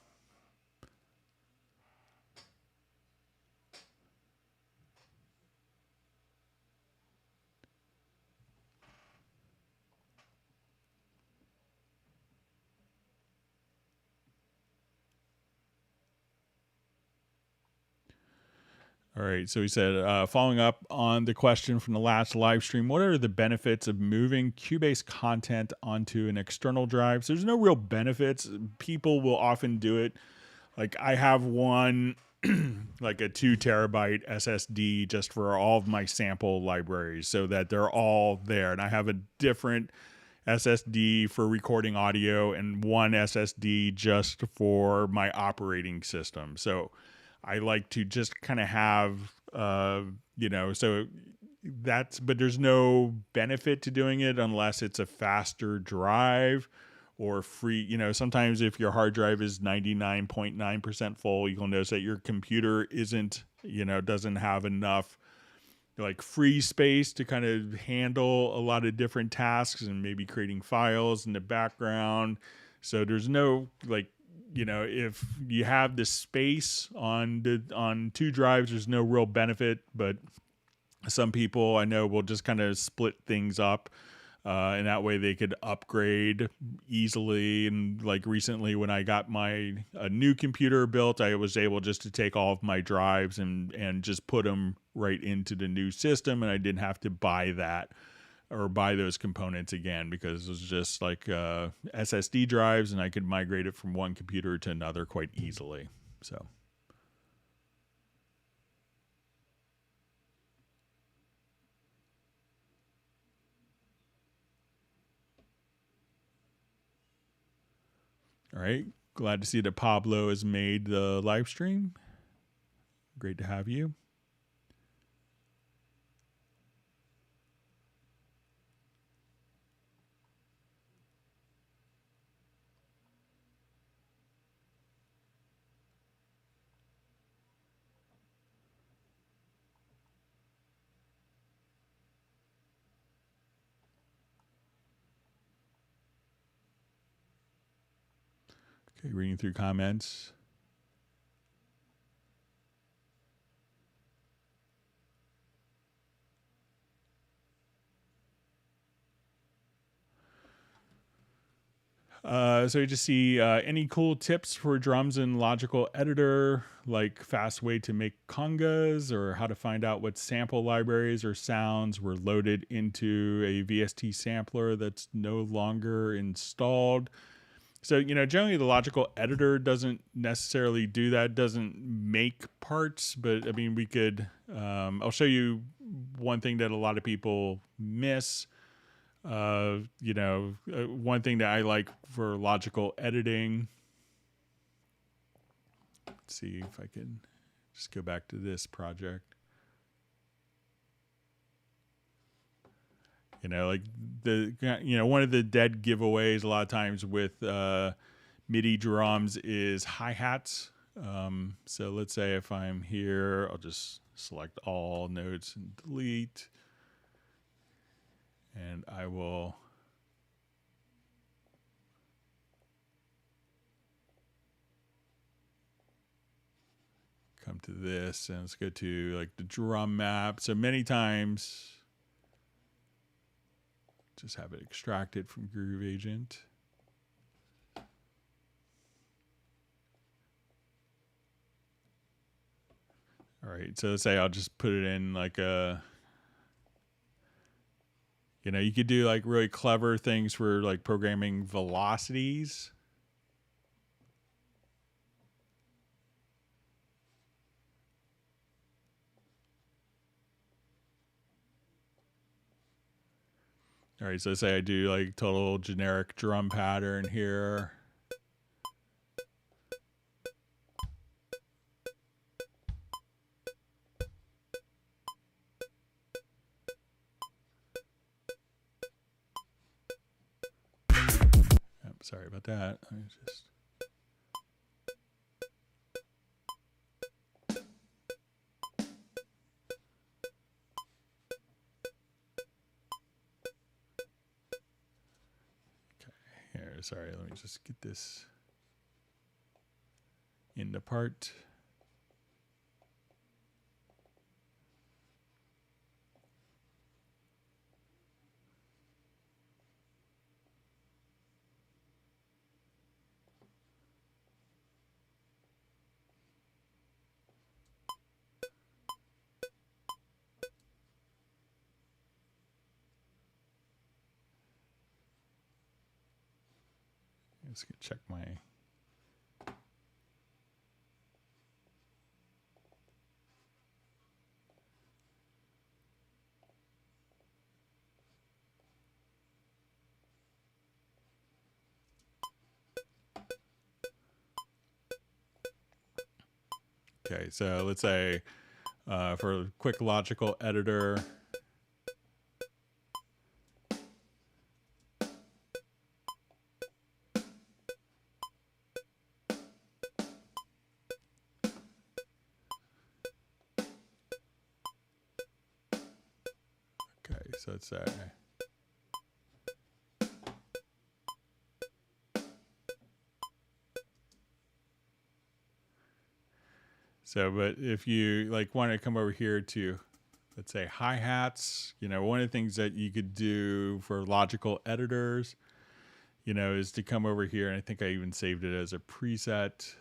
All right, so he said, following up on the question from the last live stream, what are the benefits of moving Cubase content onto an external drive? So there's no real benefits. People will often do it. Like I have one, like a 2 terabyte SSD just for all of my sample libraries so that they're all there. And I have a different SSD for recording audio and one SSD just for my operating system. So I like to just kind of have, so that's, but there's no benefit to doing it unless it's a faster drive or free. Sometimes if your hard drive is 99.9% full, you'll notice that your computer isn't, doesn't have enough like free space to kind of handle a lot of different tasks and maybe creating files in the background. So there's no if you have the space on 2 drives, there's no real benefit, but some people I know will just kind of split things up, and that way they could upgrade easily. And like recently when I got a new computer built, I was able just to take all of my drives and just put them right into the new system, and I didn't have to buy those components again because it was just like SSD drives, and I could migrate it from one computer to another quite easily. So. All right. Glad to see that Pablo has made the live stream. Great to have you. Okay, reading through comments. So you just see any cool tips for drums in Logical Editor, like fast way to make congas, or how to find out what sample libraries or sounds were loaded into a VST sampler that's no longer installed. So, generally the Logical Editor doesn't necessarily do that, doesn't make parts, but I mean, we could, I'll show you one thing that a lot of people miss. One thing that I like for logical editing. Let's see if I can just go back to this project. Like one of the dead giveaways a lot of times with MIDI drums is hi-hats. So let's say if I'm here, I'll just select all notes and delete. And I will come to this and let's go to like the drum map. So many times, just have it extracted from Groove Agent. All right, so let's say I'll just put it in like a, you could do like really clever things for like programming velocities. All right, so let's say I do like total generic drum pattern here. Sorry about that. I just here. Sorry, let me just get this into part. Just gonna check my okay, so let's say for a quick logical editor, so let's say but if you like want to come over here to, let's say, hi-hats, one of the things that you could do for logical editors, is to come over here, and I think I even saved it as a preset.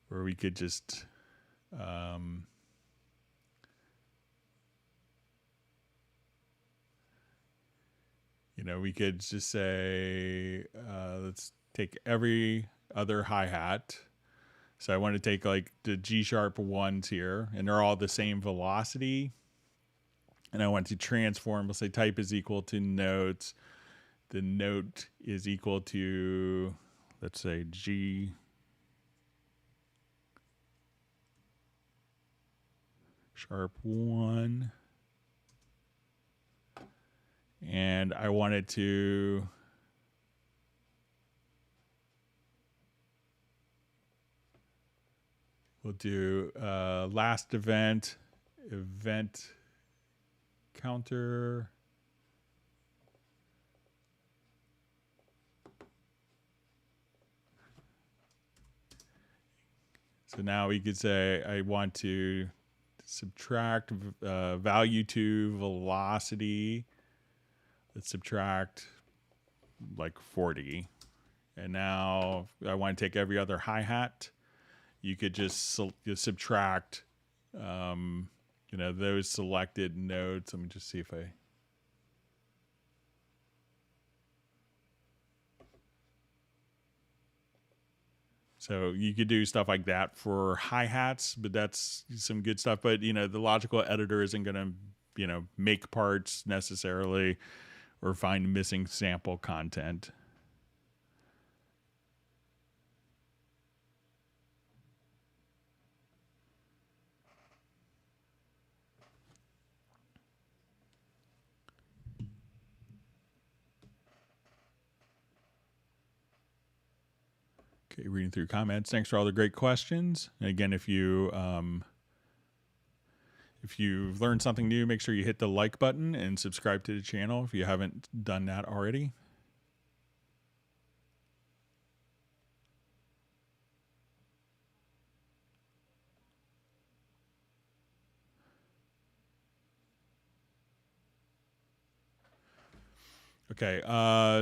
Where we could just we could just say let's take every other hi-hat. So I want to take like the G sharp ones here, and they're all the same velocity, and I want to transform. We'll say type is equal to notes. The note is equal to, let's say, G sharp 1, and I wanted to we'll do last event counter. So now we could say I want to subtract value to velocity. Let's subtract like 40. And now I want to take every other hi-hat. You could just subtract, those selected notes. Let me just see if I... So you could do stuff like that for hi-hats, but that's some good stuff. But, you know, the logical editor isn't going to, you know, make parts necessarily or find missing sample content. Okay, reading through comments. Thanks for all the great questions. And again, if you've learned something new, make sure you hit the like button and subscribe to the channel if you haven't done that already. Okay,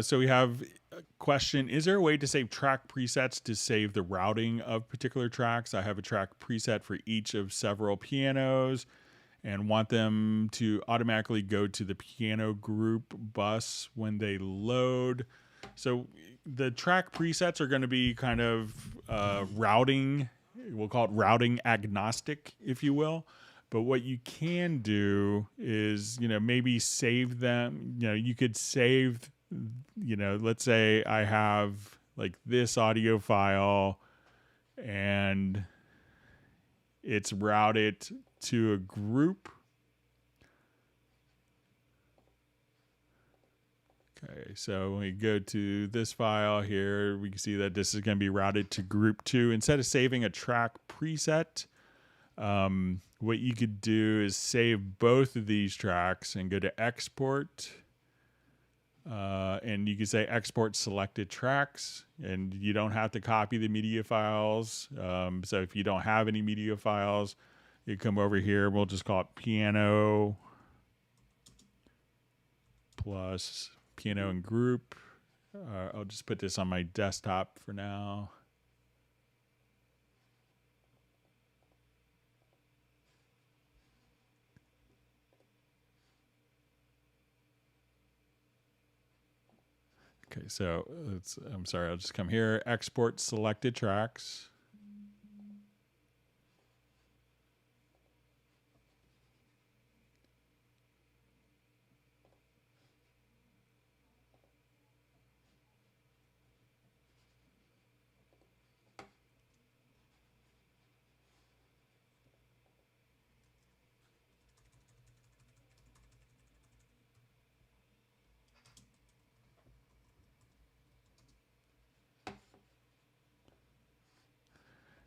so we have a question. Is there a way to save track presets to save the routing of particular tracks? I have a track preset for each of several pianos and want them to automatically go to the piano group bus when they load. So the track presets are going to be kind of routing, we'll call it routing agnostic, if you will. But what you can do is, you know, maybe save them. You know, you could save, you know, let's say I have like this audio file and it's routed to a group. Okay, so when we go to this file here, we can see that this is going to be routed to group 2. Instead of saving a track preset, what you could do is save both of these tracks and go to export. And you can say export selected tracks, and you don't have to copy the media files. So if you don't have any media files, you come over here. We'll just call it piano plus piano and group. I'll just put this on my desktop for now. Okay, so I'm sorry, I'll just come here, export selected tracks.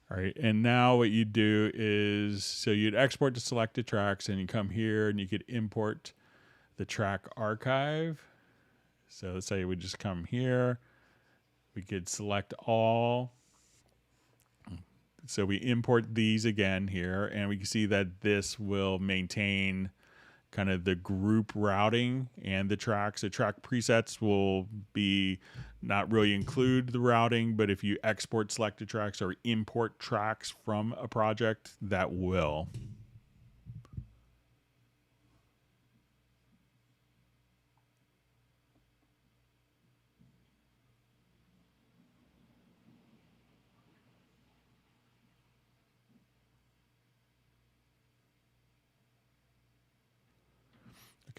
All right, and now what you do is, so you'd export the selected tracks and you come here and you could import the track archive. So let's say we just come here, we could select all. So we import these again here and we can see that this will maintain kind of the group routing and the tracks. The track presets will be not really include the routing, but if you export selected tracks or import tracks from a project, that will.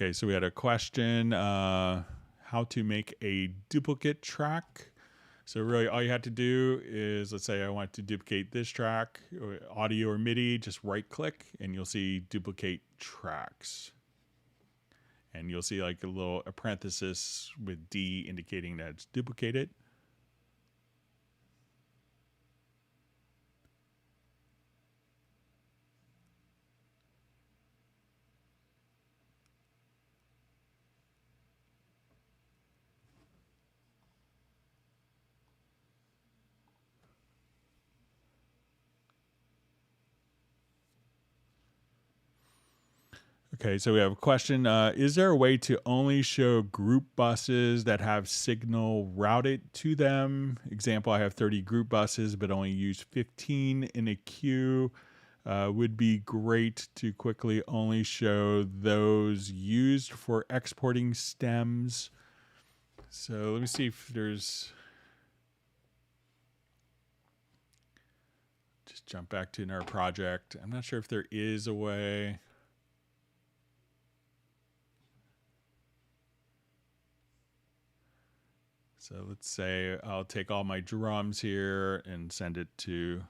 Okay, so we had a question, how to make a duplicate track. So really all you have to do is, let's say I want to duplicate this track, or audio or MIDI, just right click and you'll see duplicate tracks. And you'll see like a parenthesis with D indicating that it's duplicated. Okay, so we have a question. Is there a way to only show group buses that have signal routed to them? Example, I have 30 group buses, but only use 15 in a queue. Would be great to quickly only show those used for exporting stems. So let me see if there's... jump back to our project. I'm not sure if there is a way. So let's say I'll take all my drums here and send it to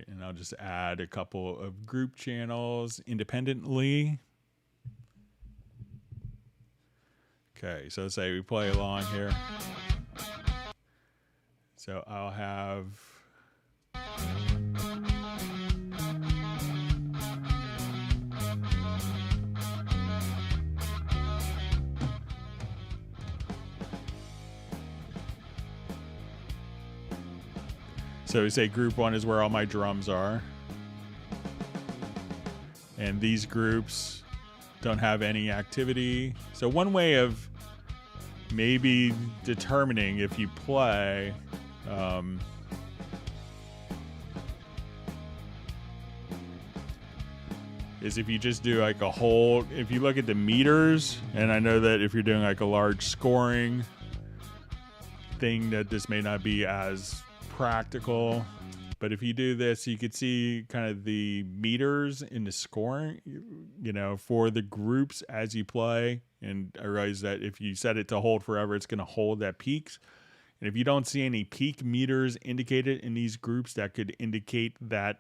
and I'll just add a couple of group channels independently. Okay, so let's say we play along here. So I'll have so we say group 1 is where all my drums are. And these groups don't have any activity. So one way of maybe determining if you play is if you just do like a whole, if you look at the meters, and I know that if you're doing like a large scoring thing that this may not be as practical, but if you do this, you could see kind of the meters in the scoring, you know, for the groups as you play. And I realize that if you set it to hold forever, it's going to hold at peaks. And if you don't see any peak meters indicated in these groups, that could indicate that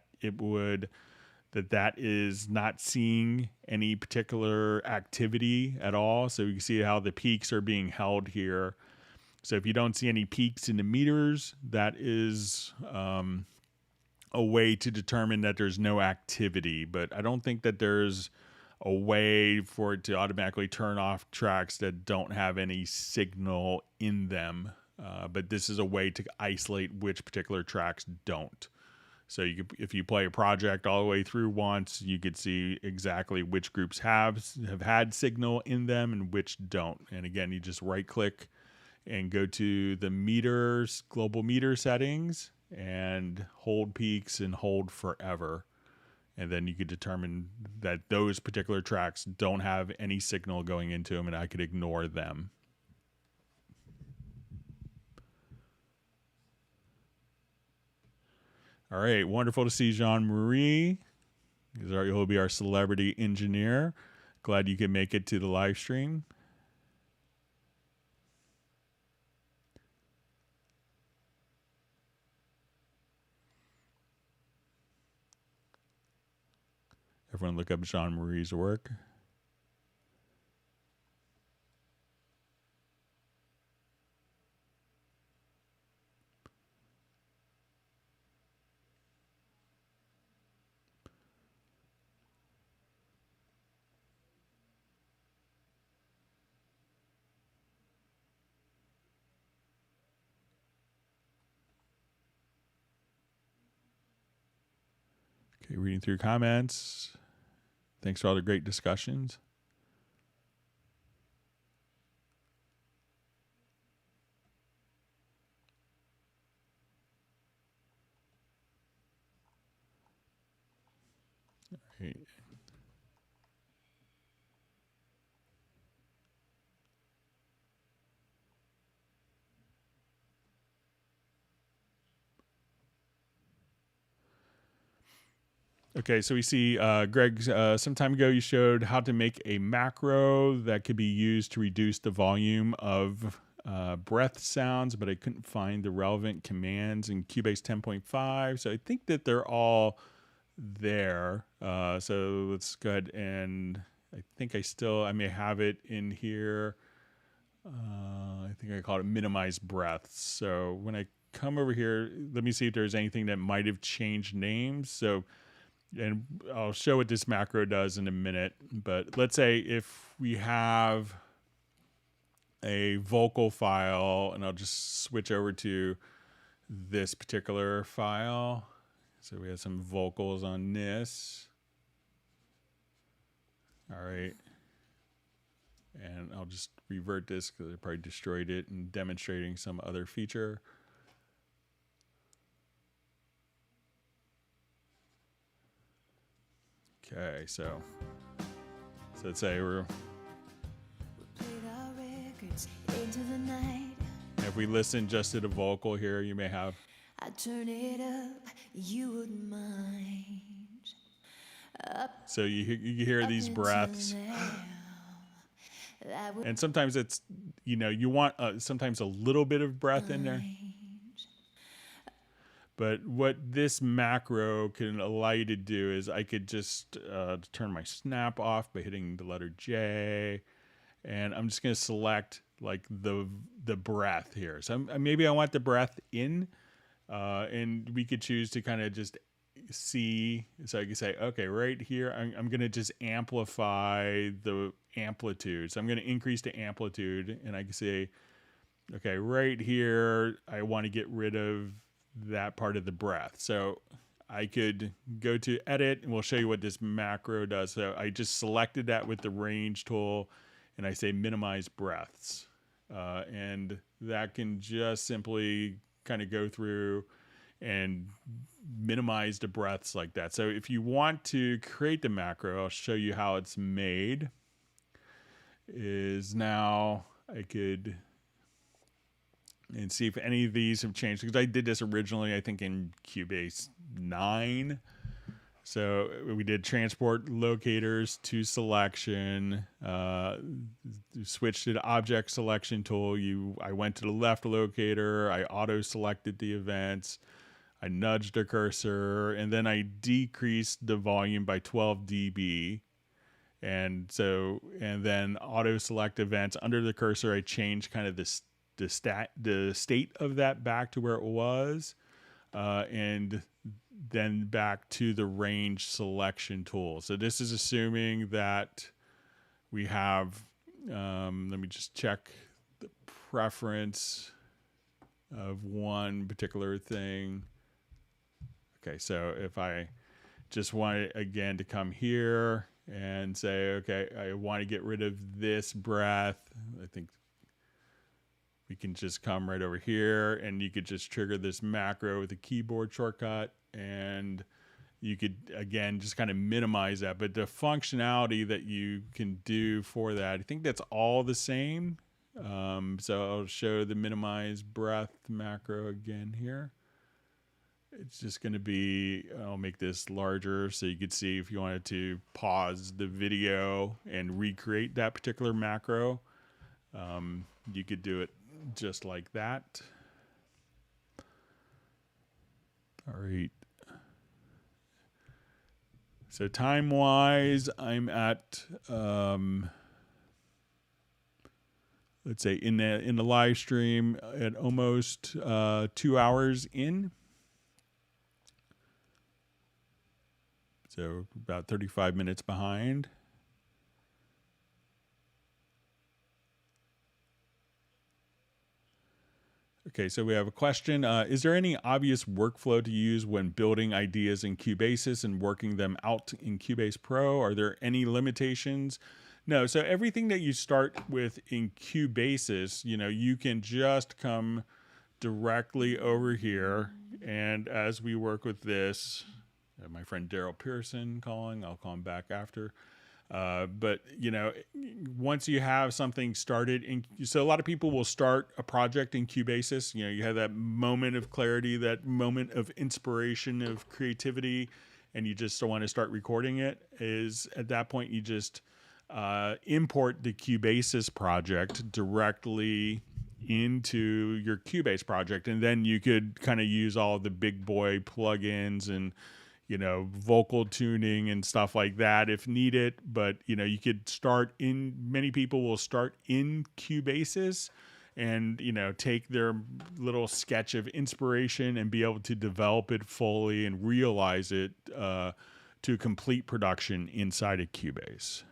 that is not seeing any particular activity at all. So you can see how the peaks are being held here. So if you don't see any peaks in the meters, that is a way to determine that there's no activity. But I don't think that there's a way for it to automatically turn off tracks that don't have any signal in them. But this is a way to isolate which particular tracks don't. So you could, if you play a project all the way through once, you could see exactly which groups have had signal in them and which don't. And again, you just right click and go to the meters, global meter settings, and hold peaks and hold forever. And then you could determine that those particular tracks don't have any signal going into them, and I could ignore them. All right, wonderful to see Jean-Marie. He'll be our celebrity engineer. Glad you could make it to the live stream. Everyone look up Jean-Marie's work. Okay, reading through comments. Thanks for all the great discussions. All right. Okay, so we see, Greg, some time ago you showed how to make a macro that could be used to reduce the volume of breath sounds, but I couldn't find the relevant commands in Cubase 10.5. So I think that they're all there. So let's go ahead and I think I may have it in here. I think I call it minimize breaths. So when I come over here, let me see if there's anything that might have changed names. So, and I'll show what this macro does in a minute, but let's say if we have a vocal file, and I'll just switch over to this particular file. So we have some vocals on this. All right. And I'll just revert this because I probably destroyed it and demonstrating some other feature. Okay, so let's say we're. If we listen just to the vocal here, you may have. I turn it up, you wouldn't mind. So you hear these breaths. And sometimes it's, you want sometimes a little bit of breath in there. But what this macro can allow you to do is I could just turn my snap off by hitting the letter J. And I'm just going to select like the breath here. So maybe I want the breath in. And we could choose to kind of just see. So I can say, okay, right here, I'm going to just amplify the amplitude. So I'm going to increase the amplitude. And I can say, okay, right here, I want to get rid of that part of the breath. So I could go to edit and we'll show you what this macro does. So I just selected that with the range tool and I say minimize breaths. And that can just simply kind of go through and minimize the breaths like that. So if you want to create the macro, I'll show you how it's made. Is now I could and see if any of these have changed, because I did this originally, I think in Cubase 9. So we did transport locators to selection, switched to the object selection tool. I went to the left locator, I auto selected the events, I nudged the cursor, and then I decreased the volume by 12 dB. And then auto select events under the cursor. I changed kind of the state of that back to where it was, and then back to the range selection tool. So this is assuming that we have, let me just check the preference of one particular thing. Okay, so if I just want it again to come here and say, okay, I want to get rid of this breath, I think we can just come right over here and you could just trigger this macro with a keyboard shortcut and you could, again, just kind of minimize that. But the functionality that you can do for that, I think that's all the same. So I'll show the minimize breath macro again here. It's just going to be, I'll make this larger so you could see if you wanted to pause the video and recreate that particular macro. You could do it just like that. All right. So time-wise, I'm at, let's say in the live stream at almost 2 hours in. So about 35 minutes behind. Okay, so we have a question. Is there any obvious workflow to use when building ideas in Cubasis and working them out in Cubase Pro? Are there any limitations? No, so everything that you start with in Cubasis, you can just come directly over here. And as we work with this, my friend Daryl Pearson calling, I'll call him back after. But once you have something started so a lot of people will start a project in Cubasis. You have that moment of clarity, that moment of inspiration, of creativity, and you just want to start recording it. Is at that point you just import the Cubasis project directly into your Cubase project, and then you could kind of use all of the big boy plugins and vocal tuning and stuff like that if needed. But, you could many people will start in Cubasis and, take their little sketch of inspiration and be able to develop it fully and realize it to complete production inside of Cubase.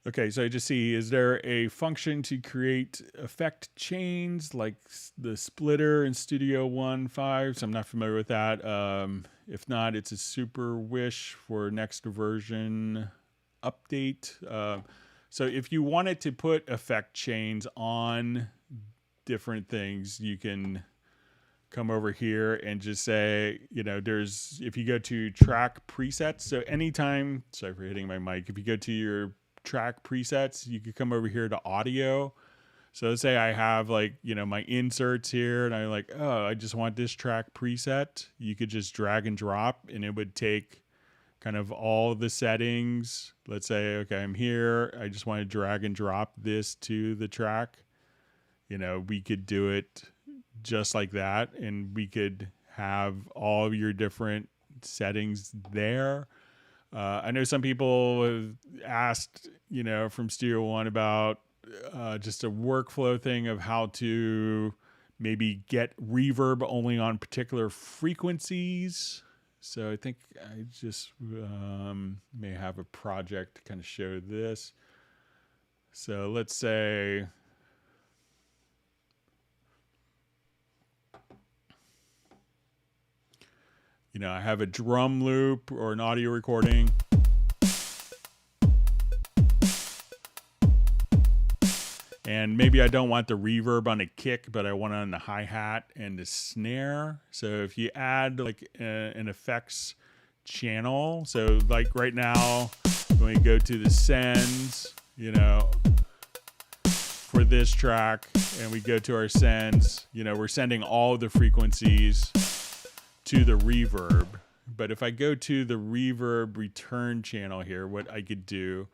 Okay, so I just see, is there a function to create effect chains like the splitter in Studio 1.5? So I'm not familiar with that. If not, it's a super wish for next version update. So if you wanted to put effect chains on different things, you can come over here and just say, if you go to track presets, so anytime, sorry for hitting my mic, if you go to your track presets, you could come over here to audio. So let's say I have my inserts here and I'm like, oh, I just want this track preset. You could just drag and drop and it would take kind of all the settings. Let's say, okay, I'm here. I just want to drag and drop this to the track. We could do it just like that, and we could have all of your different settings there. I know some people have asked, from Studio One about just a workflow thing of how to maybe get reverb only on particular frequencies. So I think I just may have a project to kind of show this. So let's say, I have a drum loop or an audio recording. And maybe I don't want the reverb on a kick, but I want it on the hi-hat and the snare. So if you add an effects channel, so like right now, when we go to the sends, for this track, and we go to our sends, we're sending all the frequencies to the reverb. But if I go to the reverb return channel here, what I could do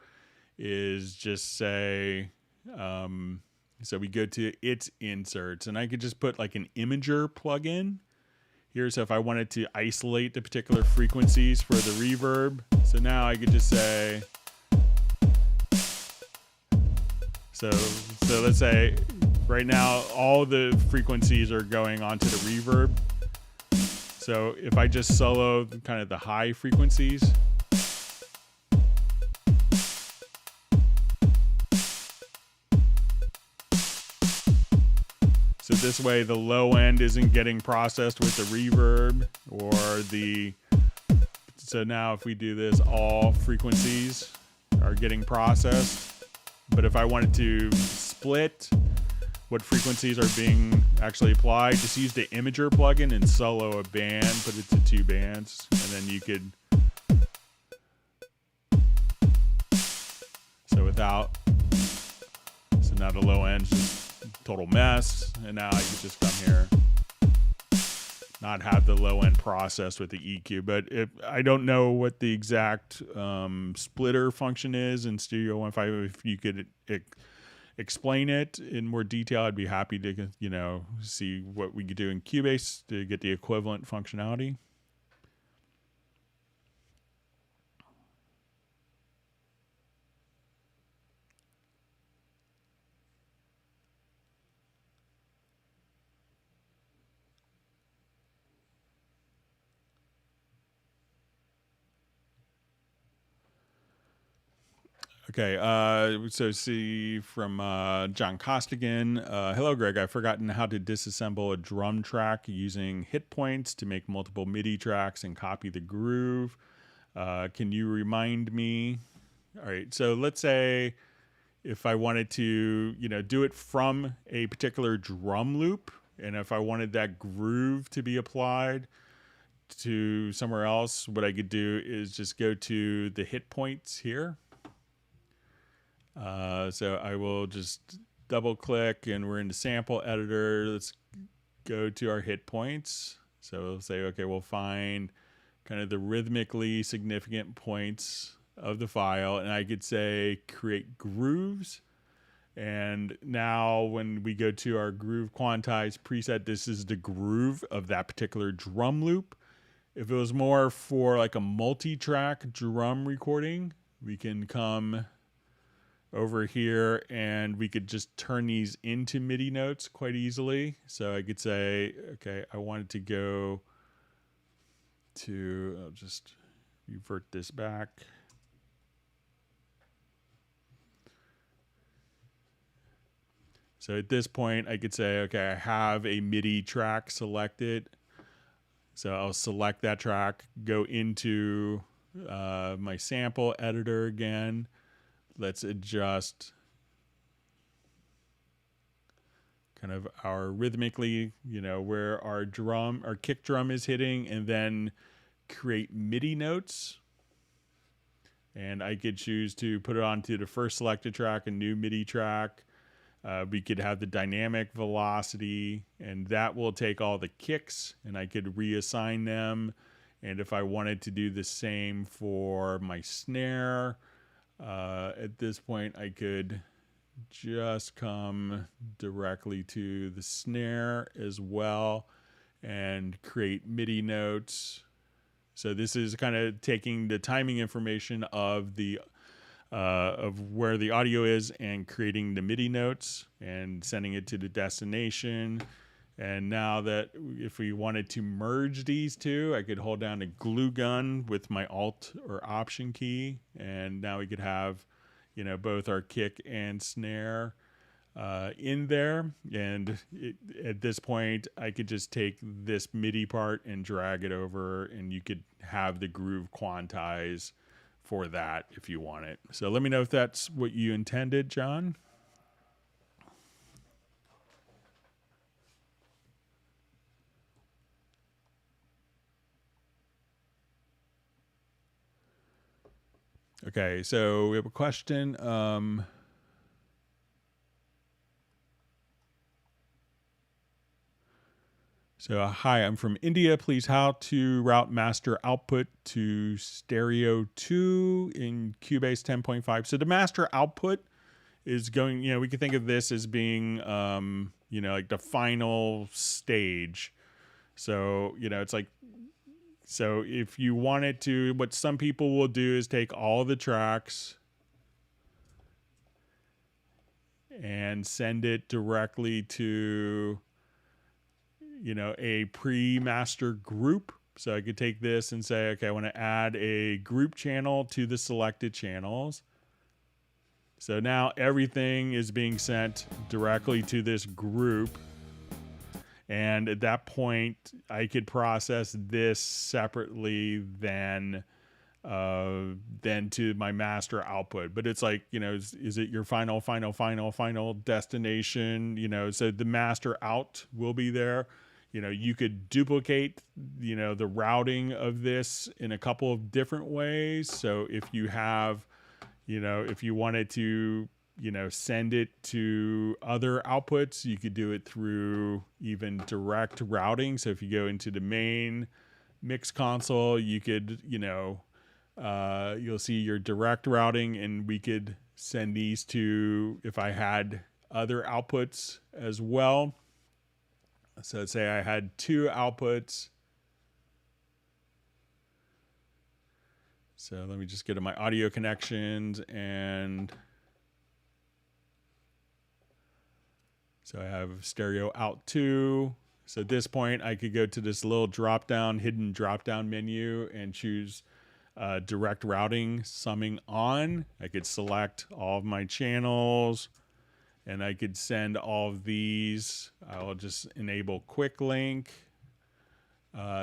is just say, so we go to its inserts, and I could just put like an imager plugin here. So if I wanted to isolate the particular frequencies for the reverb, so now I could just say, so let's say right now all the frequencies are going onto the reverb. So if I just solo kind of the high frequencies, so this way the low end isn't getting processed with the reverb so now if we do this, all frequencies are getting processed. But if I wanted to split what frequencies are being actually applied, just use the imager plugin and solo a band, put it to 2 bands, and then you could, so now the low end's just total mess, and now I can just come here, not have the low end processed with the EQ. But I don't know what the exact splitter function is in Studio 1.5, if you could explain it in more detail, I'd be happy to, see what we could do in Cubase to get the equivalent functionality. Okay, so see from John Costigan. Hello, Greg. I've forgotten how to disassemble a drum track using Hitpoints to make multiple MIDI tracks and copy the groove. Can you remind me? All right, so let's say if I wanted to, do it from a particular drum loop, and if I wanted that groove to be applied to somewhere else, what I could do is just go to the Hitpoints here. So I will just double click, and we're in the sample editor. Let's go to our hit points. So we'll say, okay, we'll find kind of the rhythmically significant points of the file, and I could say create grooves. And now when we go to our groove quantize preset, this is the groove of that particular drum loop. If it was more for like a multi-track drum recording, we can come over here and we could just turn these into MIDI notes quite easily. So I could say, okay, I wanted to go to, I'll just revert this back. So at this point, I could say, okay, I have a MIDI track selected. So I'll select that track, go into my sample editor again. Let's adjust kind of our rhythmically, where our kick drum is hitting, and then create MIDI notes. And I could choose to put it onto the first selected track, a new MIDI track. We could have the dynamic velocity, and that will take all the kicks, and I could reassign them. And if I wanted to do the same for my snare, at this point, I could just come directly to the snare as well and create MIDI notes. So this is kind of taking the timing information of the of where the audio is and creating the MIDI notes and sending it to the destination. And now that if we wanted to merge these two, I could hold down a glue gun with my Alt or Option key, and now we could have, both our kick and snare in there. And at this point, I could just take this MIDI part and drag it over, and you could have the groove quantize for that if you want it. So let me know if that's what you intended, John. Okay, so we have a question. So, hi, I'm from India. Please, how to route master output to stereo 2 in Cubase 10.5. So the master output is going, we can think of this as being, like the final stage. So, it's like, so if you wanted to, what some people will do is take all the tracks and send it directly to, a pre-master group. So I could take this and say, okay, I want to add a group channel to the selected channels. So now everything is being sent directly to this group. And at that point, I could process this separately than to my master output. But it's like, is it your final destination? So the master out will be there. You could duplicate, the routing of this in a couple of different ways. So if you have, if you wanted to, send it to other outputs, you could do it through even direct routing. So if you go into the main mix console, you could, you'll see your direct routing, and we could send these to, if I had other outputs as well. So say I had 2 outputs. So let me just go to my audio connections, and so I have stereo out 2. So at this point, I could go to this little hidden drop down menu and choose direct routing summing on. I could select all of my channels, and I could send all of these. I'll just enable quick link,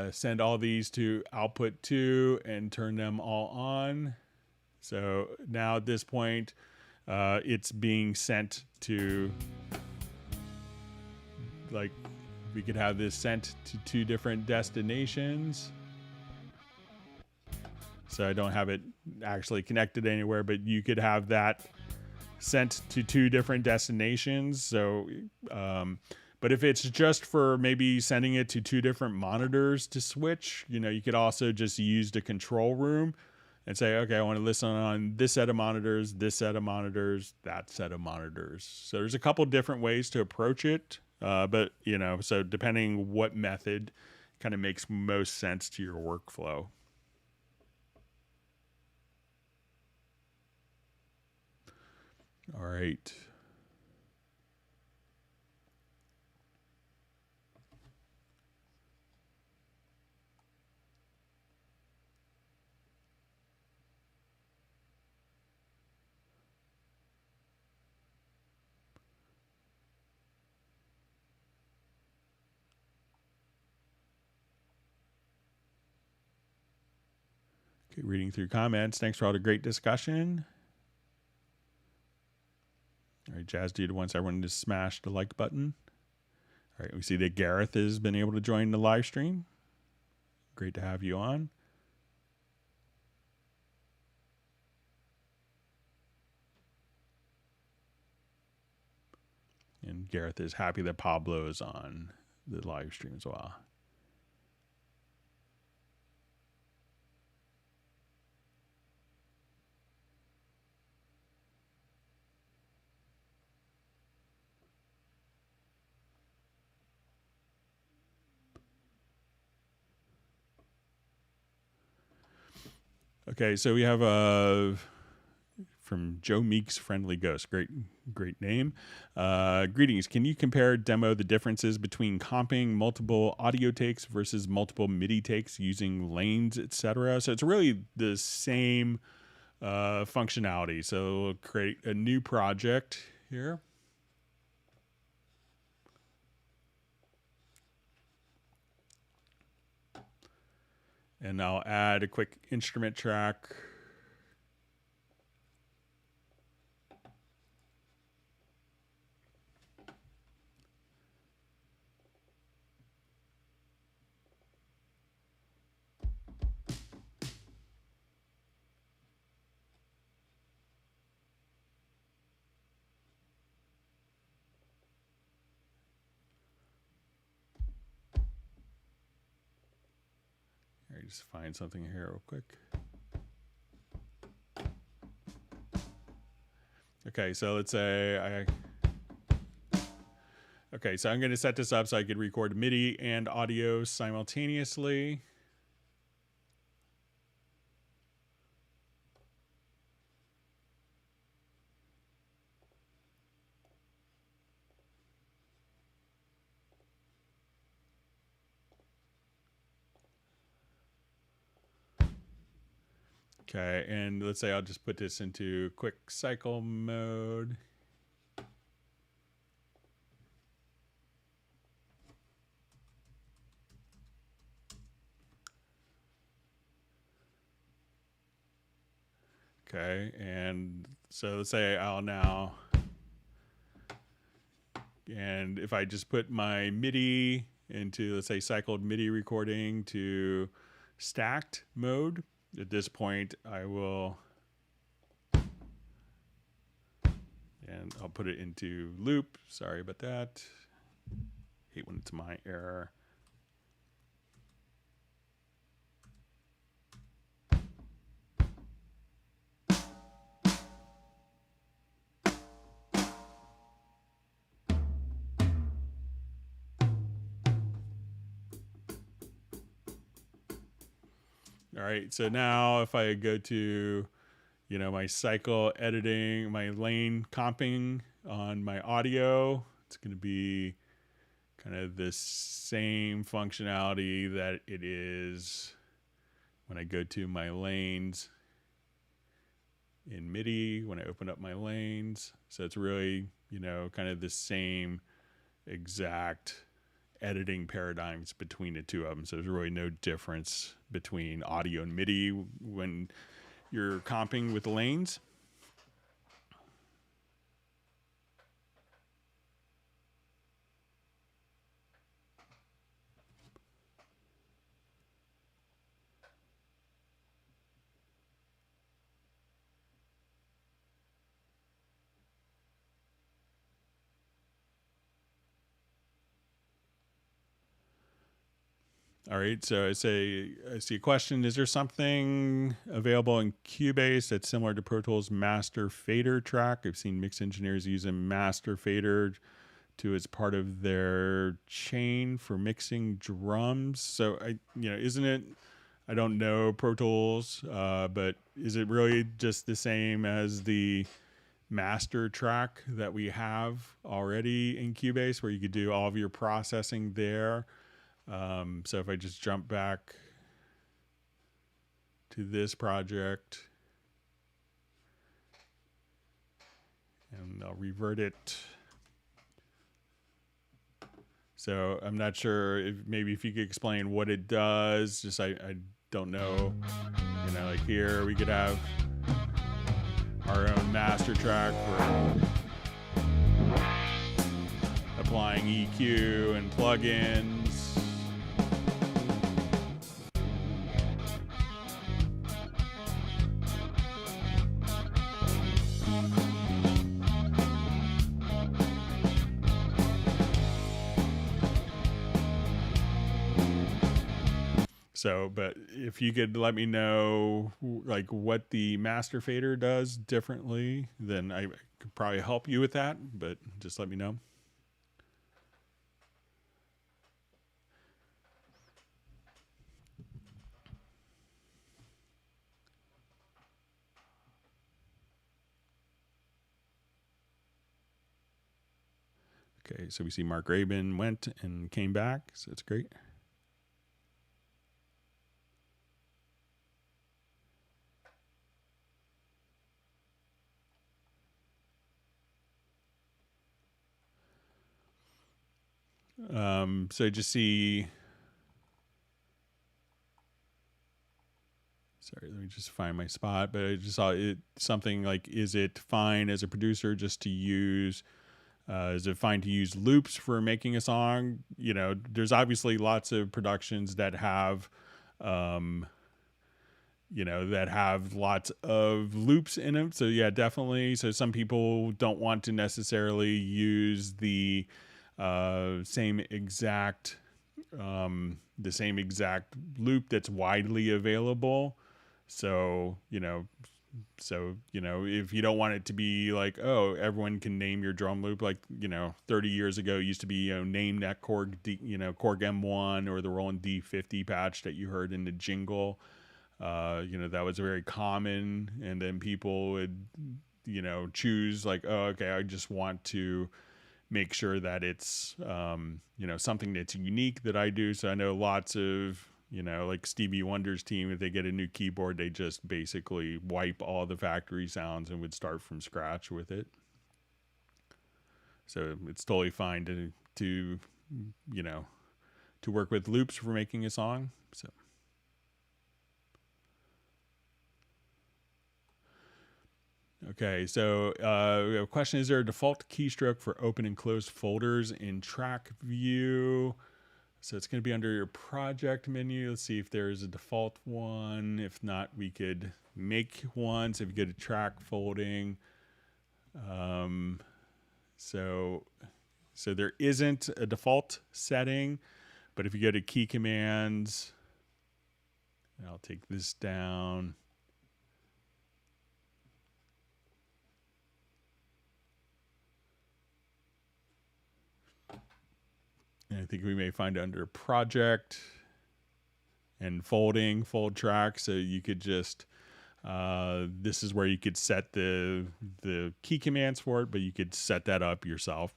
send all these to output 2 and turn them all on. So now at this point, it's being sent to, like, we could have this sent to 2 different destinations. So I don't have it actually connected anywhere, but you could have that sent to 2 different destinations. So, but if it's just for maybe sending it to 2 different monitors to switch, you could also just use the control room and say, okay, I want to listen on this set of monitors, this set of monitors, that set of monitors. So there's a couple different ways to approach it. But, so depending what method kind of makes most sense to your workflow. All right. Okay, reading through comments. Thanks for all the great discussion. All right, Jazz Dude wants everyone to smash the like button. All right, we see that Gareth has been able to join the live stream. Great to have you on. And Gareth is happy that Pablo is on the live stream as well. Okay, so we have from Joe Meeks, Friendly Ghost. Great name. Greetings. Can you compare demo the differences between comping multiple audio takes versus multiple MIDI takes using lanes, etc.? So it's really the same functionality. So we'll create a new project here. And I'll add a quick instrument track. Just find something here real quick. Okay, so let's say okay, so I'm going to set this up so I could record MIDI and audio simultaneously. Okay, and let's say I'll just put this into quick cycle mode. Okay, and so let's say I'll now, and if I just put my MIDI into, let's say, cycled MIDI recording to stacked mode, at this point I will, and I'll put it into loop. Sorry about that. Hate when it's my error. All right, so now if I go to, my cycle editing, my lane comping on my audio, it's going to be kind of the same functionality that it is when I go to my lanes in MIDI, when I open up my lanes. So it's really, kind of the same exact editing paradigms between the two of them. So there's really no difference between audio and MIDI when you're comping with lanes. All right, so I see a question. Is there something available in Cubase that's similar to Pro Tools Master Fader track? I've seen mix engineers use a Master Fader as part of their chain for mixing drums. So isn't it? I don't know Pro Tools, but is it really just the same as the master track that we have already in Cubase, where you could do all of your processing there? So if I just jump back to this project and I'll revert it. So I'm not sure if you could explain what it does. Just I don't know, like here we could have our own master track for applying EQ and plugins. So, but if you could let me know like what the master fader does differently, then I could probably help you with that, but just let me know. Okay, so we see Mark Rabin went and came back, so it's great. So just see, sorry, let me just find my spot, but I just saw it something like, is it fine as a producer just to use, is it fine to use loops for making a song? There's obviously lots of productions that have, that have lots of loops in them. So yeah, definitely. So some people don't want to necessarily use the same exact loop that's widely available. So if you don't want it to be like, oh, everyone can name your drum loop, like 30 years ago it used to be name that Korg Korg M1 or the Roland D50 patch that you heard in the jingle. That was very common, and then people would choose like, oh, okay, I just want to make sure that it's, something that's unique that I do. So I know lots of, like Stevie Wonder's team, if they get a new keyboard, they just basically wipe all the factory sounds and would start from scratch with it. So it's totally fine to work with loops for making a song. So. Okay, so we have a question. Is there a default keystroke for open and closed folders in track view? So it's going to be under your project menu. Let's see if there's a default one. If not, we could make one. So if you go to track folding, so there isn't a default setting, but if you go to key commands, I'll take this down. And I think we may find it under project and folding, fold track. So you could just, this is where you could set the key commands for it, but you could set that up yourself.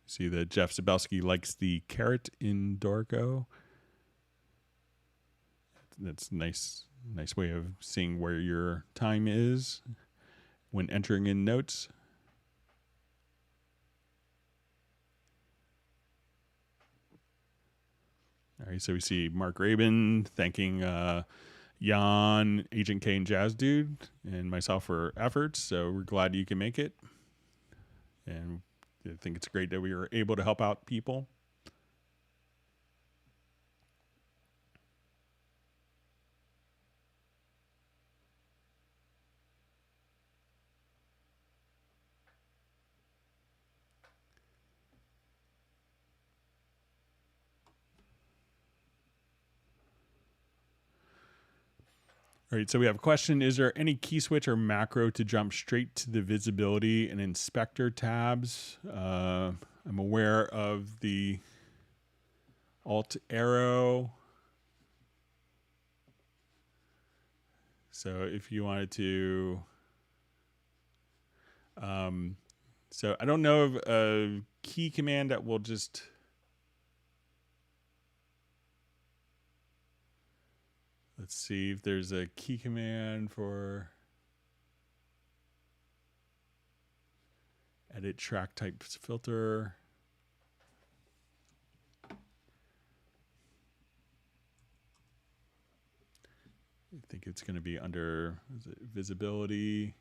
See that Jeff Zabelski likes the caret in Dorico. That's nice way of seeing where your time is when entering in notes. All right, so we see Mark Rabin thanking Jan, Agent K, and Jazz Dude, and myself for efforts. So we're glad you can make it, and I think it's great that we were able to help out people. All right, so we have a question. Is there any key switch or macro to jump straight to the visibility and inspector tabs? I'm aware of the Alt arrow. So if you wanted to, so I don't know of a key command that will just, let's see if there's a key command for, Edit track types filter. I think it's going to be under visibility.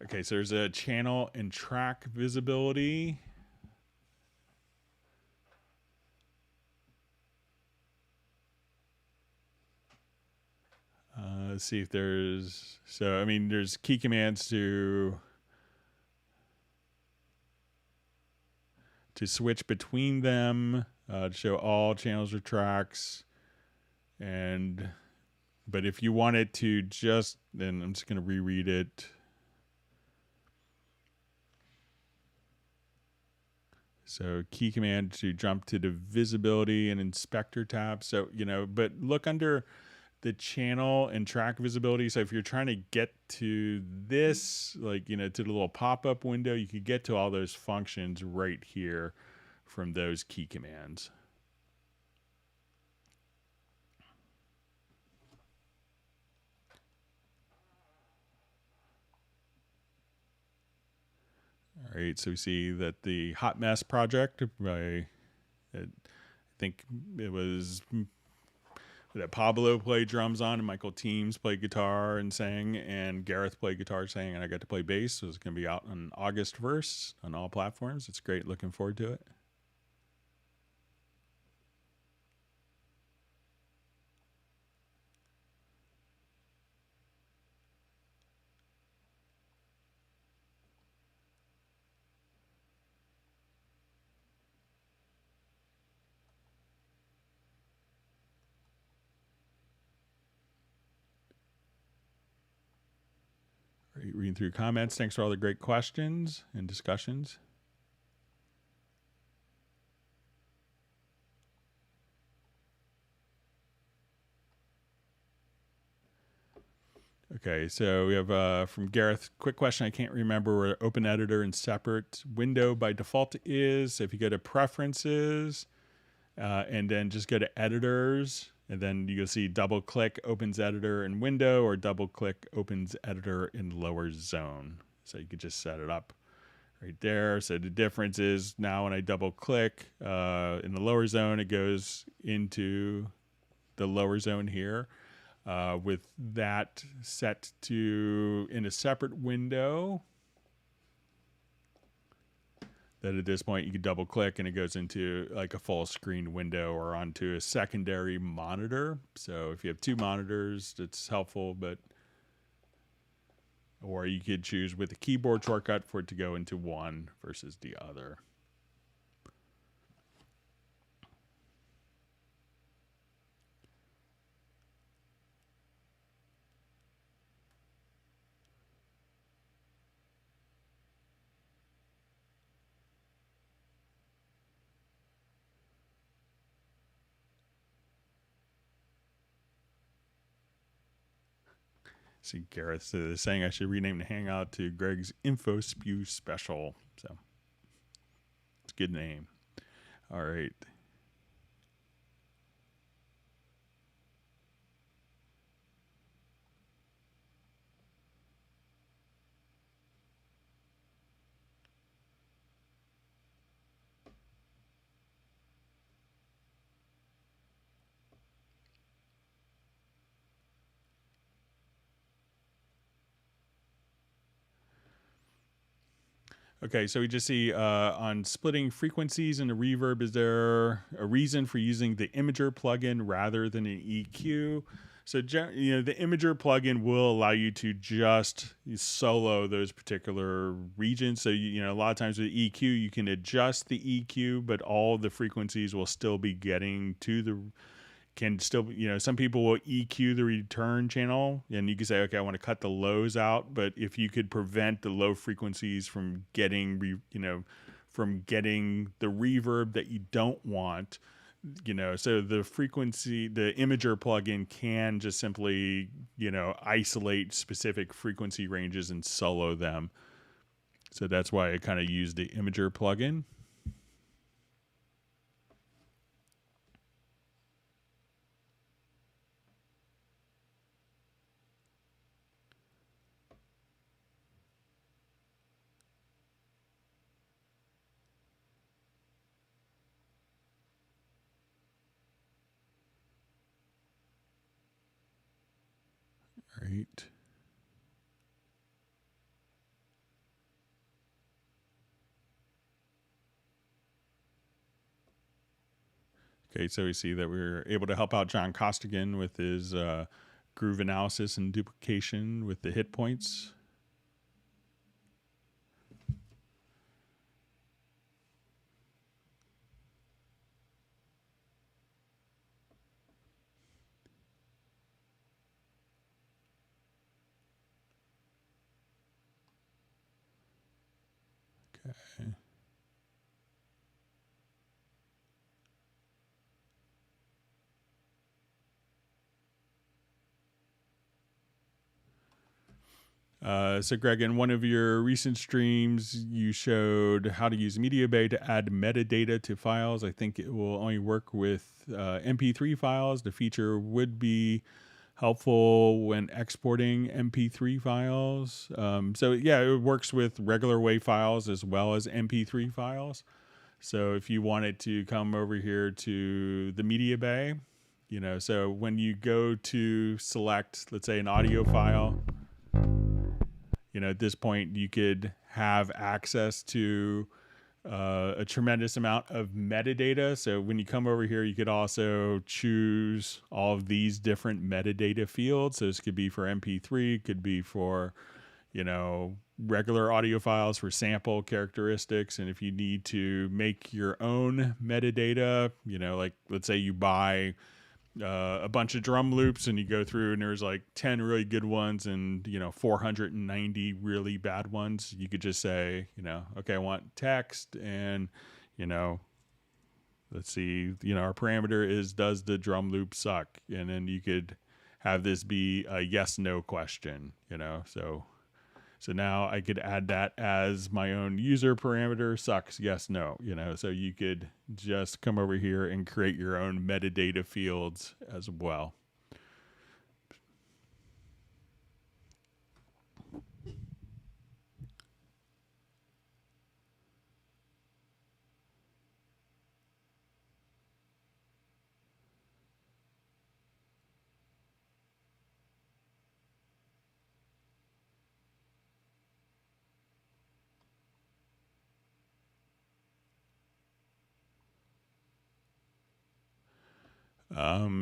Okay, so there's a channel and track visibility. Let's see if there's, so I mean, there's key commands to switch between them, to show all channels or tracks. And, but if you want it to just, then I'm just going to reread it. So key command to jump to the visibility and inspector tab. So, you know, but look under the channel and track visibility. So if you're trying to get to this, like, you know, to the little pop-up window, you could get to all those functions right here from those key commands. All right, so we see that the Hot Mess project by, I think it was that Pablo played drums on, and Michael Teams played guitar and sang, and Gareth played guitar, sang, and I got to play bass. So it's going to be out on August 1st on all platforms. It's great. Looking forward to it. Reading through comments. Thanks for all the great questions and discussions. Okay, so we have from Gareth, quick question. I can't remember where open editor and separate window by default is. So if you go to preferences and then just go to editors, and then you'll see double click opens editor and window, or double click opens editor in lower zone. So you could just set it up right there. So the difference is now when I double click in the lower zone, it goes into the lower zone here. With that set to in a separate window, that at this point you can double click and it goes into like a full screen window or onto a secondary monitor. So if you have two monitors, it's helpful, but or you could choose with the keyboard shortcut for it to go into one versus the other. See, Gareth is saying I should rename the Hangout to Greg's Info Spew Special. So it's a good name. All right. Okay, so we just see on splitting frequencies and the reverb, is there a reason for using the Imager plugin rather than an EQ? So, you know, the Imager plugin will allow you to just solo those particular regions. So, you know, a lot of times with EQ, you can adjust the EQ, but all the frequencies will still be getting to the, can still, you know, some people will EQ the return channel, and you can say, okay, I want to cut the lows out. But if you could prevent the low frequencies from getting, from getting the reverb that you don't want, so the frequency, the imager plugin can just simply, isolate specific frequency ranges and solo them. So that's why I kind of use the imager plugin. Right. Okay, so we see that we were able to help out John Costigan with his groove analysis and duplication with the hit points. Okay. So Greg, in one of your recent streams, you showed how to use MediaBay to add metadata to files. I think it will only work with MP3 files. The feature would be helpful when exporting MP3 files. So yeah, it works with regular WAV files as well as MP3 files. So if you wanted to come over here to the MediaBay, so when you go to select, let's say, an audio file, at this point you could have access to a tremendous amount of metadata. So when you come over here, you could also choose all of these different metadata fields. So this could be for MP3, could be for, regular audio files, for sample characteristics. And if you need to make your own metadata, like let's say you buy a bunch of drum loops and you go through and there's like 10 really good ones and 490 really bad ones, you could just say, okay, I want text and let's see, our parameter is, does the drum loop suck? And then you could have this be a yes no question, so now I could add that as my own user parameter, sucks, yes, no, so you could just come over here and create your own metadata fields as well.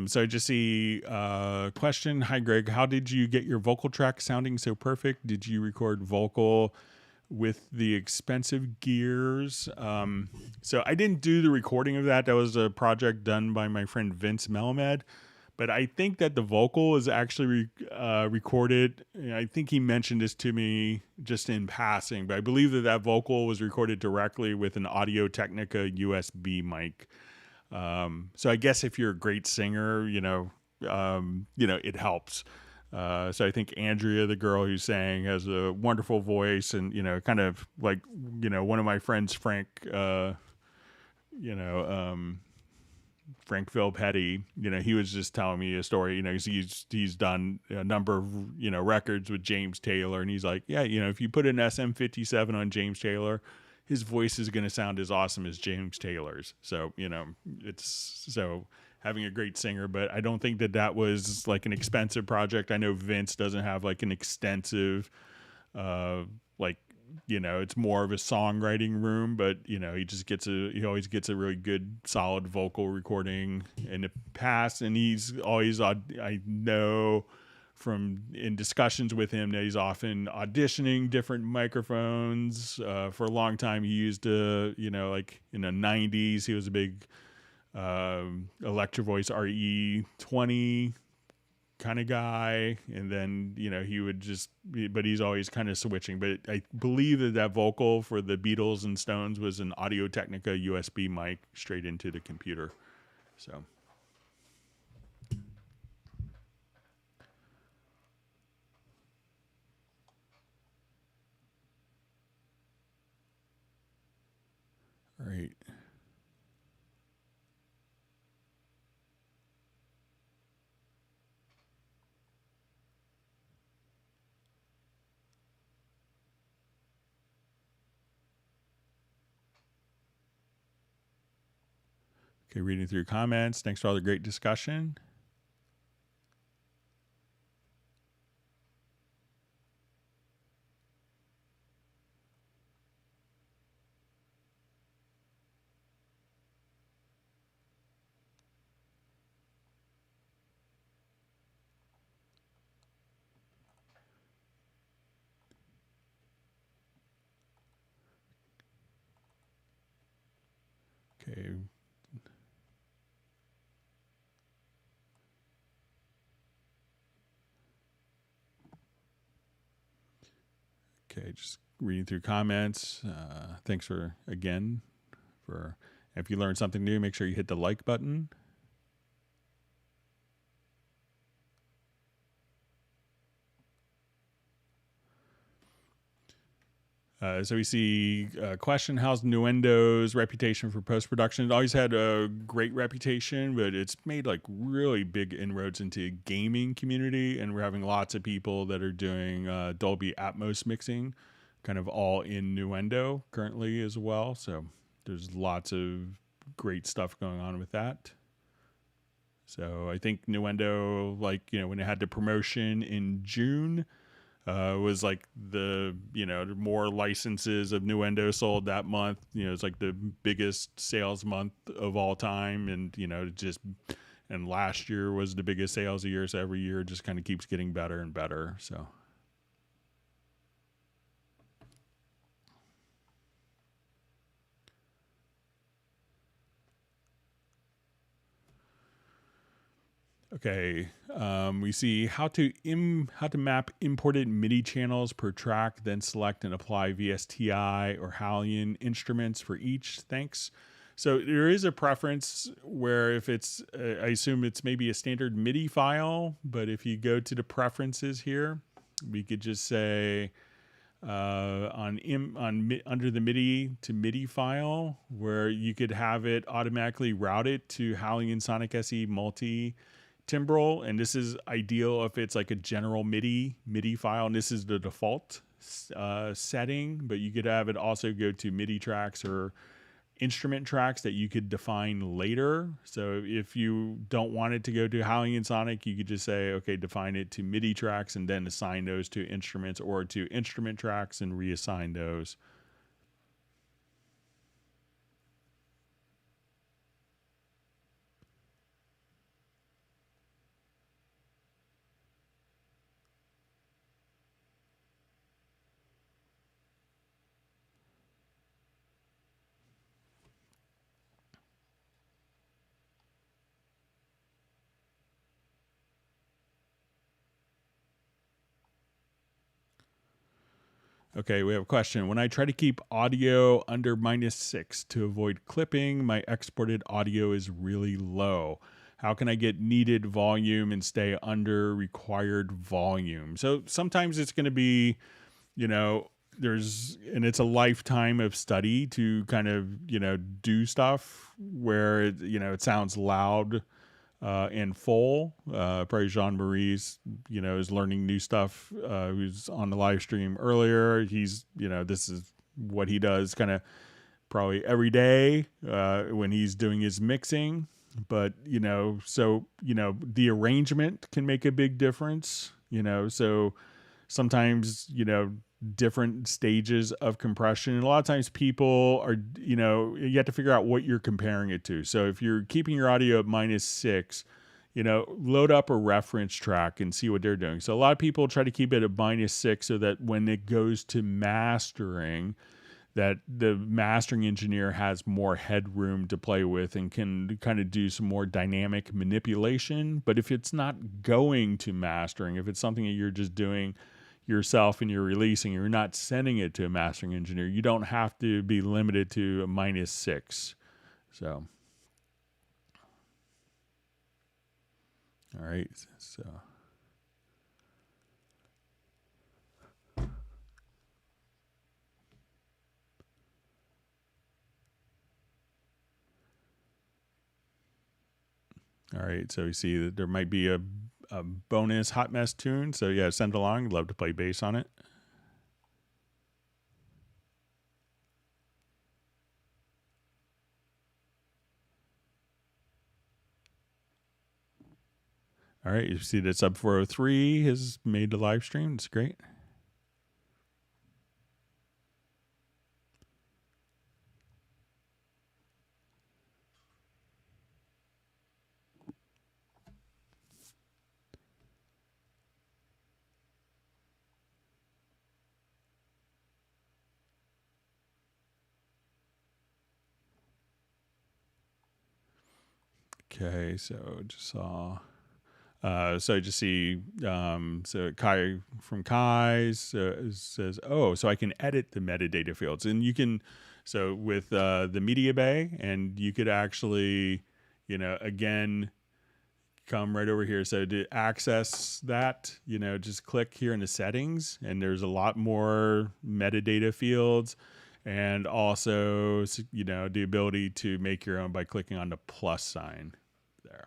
So I just see question. Hi, Greg. How did you get your vocal track sounding so perfect? Did you record vocal with the expensive gears? So I didn't do the recording of that. That was a project done by my friend Vince Melamed. But I think that the vocal is actually recorded. I think he mentioned this to me just in passing, but I believe that vocal was recorded directly with an Audio Technica USB mic. So I guess if you're a great singer, it helps. So I think Andrea, the girl who sang, has a wonderful voice, and kind of like one of my friends, Frank, Frank Petty, he was just telling me a story. He's done a number of records with James Taylor, and he's like, yeah, if you put an SM57 on James Taylor, his voice is going to sound as awesome as James Taylor's. So, it's so having a great singer, but I don't think that was like an expensive project. I know Vince doesn't have like an extensive, it's more of a songwriting room, but he always gets a really good solid vocal recording in the past. And he's always, I know from in discussions with him that he's often auditioning different microphones. For a long time, he used like in the 90s, he was a big Electro Voice RE20 kind of guy, and then he would but he's always kind of switching. But I believe that vocal for the Beatles and Stones was an Audio Technica USB mic straight into the computer. So. All right. Okay, reading through comments. Thanks for all the great discussion. Okay. Okay, just reading through comments. Thanks for, again, for if you learned something new, make sure you hit the like button. So we see a question, how's Nuendo's reputation for post-production? It always had a great reputation, but it's made like really big inroads into gaming community, and we're having lots of people that are doing Dolby Atmos mixing, kind of all in Nuendo currently as well. So there's lots of great stuff going on with that. So I think Nuendo, like, you know, when it had the promotion in June, was like the, you know, more licenses of Nuendo sold that month. You know, it's like the biggest sales month of all time. And, you know, and last year was the biggest sales of year. So every year just kind of keeps getting better and better. So. Okay, we see how to map imported MIDI channels per track, then select and apply VSTi or Hallian instruments for each. Thanks. So there is a preference where if it's, I assume it's maybe a standard MIDI file, but if you go to the preferences here, we could just say under the MIDI to MIDI file, where you could have it automatically route it to Hallian Sonic SE multi timbral, and this is ideal if it's like a general MIDI file, and this is the default setting, but you could have it also go to MIDI tracks or instrument tracks that you could define later. So if you don't want it to go to Hallian Sonic, you could just say, okay, define it to MIDI tracks and then assign those to instruments, or to instrument tracks and reassign those. Okay, we have a question. When I try to keep audio under -6 to avoid clipping, my exported audio is really low. How can I get needed volume and stay under required volume? So sometimes it's going to be, you know, it's a lifetime of study to kind of, you know, do stuff where, you know, it sounds loud in full. Probably Jean-Marie's, you know, is learning new stuff. Who's on the live stream earlier. He's, you know, this is what he does kind of probably every day when he's doing his mixing. But, you know, so, you know, the arrangement can make a big difference, you know, so sometimes, you know, different stages of compression. And a lot of times people are, you know, you have to figure out what you're comparing it to. So if you're keeping your audio at -6, you know, load up a reference track and see what they're doing. So a lot of people try to keep it at -6 so that when it goes to mastering, that the mastering engineer has more headroom to play with and can kind of do some more dynamic manipulation. But if it's not going to mastering, if it's something that you're just doing yourself and you're releasing, you're not sending it to a mastering engineer, you don't have to be limited to a -6. So All right, so. All right, so we see that there might be a bonus hot mess tune. So yeah, send along. Love to play bass on it. All right, you see that Sub 403 has made the live stream. It's great. Okay, so just saw. So I just see. So Kai from Kai says, "Oh, so I can edit the metadata fields, and you can." So with the media bay, and you could actually, again, come right over here. So to access that, just click here in the settings, and there's a lot more metadata fields. And also, the ability to make your own by clicking on the plus sign there.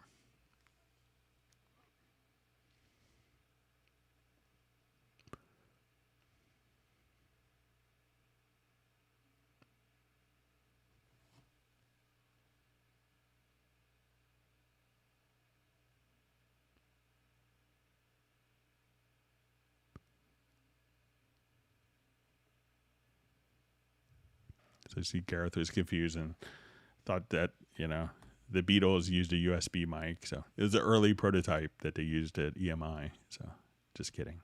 So I see Gareth was confused and thought that, the Beatles used a USB mic. So it was the early prototype that they used at EMI. So just kidding.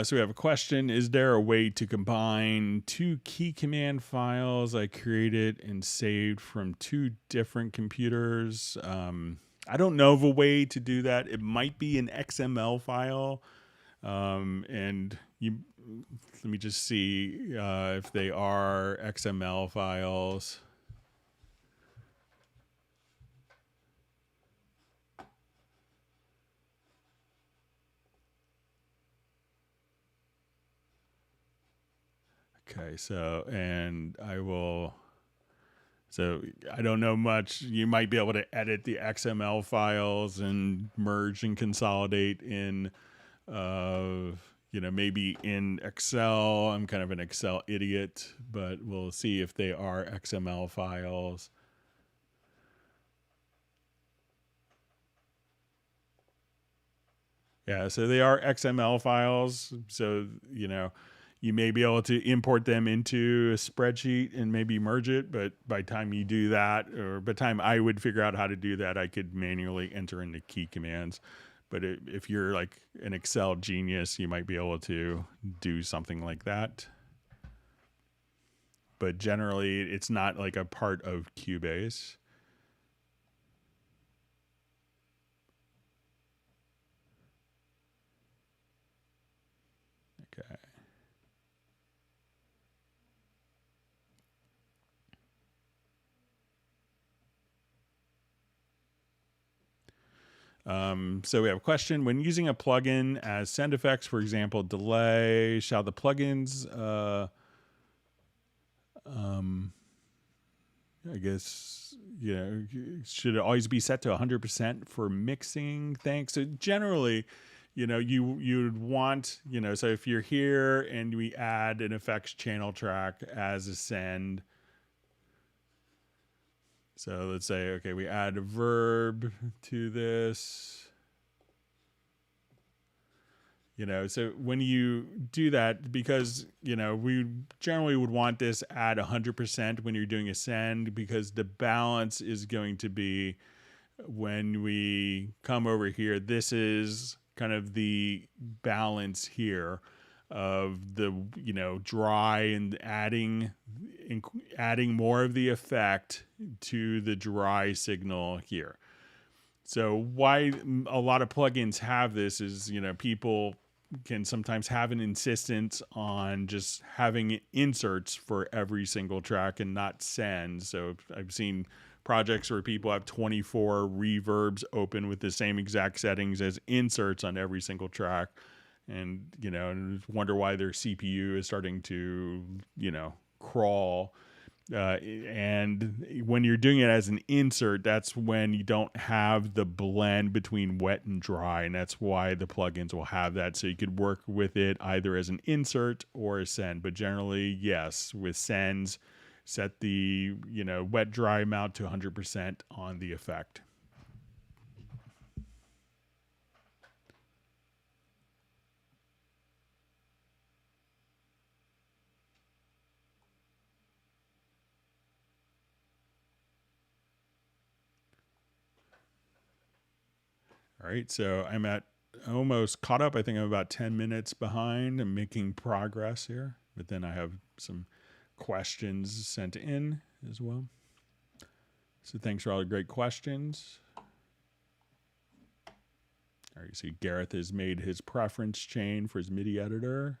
So we have a question. Is there a way to combine two key command files I created and saved from two different computers? I don't know of a way to do that. It might be an XML file. And let me just see if they are XML files. Okay, so I don't know much. You might be able to edit the XML files and merge and consolidate in, maybe in Excel. I'm kind of an Excel idiot, but we'll see if they are XML files. Yeah, so they are XML files. So, you may be able to import them into a spreadsheet and maybe merge it, but by the time you do that, or by the time I would figure out how to do that, I could manually enter in the key commands. But if you're like an Excel genius, you might be able to do something like that. But generally, it's not like a part of Cubase. Okay. So we have a question. When using a plugin as send effects, for example, delay, shall the plugins, I guess, should it always be set to 100% for mixing? Thanks. So generally, you'd want, so if you're here and we add an effects channel track as a send, so let's say, okay, we add a verb to this. So when you do that, because, we generally would want this at 100% when you're doing a send, because the balance is going to be when we come over here, this is kind of the balance here of the, dry and adding more of the effect to the dry signal here. So why a lot of plugins have this is, people can sometimes have an insistence on just having inserts for every single track and not sends. So I've seen projects where people have 24 reverbs open with the same exact settings as inserts on every single track. And, and wonder why their CPU is starting to, crawl. And when you're doing it as an insert, that's when you don't have the blend between wet and dry. And that's why the plugins will have that. So you could work with it either as an insert or a send. But generally, yes, with sends, set the, wet dry amount to 100% on the effect. All right, so I'm at almost caught up. I think I'm about 10 minutes behind. I'm making progress here, but then I have some questions sent in as well. So thanks for all the great questions. All right, you see Gareth has made his preference chain for his MIDI editor.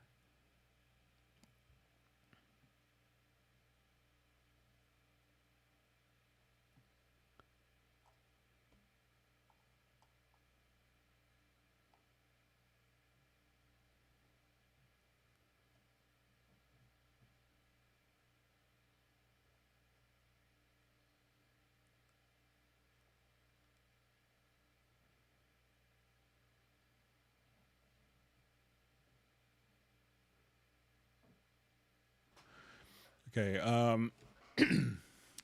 Okay,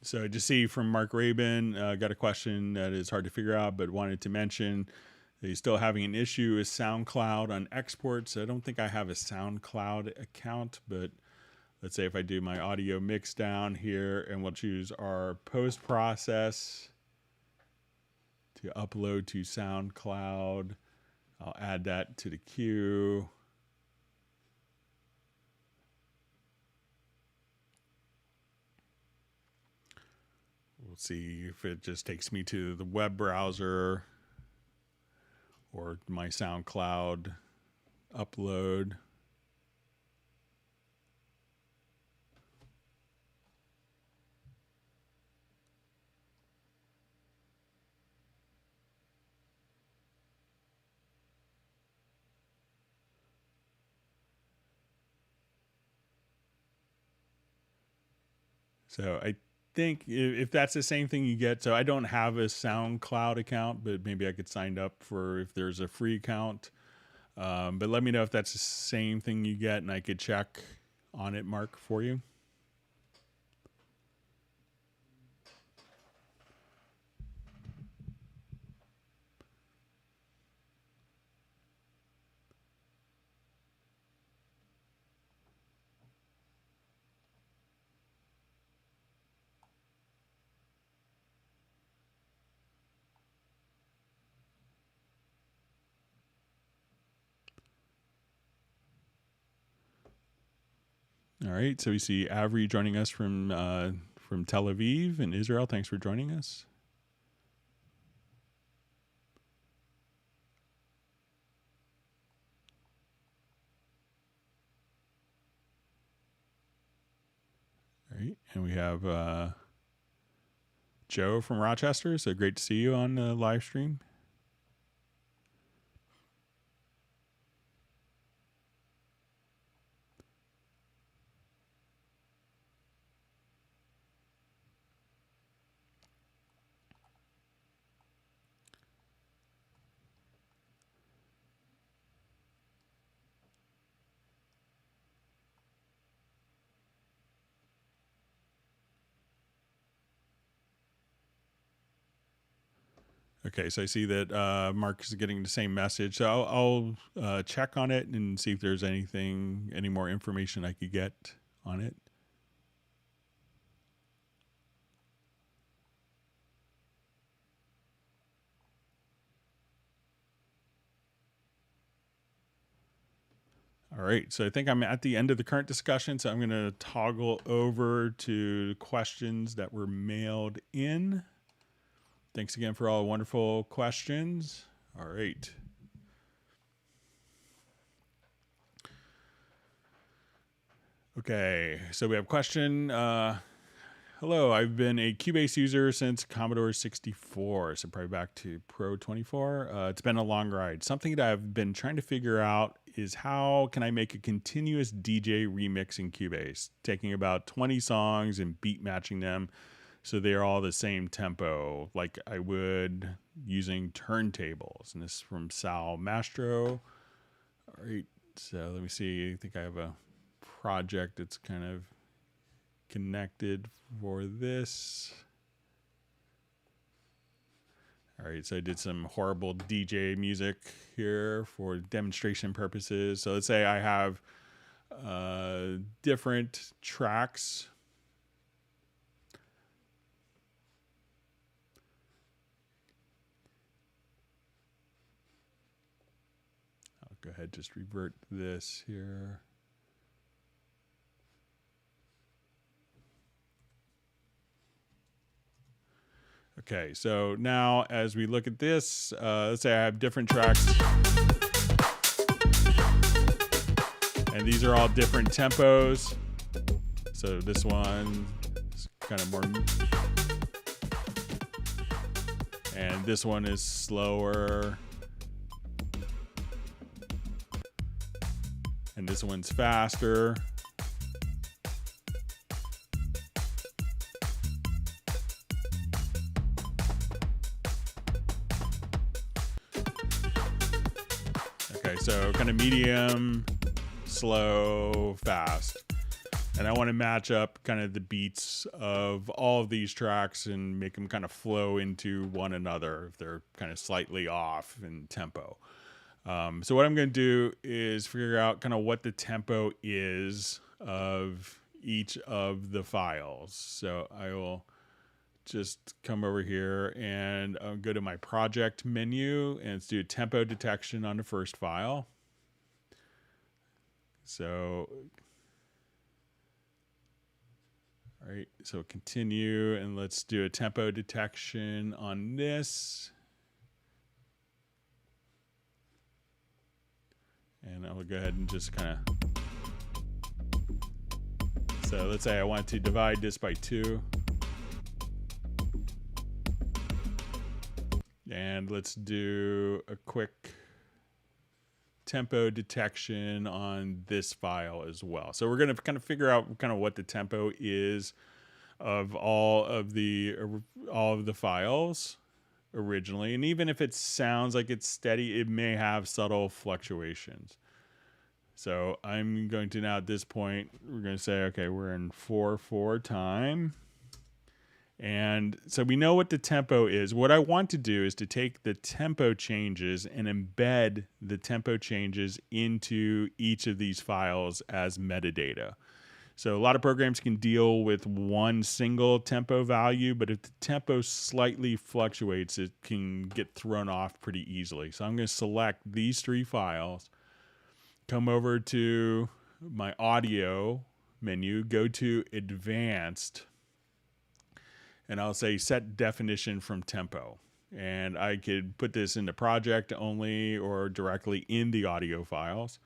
so I just see from Mark Rabin, got a question that is hard to figure out, but wanted to mention that he's still having an issue with SoundCloud on exports. I don't think I have a SoundCloud account, but let's say if I do my audio mix down here and we'll choose our post process to upload to SoundCloud, I'll add that to the queue. We'll see if it just takes me to the web browser or my SoundCloud upload. So I think if that's the same thing you get, so I don't have a SoundCloud account, but maybe I could sign up for if there's a free account. But let me know if that's the same thing you get, and I could check on it, Mark, for you. All right, so we see Avery joining us from Tel Aviv in Israel. Thanks for joining us. All right, and we have Joe from Rochester. So great to see you on the live stream. Okay, so I see that Mark is getting the same message. So I'll check on it and see if there's any more information I could get on it. right, so I think I'm at the end of the current discussion, so I'm going to toggle over to questions that were mailed in. Thanks again for all the wonderful questions. All right. Okay, so we have a question. Hello, I've been a Cubase user since Commodore 64, so probably back to Pro 24. It's been a long ride. Something that I've been trying to figure out is how can I make a continuous DJ remix in Cubase, taking about 20 songs and beat matching them so they're all the same tempo, like I would using turntables. And this is from Sal Mastro. All right, so let me see. I think I have a project that's kind of connected for this. All right, so I did some horrible DJ music here for demonstration purposes. So let's say I have different tracks. I'll go ahead, just revert this here. Okay, so now as we look at this, let's say I have different tracks. And these are all different tempos. So this one is kind of more. And this one is slower. And this one's faster. So kind of medium, slow, fast. And I want to match up kind of the beats of all of these tracks and make them kind of flow into one another if they're kind of slightly off in tempo. So what I'm going to do is figure out kind of what the tempo is of each of the files. So I will just come over here and I'll go to my project menu and let's do tempo detection on the first file. So, all right, so continue and let's do a tempo detection on this. And I'll go ahead and just kind of, so let's say I want to divide this by 2. And let's do a quick tempo detection on this file as well. So we're going to kind of figure out kind of what the tempo is of all of the files originally. And even if it sounds like it's steady, it may have subtle fluctuations. So I'm going to now at this point, we're going to say, okay, we're in 4/4 time. And so we know what the tempo is. What I want to do is to take the tempo changes and embed the tempo changes into each of these files as metadata. So a lot of programs can deal with one single tempo value, but if the tempo slightly fluctuates, it can get thrown off pretty easily. So I'm going to select these 3 files, come over to my audio menu, go to advanced, and I'll say set definition from tempo. And I could put this into project only or directly in the audio files.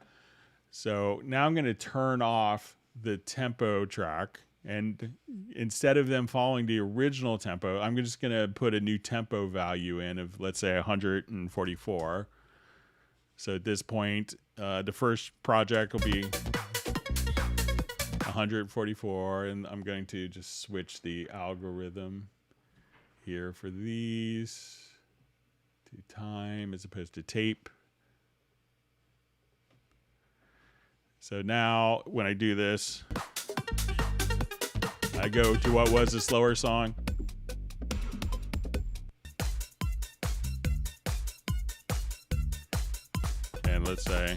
So now I'm going to turn off the tempo track. And instead of them following the original tempo, I'm just going to put a new tempo value in of, let's say, 144. So at this point, the first project will be 144, and I'm going to just switch the algorithm here for these to time as opposed to tape. So now when I do this, I go to what was a slower song. And let's say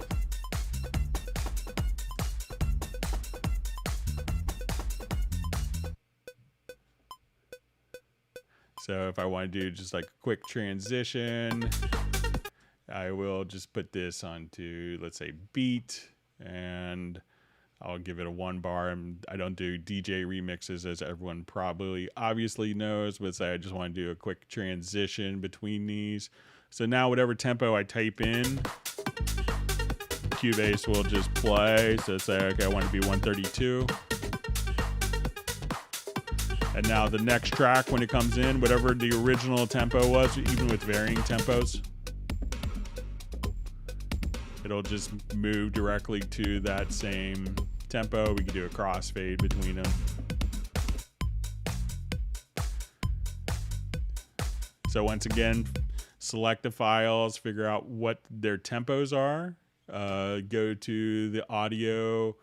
so if I want to do just like a quick transition, I will just put this onto, let's say, beat, and I'll give it a 1 bar. I don't do DJ remixes, as everyone probably obviously knows, but say I just want to do a quick transition between these. So now whatever tempo I type in, Cubase will just play. So say, okay, I want it to be 132. And now the next track, when it comes in, whatever the original tempo was, even with varying tempos, it'll just move directly to that same tempo. We can do a crossfade between them. So once again, select the files, figure out what their tempos are, go to the audio,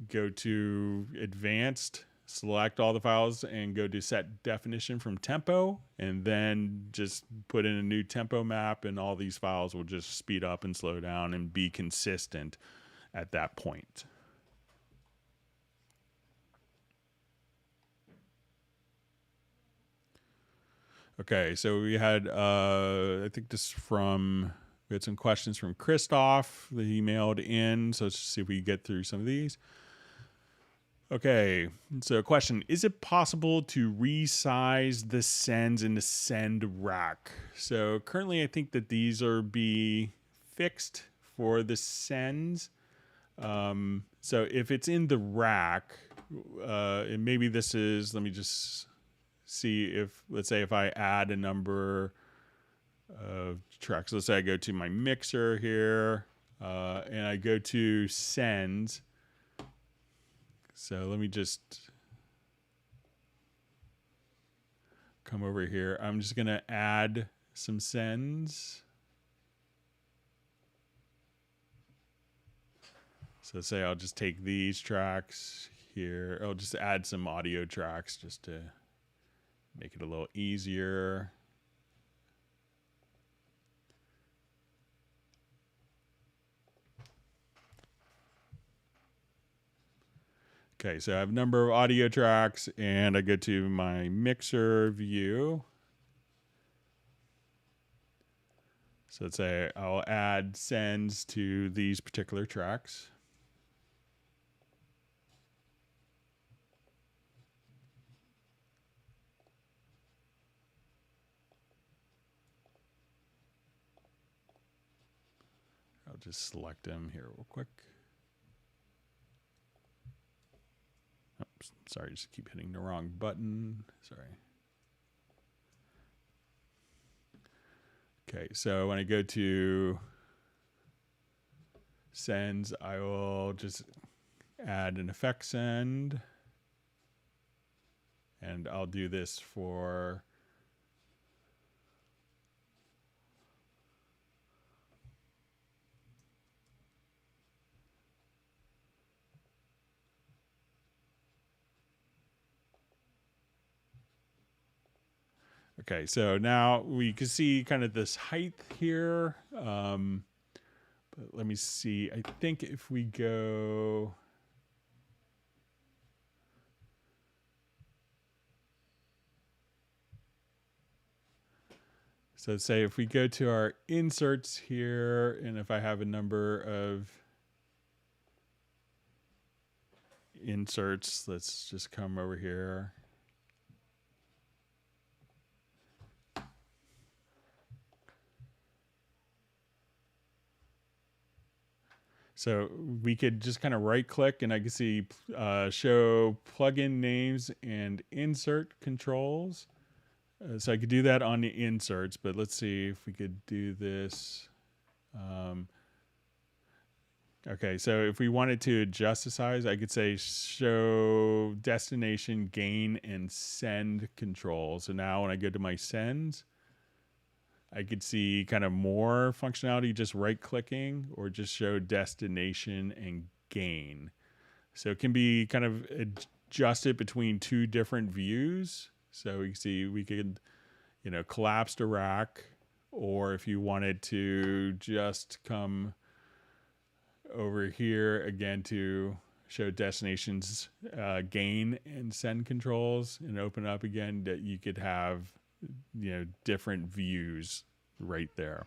go to advanced, select all the files and go to set definition from tempo, and then just put in a new tempo map, and all these files will just speed up and slow down and be consistent at that point. Okay, so we had, I think we had some questions from Christoph that he mailed in. So let's see if we get through some of these. Okay, so question, is it possible to resize the sends in the send rack? So currently I think that these are be fixed for the sends. So if it's in the rack, and maybe this is, let me just see if, let's say if I add a number of tracks, let's say I go to my mixer here, and I go to sends. So let me just come over here. I'm just going to add some sends. So say I'll just take these tracks here. I'll just add some audio tracks just to make it a little easier. Okay, so I have a number of audio tracks, and I go to my mixer view. So let's say I'll add sends to these particular tracks. I'll just select them here real quick. Oops, sorry, just keep hitting the wrong button. Sorry. Okay, so when I go to sends, I will just add an effect send. And I'll do this for okay, so now we can see kind of this height here. But let me see. I think if we go... So say if we go to our inserts here, and if I have a number of inserts, let's just come over here. So we could just kind of right click, and I can see show plugin names and insert controls. So I could do that on the inserts, but let's see if we could do this. Okay, so if we wanted to adjust the size, I could say show destination, gain, and send controls. So now when I go to my sends, I could see kind of more functionality, just right clicking, or just show destination and gain. So it can be kind of adjusted between two different views. So we can see we could, collapse the rack, or if you wanted to just come over here again to show destinations, gain and send controls, and open up again, that you could have, different views right there.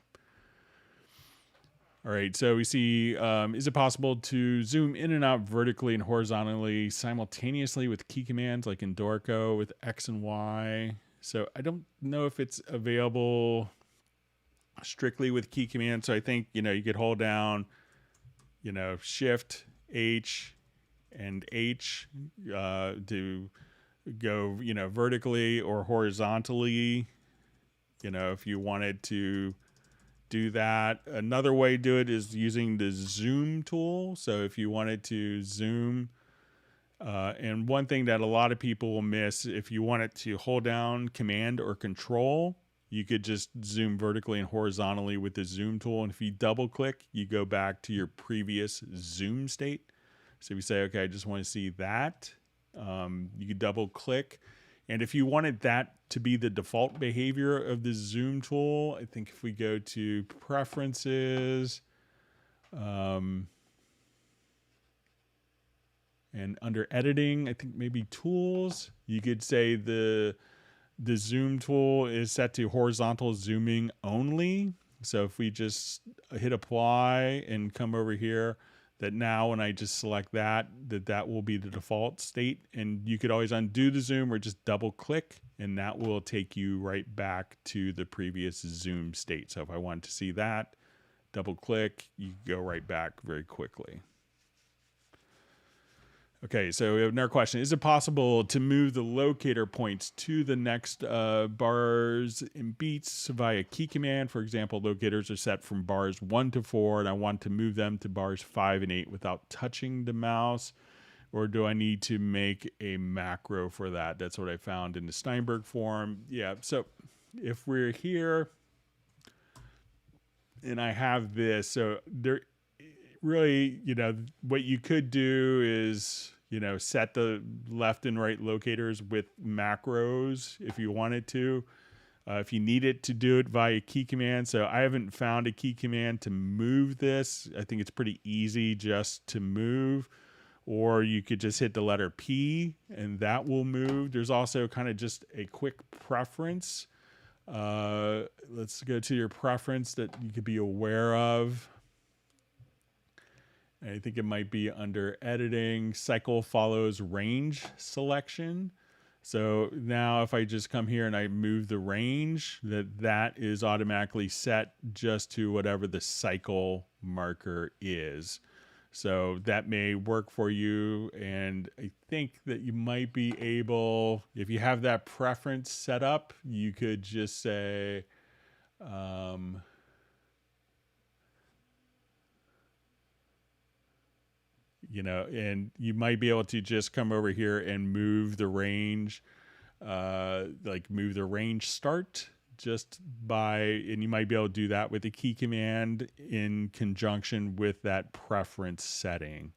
All right, so we see, is it possible to zoom in and out vertically and horizontally simultaneously with key commands like in Dorico with X and Y? So I don't know if it's available strictly with key commands. So I think, you could hold down, Shift, H, and H to go, vertically or horizontally, if you wanted to do that. Another way to do it is using the zoom tool. So if you wanted to zoom, and one thing that a lot of people will miss, if you wanted to hold down Command or Control, you could just zoom vertically and horizontally with the zoom tool. And if you double click, you go back to your previous zoom state. So if you say, okay, I just want to see that, you could double click. And if you wanted that to be the default behavior of the zoom tool, I think if we go to preferences, and under editing, I think maybe tools, you could say the zoom tool is set to horizontal zooming only. So if we just hit apply and come over here, that now when I just select that will be the default state. And you could always undo the zoom or just double click, and that will take you right back to the previous zoom state. So if I wanted to see that, double click, you go right back very quickly. Okay, so we have another question. Is it possible to move the locator points to the next bars and beats via key command? For example, locators are set from bars 1 to 4, and I want to move them to bars 5 and 8 without touching the mouse. Or do I need to make a macro for that? That's what I found in the Steinberg forum. Yeah, so if we're here and I have this, so there really, what you could do is, set the left and right locators with macros if you wanted to. If you needed to do it via key command. So I haven't found a key command to move this. I think it's pretty easy just to move. Or you could just hit the letter P and that will move. There's also kind of just a quick preference. Let's go to your preference that you could be aware of. I think it might be under editing, cycle follows range selection. So now if I just come here and I move the range, that is automatically set just to whatever the cycle marker is. So that may work for you. And I think that you might be able, if you have that preference set up, you could just say, and you might be able to just come over here and move the range, like move the range start and you might be able to do that with the key command in conjunction with that preference setting.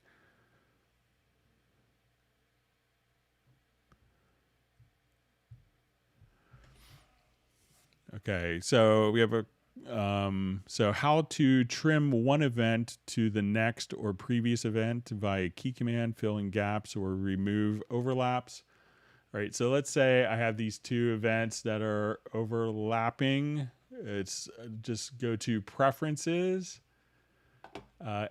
Okay, so we have so how to trim one event to the next or previous event via key command, fill in gaps or remove overlaps. All right, so let's say I have these two events that are overlapping. It's just go to preferences,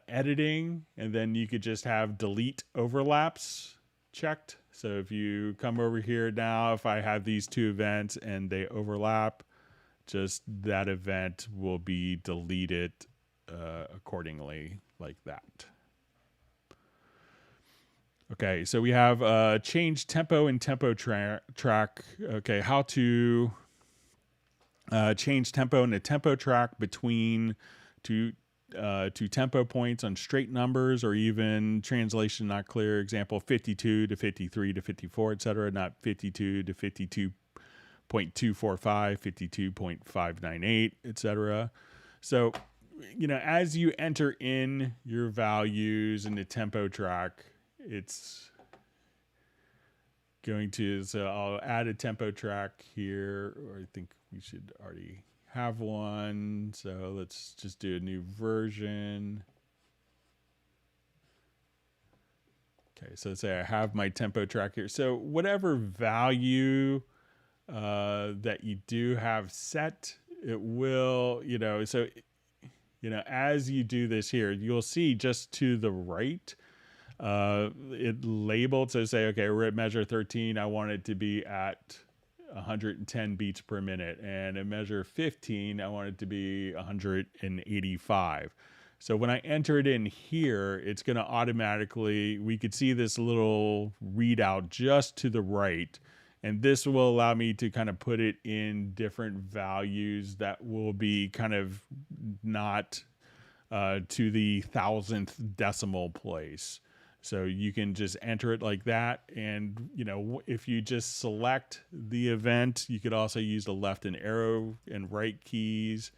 editing, and then you could just have delete overlaps checked. So if you come over here now, if I have these two events and they overlap, just that event will be deleted accordingly like that. Okay, so we have change tempo and tempo track. Okay, how to change tempo in a tempo track between two tempo points on straight numbers, or even translation not clear. Example 52 to 53 to 54, etc. Not 52 to 52.245, 52.598, etc. So, as you enter in your values in the tempo track, it's going to, so I'll add a tempo track here, or I think we should already have one. So let's just do a new version. Okay, so let's say I have my tempo track here. So whatever value that you do have set, it will, so as you do this here, you'll see just to the right, it labeled. So say, okay, we're at measure 13. I want it to be at 110 beats per minute. And at measure 15, I want it to be 185. So when I enter it in here, it's going to automatically, we could see this little readout just to the right. And this will allow me to kind of put it in different values that will be kind of not to the 1,000th decimal place. So you can just enter it like that. And, if you just select the event, you could also use the left and arrow and right keys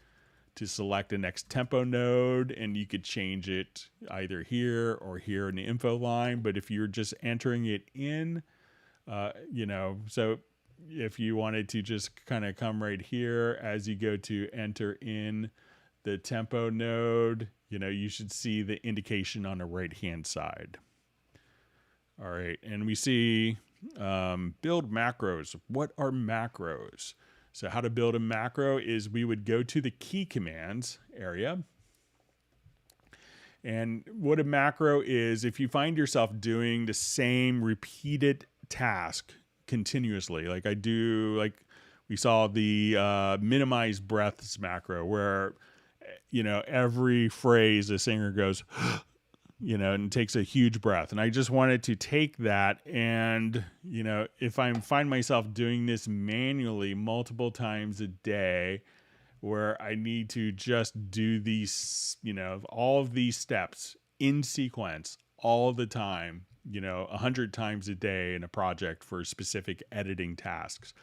to select the next tempo node, and you could change it either here or here in the info line. But if you're just entering it in, so if you wanted to just kind of come right here as you go to enter in the tempo node, you should see the indication on the right hand side. All right, and we see build macros. What are macros? So how to build a macro is we would go to the key commands area. And what a macro is, if you find yourself doing the same repeated task continuously, like we saw the minimize breaths macro where, every phrase the singer goes, and takes a huge breath. And I just wanted to take that and, if I find myself doing this manually multiple times a day, where I need to just do these, all of these steps in sequence all the time, 100 times a day in a project for specific editing tasks.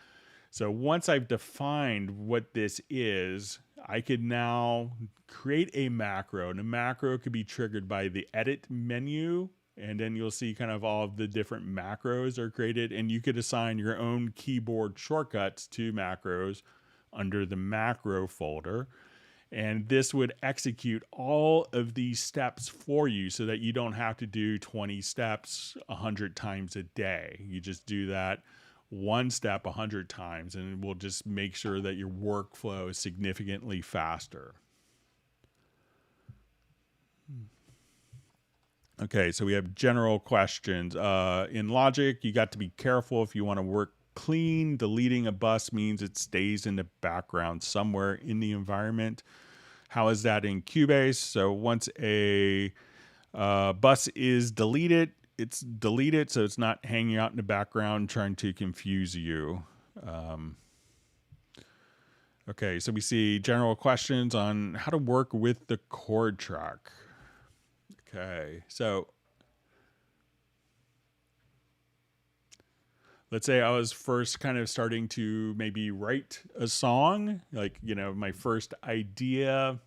So once I've defined what this is, I could now create a macro, and a macro could be triggered by the edit menu. And then you'll see kind of all of the different macros are created, and you could assign your own keyboard shortcuts to macros under the macro folder. And this would execute all of these steps for you so that you don't have to do 20 steps 100 times a day. You just do that one step 100 times, and it will just make sure that your workflow is significantly faster. Okay, so we have general questions. In Logic, you got to be careful if you want to work clean. Deleting a bus means it stays in the background somewhere in the environment. How is that in Cubase? So once a bus is deleted, it's deleted, so it's not hanging out in the background trying to confuse you. Okay, so we see general questions on how to work with the chord track. Okay, so let's say I was first kind of starting to maybe write a song, like, my first idea.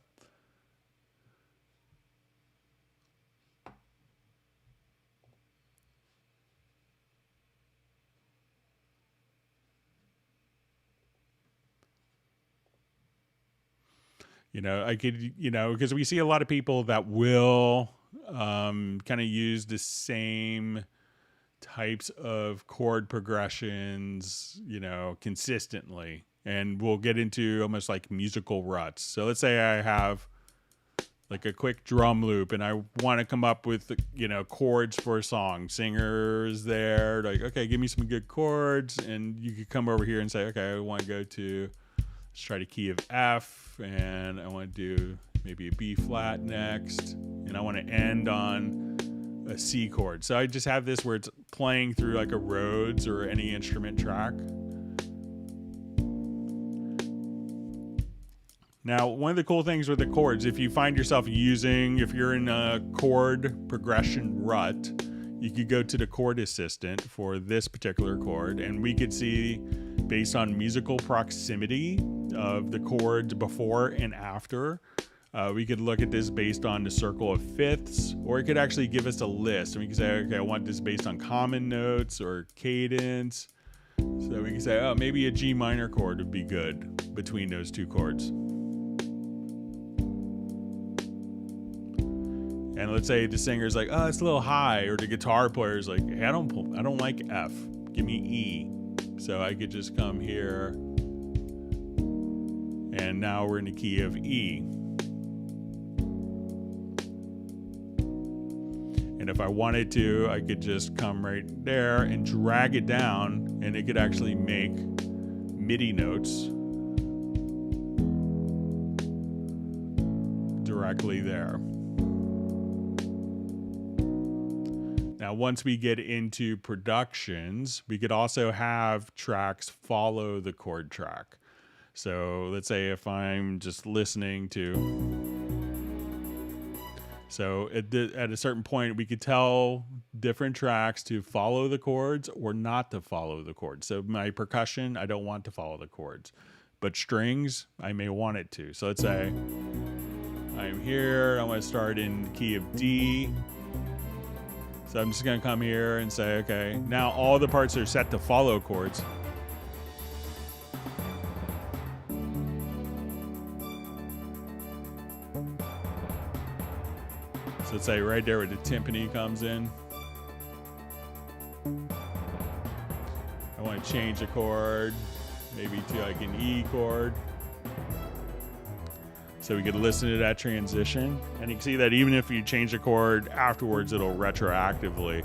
I could, because we see a lot of people that will kind of use the same types of chord progressions, consistently. And we'll get into almost like musical ruts. So let's say I have like a quick drum loop and I want to come up with, chords for a song. Singers there, like, okay, give me some good chords. And you could come over here and say, okay, I want to go to, let's try the key of F, and I want to do maybe a B flat next, and I want to end on a C chord. So I just have this where it's playing through like a Rhodes or any instrument track. Now, one of the cool things with the chords, if you find yourself if you're in a chord progression rut, you could go to the chord assistant for this particular chord, and we could see based on musical proximity of the chords before and after. We could look at this based on the circle of fifths, or it could actually give us a list. And we can say, okay, I want this based on common notes or cadence. So we can say, oh, maybe a G minor chord would be good between those two chords. And let's say the singer's like, oh, it's a little high, or the guitar player's like, hey, I don't like F, give me E. So I could just come here, and now we're in the key of E. And if I wanted to, I could just come right there and drag it down, and it could actually make MIDI notes directly there. Now, once we get into productions, we could also have tracks follow the chord track. So let's say if I'm just listening to, so at a certain point, we could tell different tracks to follow the chords or not to follow the chords. So my percussion, I don't want to follow the chords, but strings, I may want it to. So let's say I'm here, I want to start in the key of D. So I'm just going to come here and say, okay, now all the parts are set to follow chords. So let's say right there where the timpani comes in. I want to change the chord, maybe to like an E chord. So we could listen to that transition, and you can see that even if you change the chord afterwards, it'll retroactively.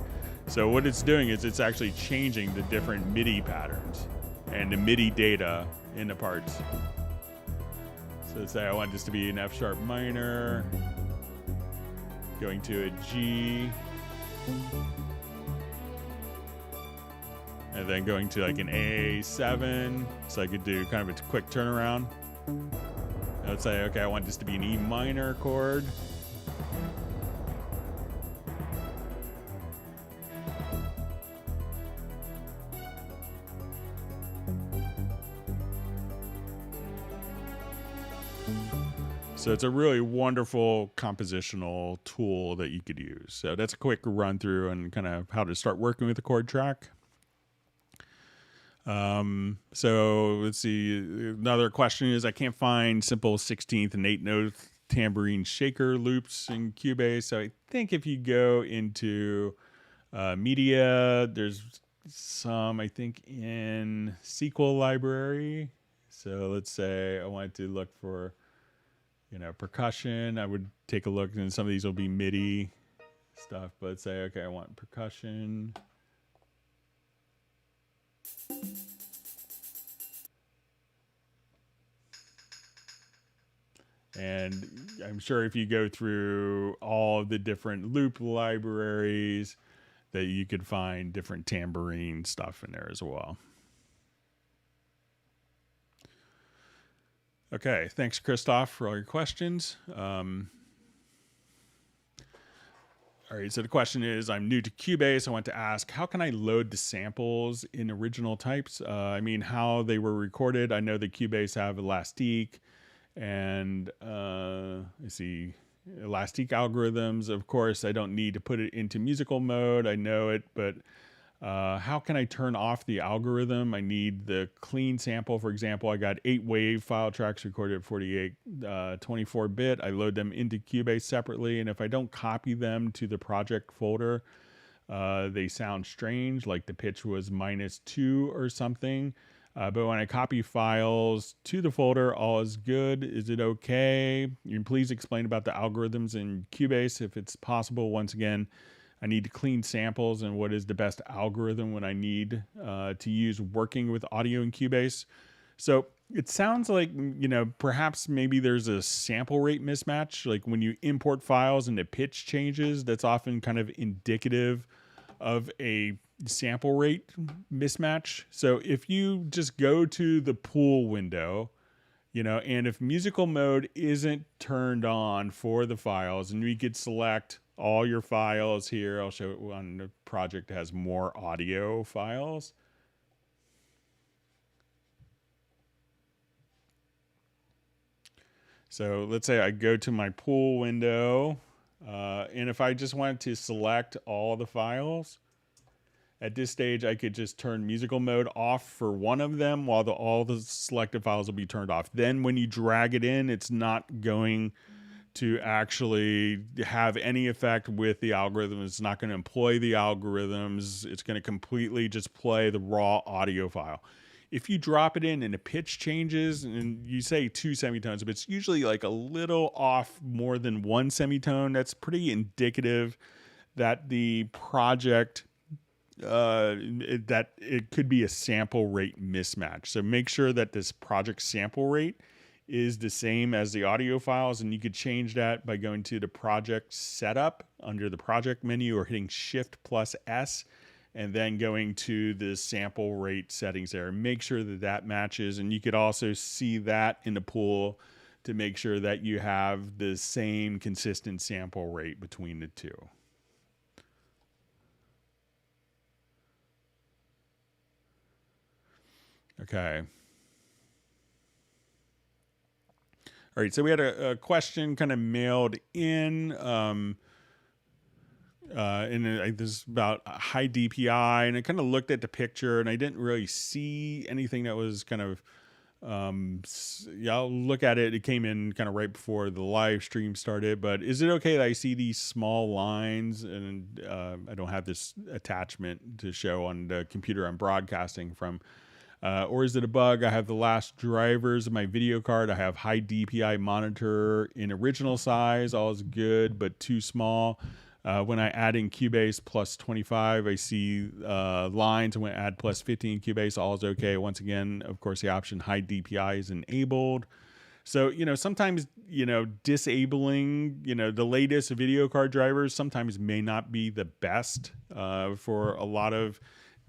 So what it's doing is it's actually changing the different MIDI patterns and the MIDI data in the parts. So let's say I want this to be an F sharp minor, going to a G, and then going to like an A7. So I could do kind of a quick turnaround. Let's say, okay, I want this to be an E minor chord. So it's a really wonderful compositional tool that you could use. So that's a quick run through and kind of how to start working with the chord track. So let's see. Another question is, I can't find simple 16th and 8th note tambourine shaker loops in Cubase. So I think if you go into media, there's some, I think, in SQL library. So let's say I wanted to look for, percussion. I would take a look, and some of these will be MIDI stuff. But let's say, okay, I want percussion. And I'm sure if you go through all of the different loop libraries, that you could find different tambourine stuff in there as well. Okay, thanks, Christoph, for all your questions. All right, so the question is, I'm new to Cubase. I want to ask, how can I load the samples in original types? How they were recorded. I know that Cubase have Elastic and let's see, Elastic algorithms. Of course, I don't need to put it into musical mode. I know it, but how can I turn off the algorithm? I need the clean sample. For example, I got 8 wave file tracks recorded at 48, 24-bit. I load them into Cubase separately, and if I don't copy them to the project folder, they sound strange, like the pitch was -2 or something. But when I copy files to the folder, all is good. Is it okay? You can please explain about the algorithms in Cubase if it's possible. Once again, I need to clean samples and what is the best algorithm when I need to use working with audio in Cubase. So it sounds like, perhaps maybe there's a sample rate mismatch. Like when you import files and the pitch changes, that's often kind of indicative of a sample rate mismatch. So if you just go to the pool window, and if musical mode isn't turned on for the files, and we could select all your files here. I'll show it on the project that has more audio files. So let's say I go to my pool window, and if I just wanted to select all the files, at this stage, I could just turn musical mode off for one of them while all the selected files will be turned off. Then when you drag it in, it's not going to actually have any effect with the algorithm. It's not going to employ the algorithms. It's going to completely just play the raw audio file. If you drop it in and the pitch changes, and you say 2 semitones, but it's usually like a little off more than 1 semitone, that's pretty indicative that the project that it could be a sample rate mismatch. So make sure that this project sample rate is the same as the audio files, and you could change that by going to the project setup under the project menu or hitting Shift plus S and then going to the sample rate settings there. Make sure that that matches, and you could also see that in the pool to make sure that you have the same consistent sample rate between the two. Okay. All right, so we had a question kind of mailed in, and this is about high DPI, and I kind of looked at the picture, and I didn't really see anything that was kind of, I'll look at it. It came in kind of right before the live stream started, but is it okay that I see these small lines, and I don't have this attachment to show on the computer I'm broadcasting from? Or is it a bug? I have the last drivers of my video card. I have high DPI monitor in original size. All is good, but too small. When I add in Cubase plus 25, I see lines. When I add plus 15 Cubase, all is okay. Once again, of course, the option high DPI is enabled. So, sometimes, disabling, the latest video card drivers sometimes may not be the best for a lot of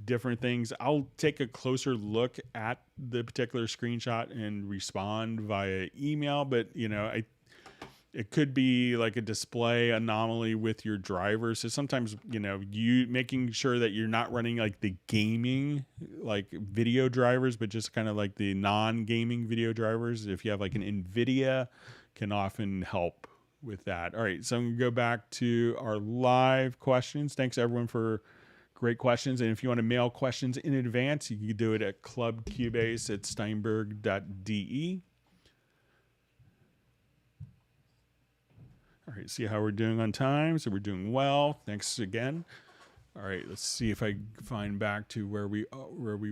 different things. I'll take a closer look at the particular screenshot and respond via email, but it could be like a display anomaly with your driver. So sometimes, you making sure that you're not running like the gaming, like video drivers, but just kind of like the non-gaming video drivers. If you have like an NVIDIA, can often help with that. All right. So I'm going to go back to our live questions. Thanks everyone for great questions. And if you want to mail questions in advance, you can do it at clubcubase@steinberg.de. All right, see how we're doing on time. So we're doing well. Thanks again. All right, let's see if I find back to where we were. All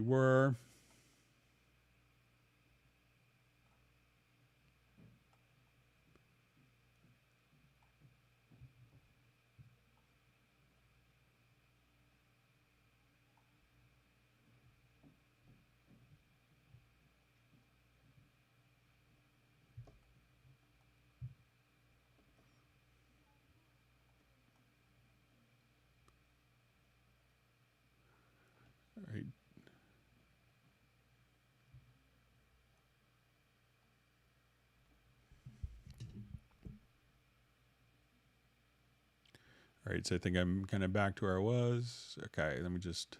right. All right, so I think I'm kind of back to where I was. Okay, let me just...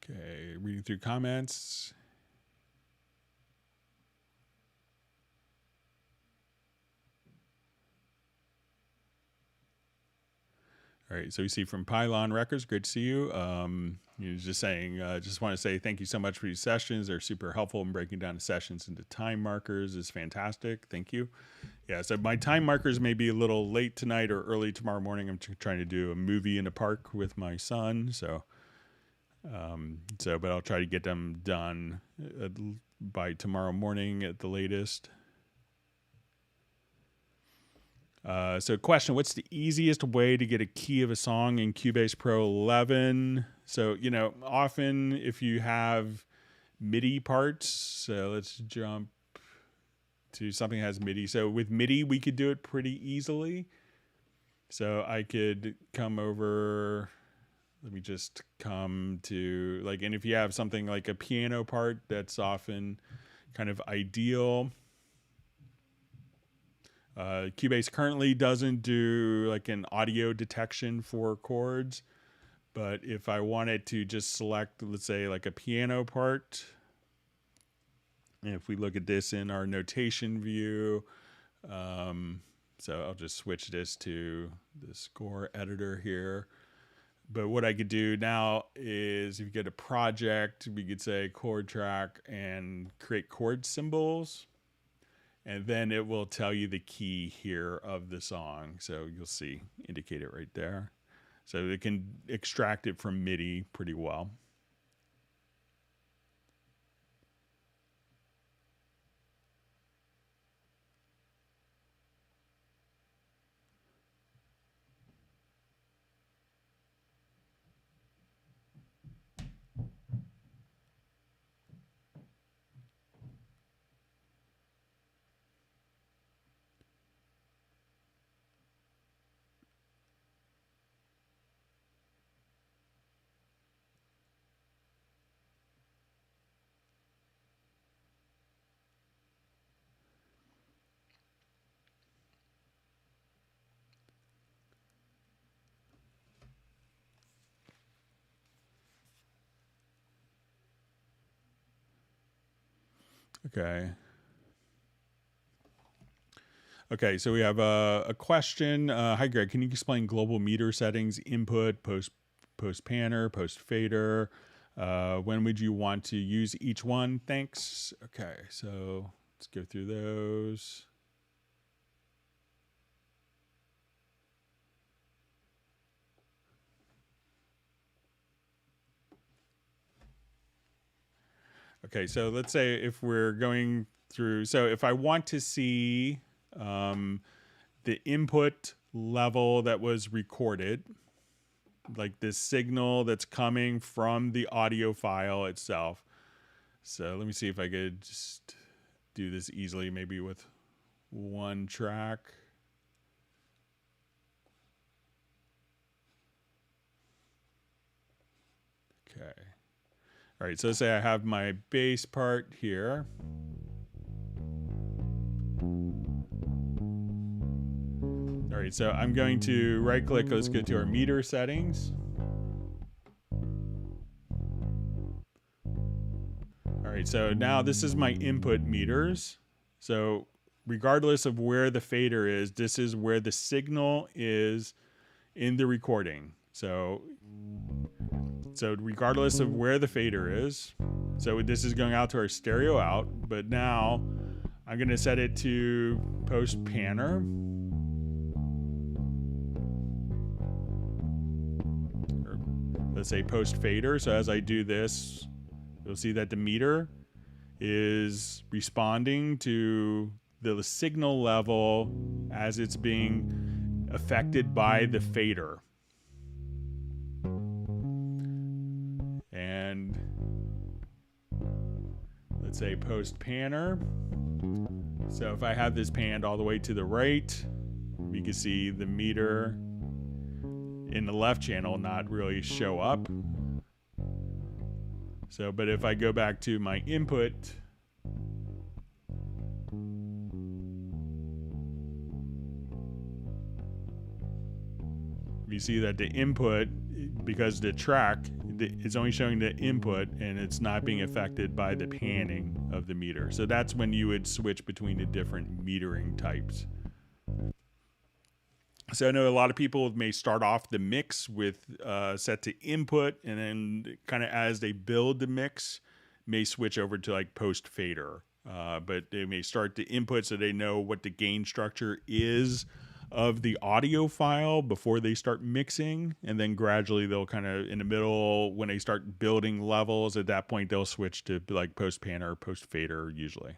Okay, reading through comments. All right, so we see from Pylon Records, great to see you. You're just saying, just want to say thank you so much for these sessions. They're super helpful in breaking down the sessions into time markers. Is fantastic. Thank you. Yeah, so my time markers may be a little late tonight or early tomorrow morning. I'm trying to do a movie in the park with my son, but I'll try to get them done by tomorrow morning at the latest. So question, what's the easiest way to get a key of a song in Cubase Pro 11? So, often if you have MIDI parts, so let's jump to something that has MIDI. So with MIDI, we could do it pretty easily. So I could come over, let me just come to and if you have something like a piano part, that's often kind of ideal. Cubase currently doesn't do like an audio detection for chords, but if I wanted to just select, let's say like a piano part, and if we look at this in our notation view, so I'll just switch this to the score editor here. But what I could do now is if you get a project, we could say chord track and create chord symbols. And then it will tell you the key here of the song. So you'll see, indicate it right there. So it can extract it from MIDI pretty well. Okay. Okay, so we have a question. Hi, Greg. Can you explain global meter settings, input, post panner, post fader? When would you want to use each one? Thanks. Okay, so let's go through those. Okay, so let's say if we're going through, so if I want to see the input level that was recorded, like this signal that's coming from the audio file itself. So let me see if I could just do this easily, maybe with one track. Okay. All right, so let's say I have my bass part here. All right, so I'm going to right click, let's go to our meter settings. All right, so now this is my input meters. So regardless of where the fader is, this is where the signal is in the recording. So regardless of where the fader is, so this is going out to our stereo out, but now I'm going to set it to post panner. Or let's say post fader. So as I do this, you'll see that the meter is responding to the signal level as it's being affected by the fader. And let's say post panner. So if I have this panned all the way to the right, we can see the meter in the left channel not really show up. So, but if I go back to my input, you see that the input, because the track, it's only showing the input and it's not being affected by the panning of the meter. So that's when you would switch between the different metering types. So I know a lot of people may start off the mix with set to input, and then kind of as they build the mix, may switch over to like post fader. But they may start the input so they know what the gain structure is of the audio file before they start mixing, and then gradually they'll kind of in the middle, when they start building levels, at that point they'll switch to like post panner or post fader usually.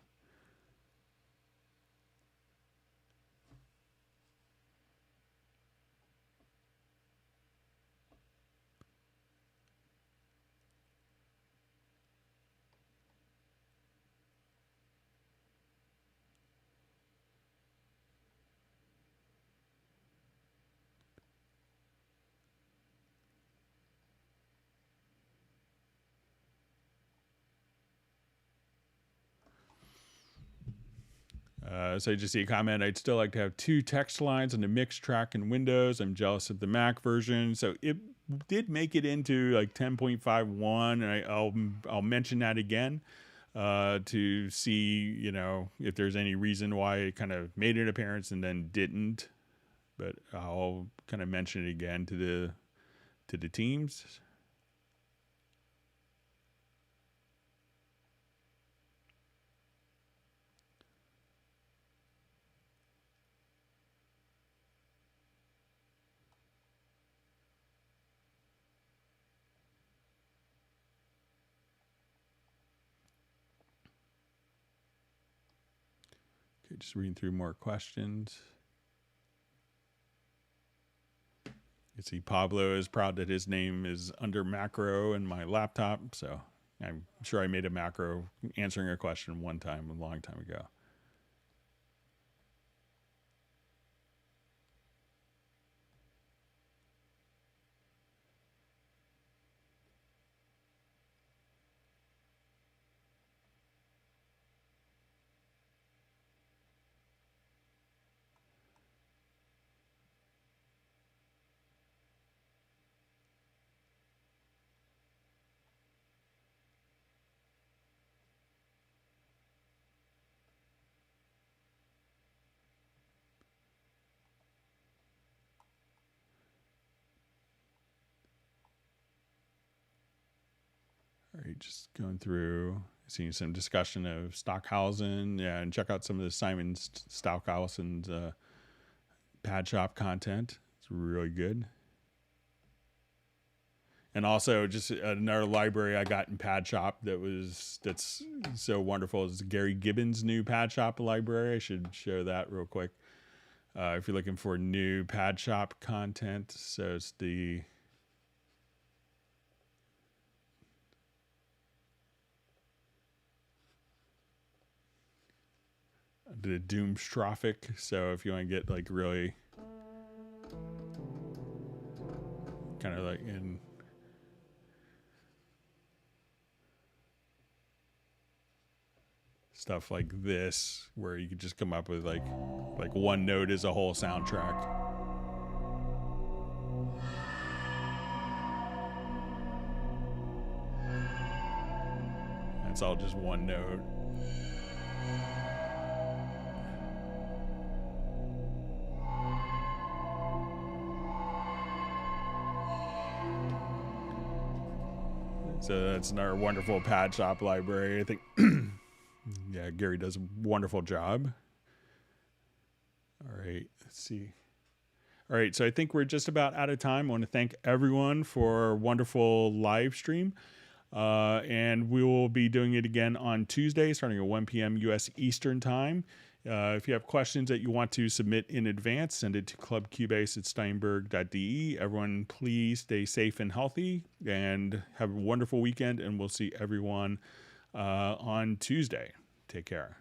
So I just see a comment. I'd still like to have 2 text lines on the mix track in Windows. I'm jealous of the Mac version. So it did make it into like 10.51, and I'll mention that again to see, you know, if there's any reason why it kind of made an appearance and then didn't. But I'll kind of mention it again to the teams. Okay, just reading through more questions. You see Pablo is proud that his name is under macro in my laptop, so I'm sure I made a macro answering a question one time a long time ago. All right, just going through, seeing some discussion of Stockhausen. Yeah, and check out some of the Simon Stockhausen's pad shop content. It's really good. And also just another library I got in Pad Shop that's so wonderful is Gary Gibbons' new Pad Shop library. I should show that real quick. If you're looking for new Pad Shop content, so it's the Doomstrophic. So if you want to get like really kind of like in stuff like this, where you could just come up with like one note is a whole soundtrack. It's all just one note. So that's another wonderful Pad Shop library. I think, yeah, Gary does a wonderful job. All right, let's see. All right, so I think we're just about out of time. I want to thank everyone for a wonderful live stream. And we will be doing it again on Tuesday, starting at 1 p.m. U.S. Eastern Time. If you have questions that you want to submit in advance, send it to clubcubase@steinberg.de. Everyone, please stay safe and healthy and have a wonderful weekend, and we'll see everyone on Tuesday. Take care.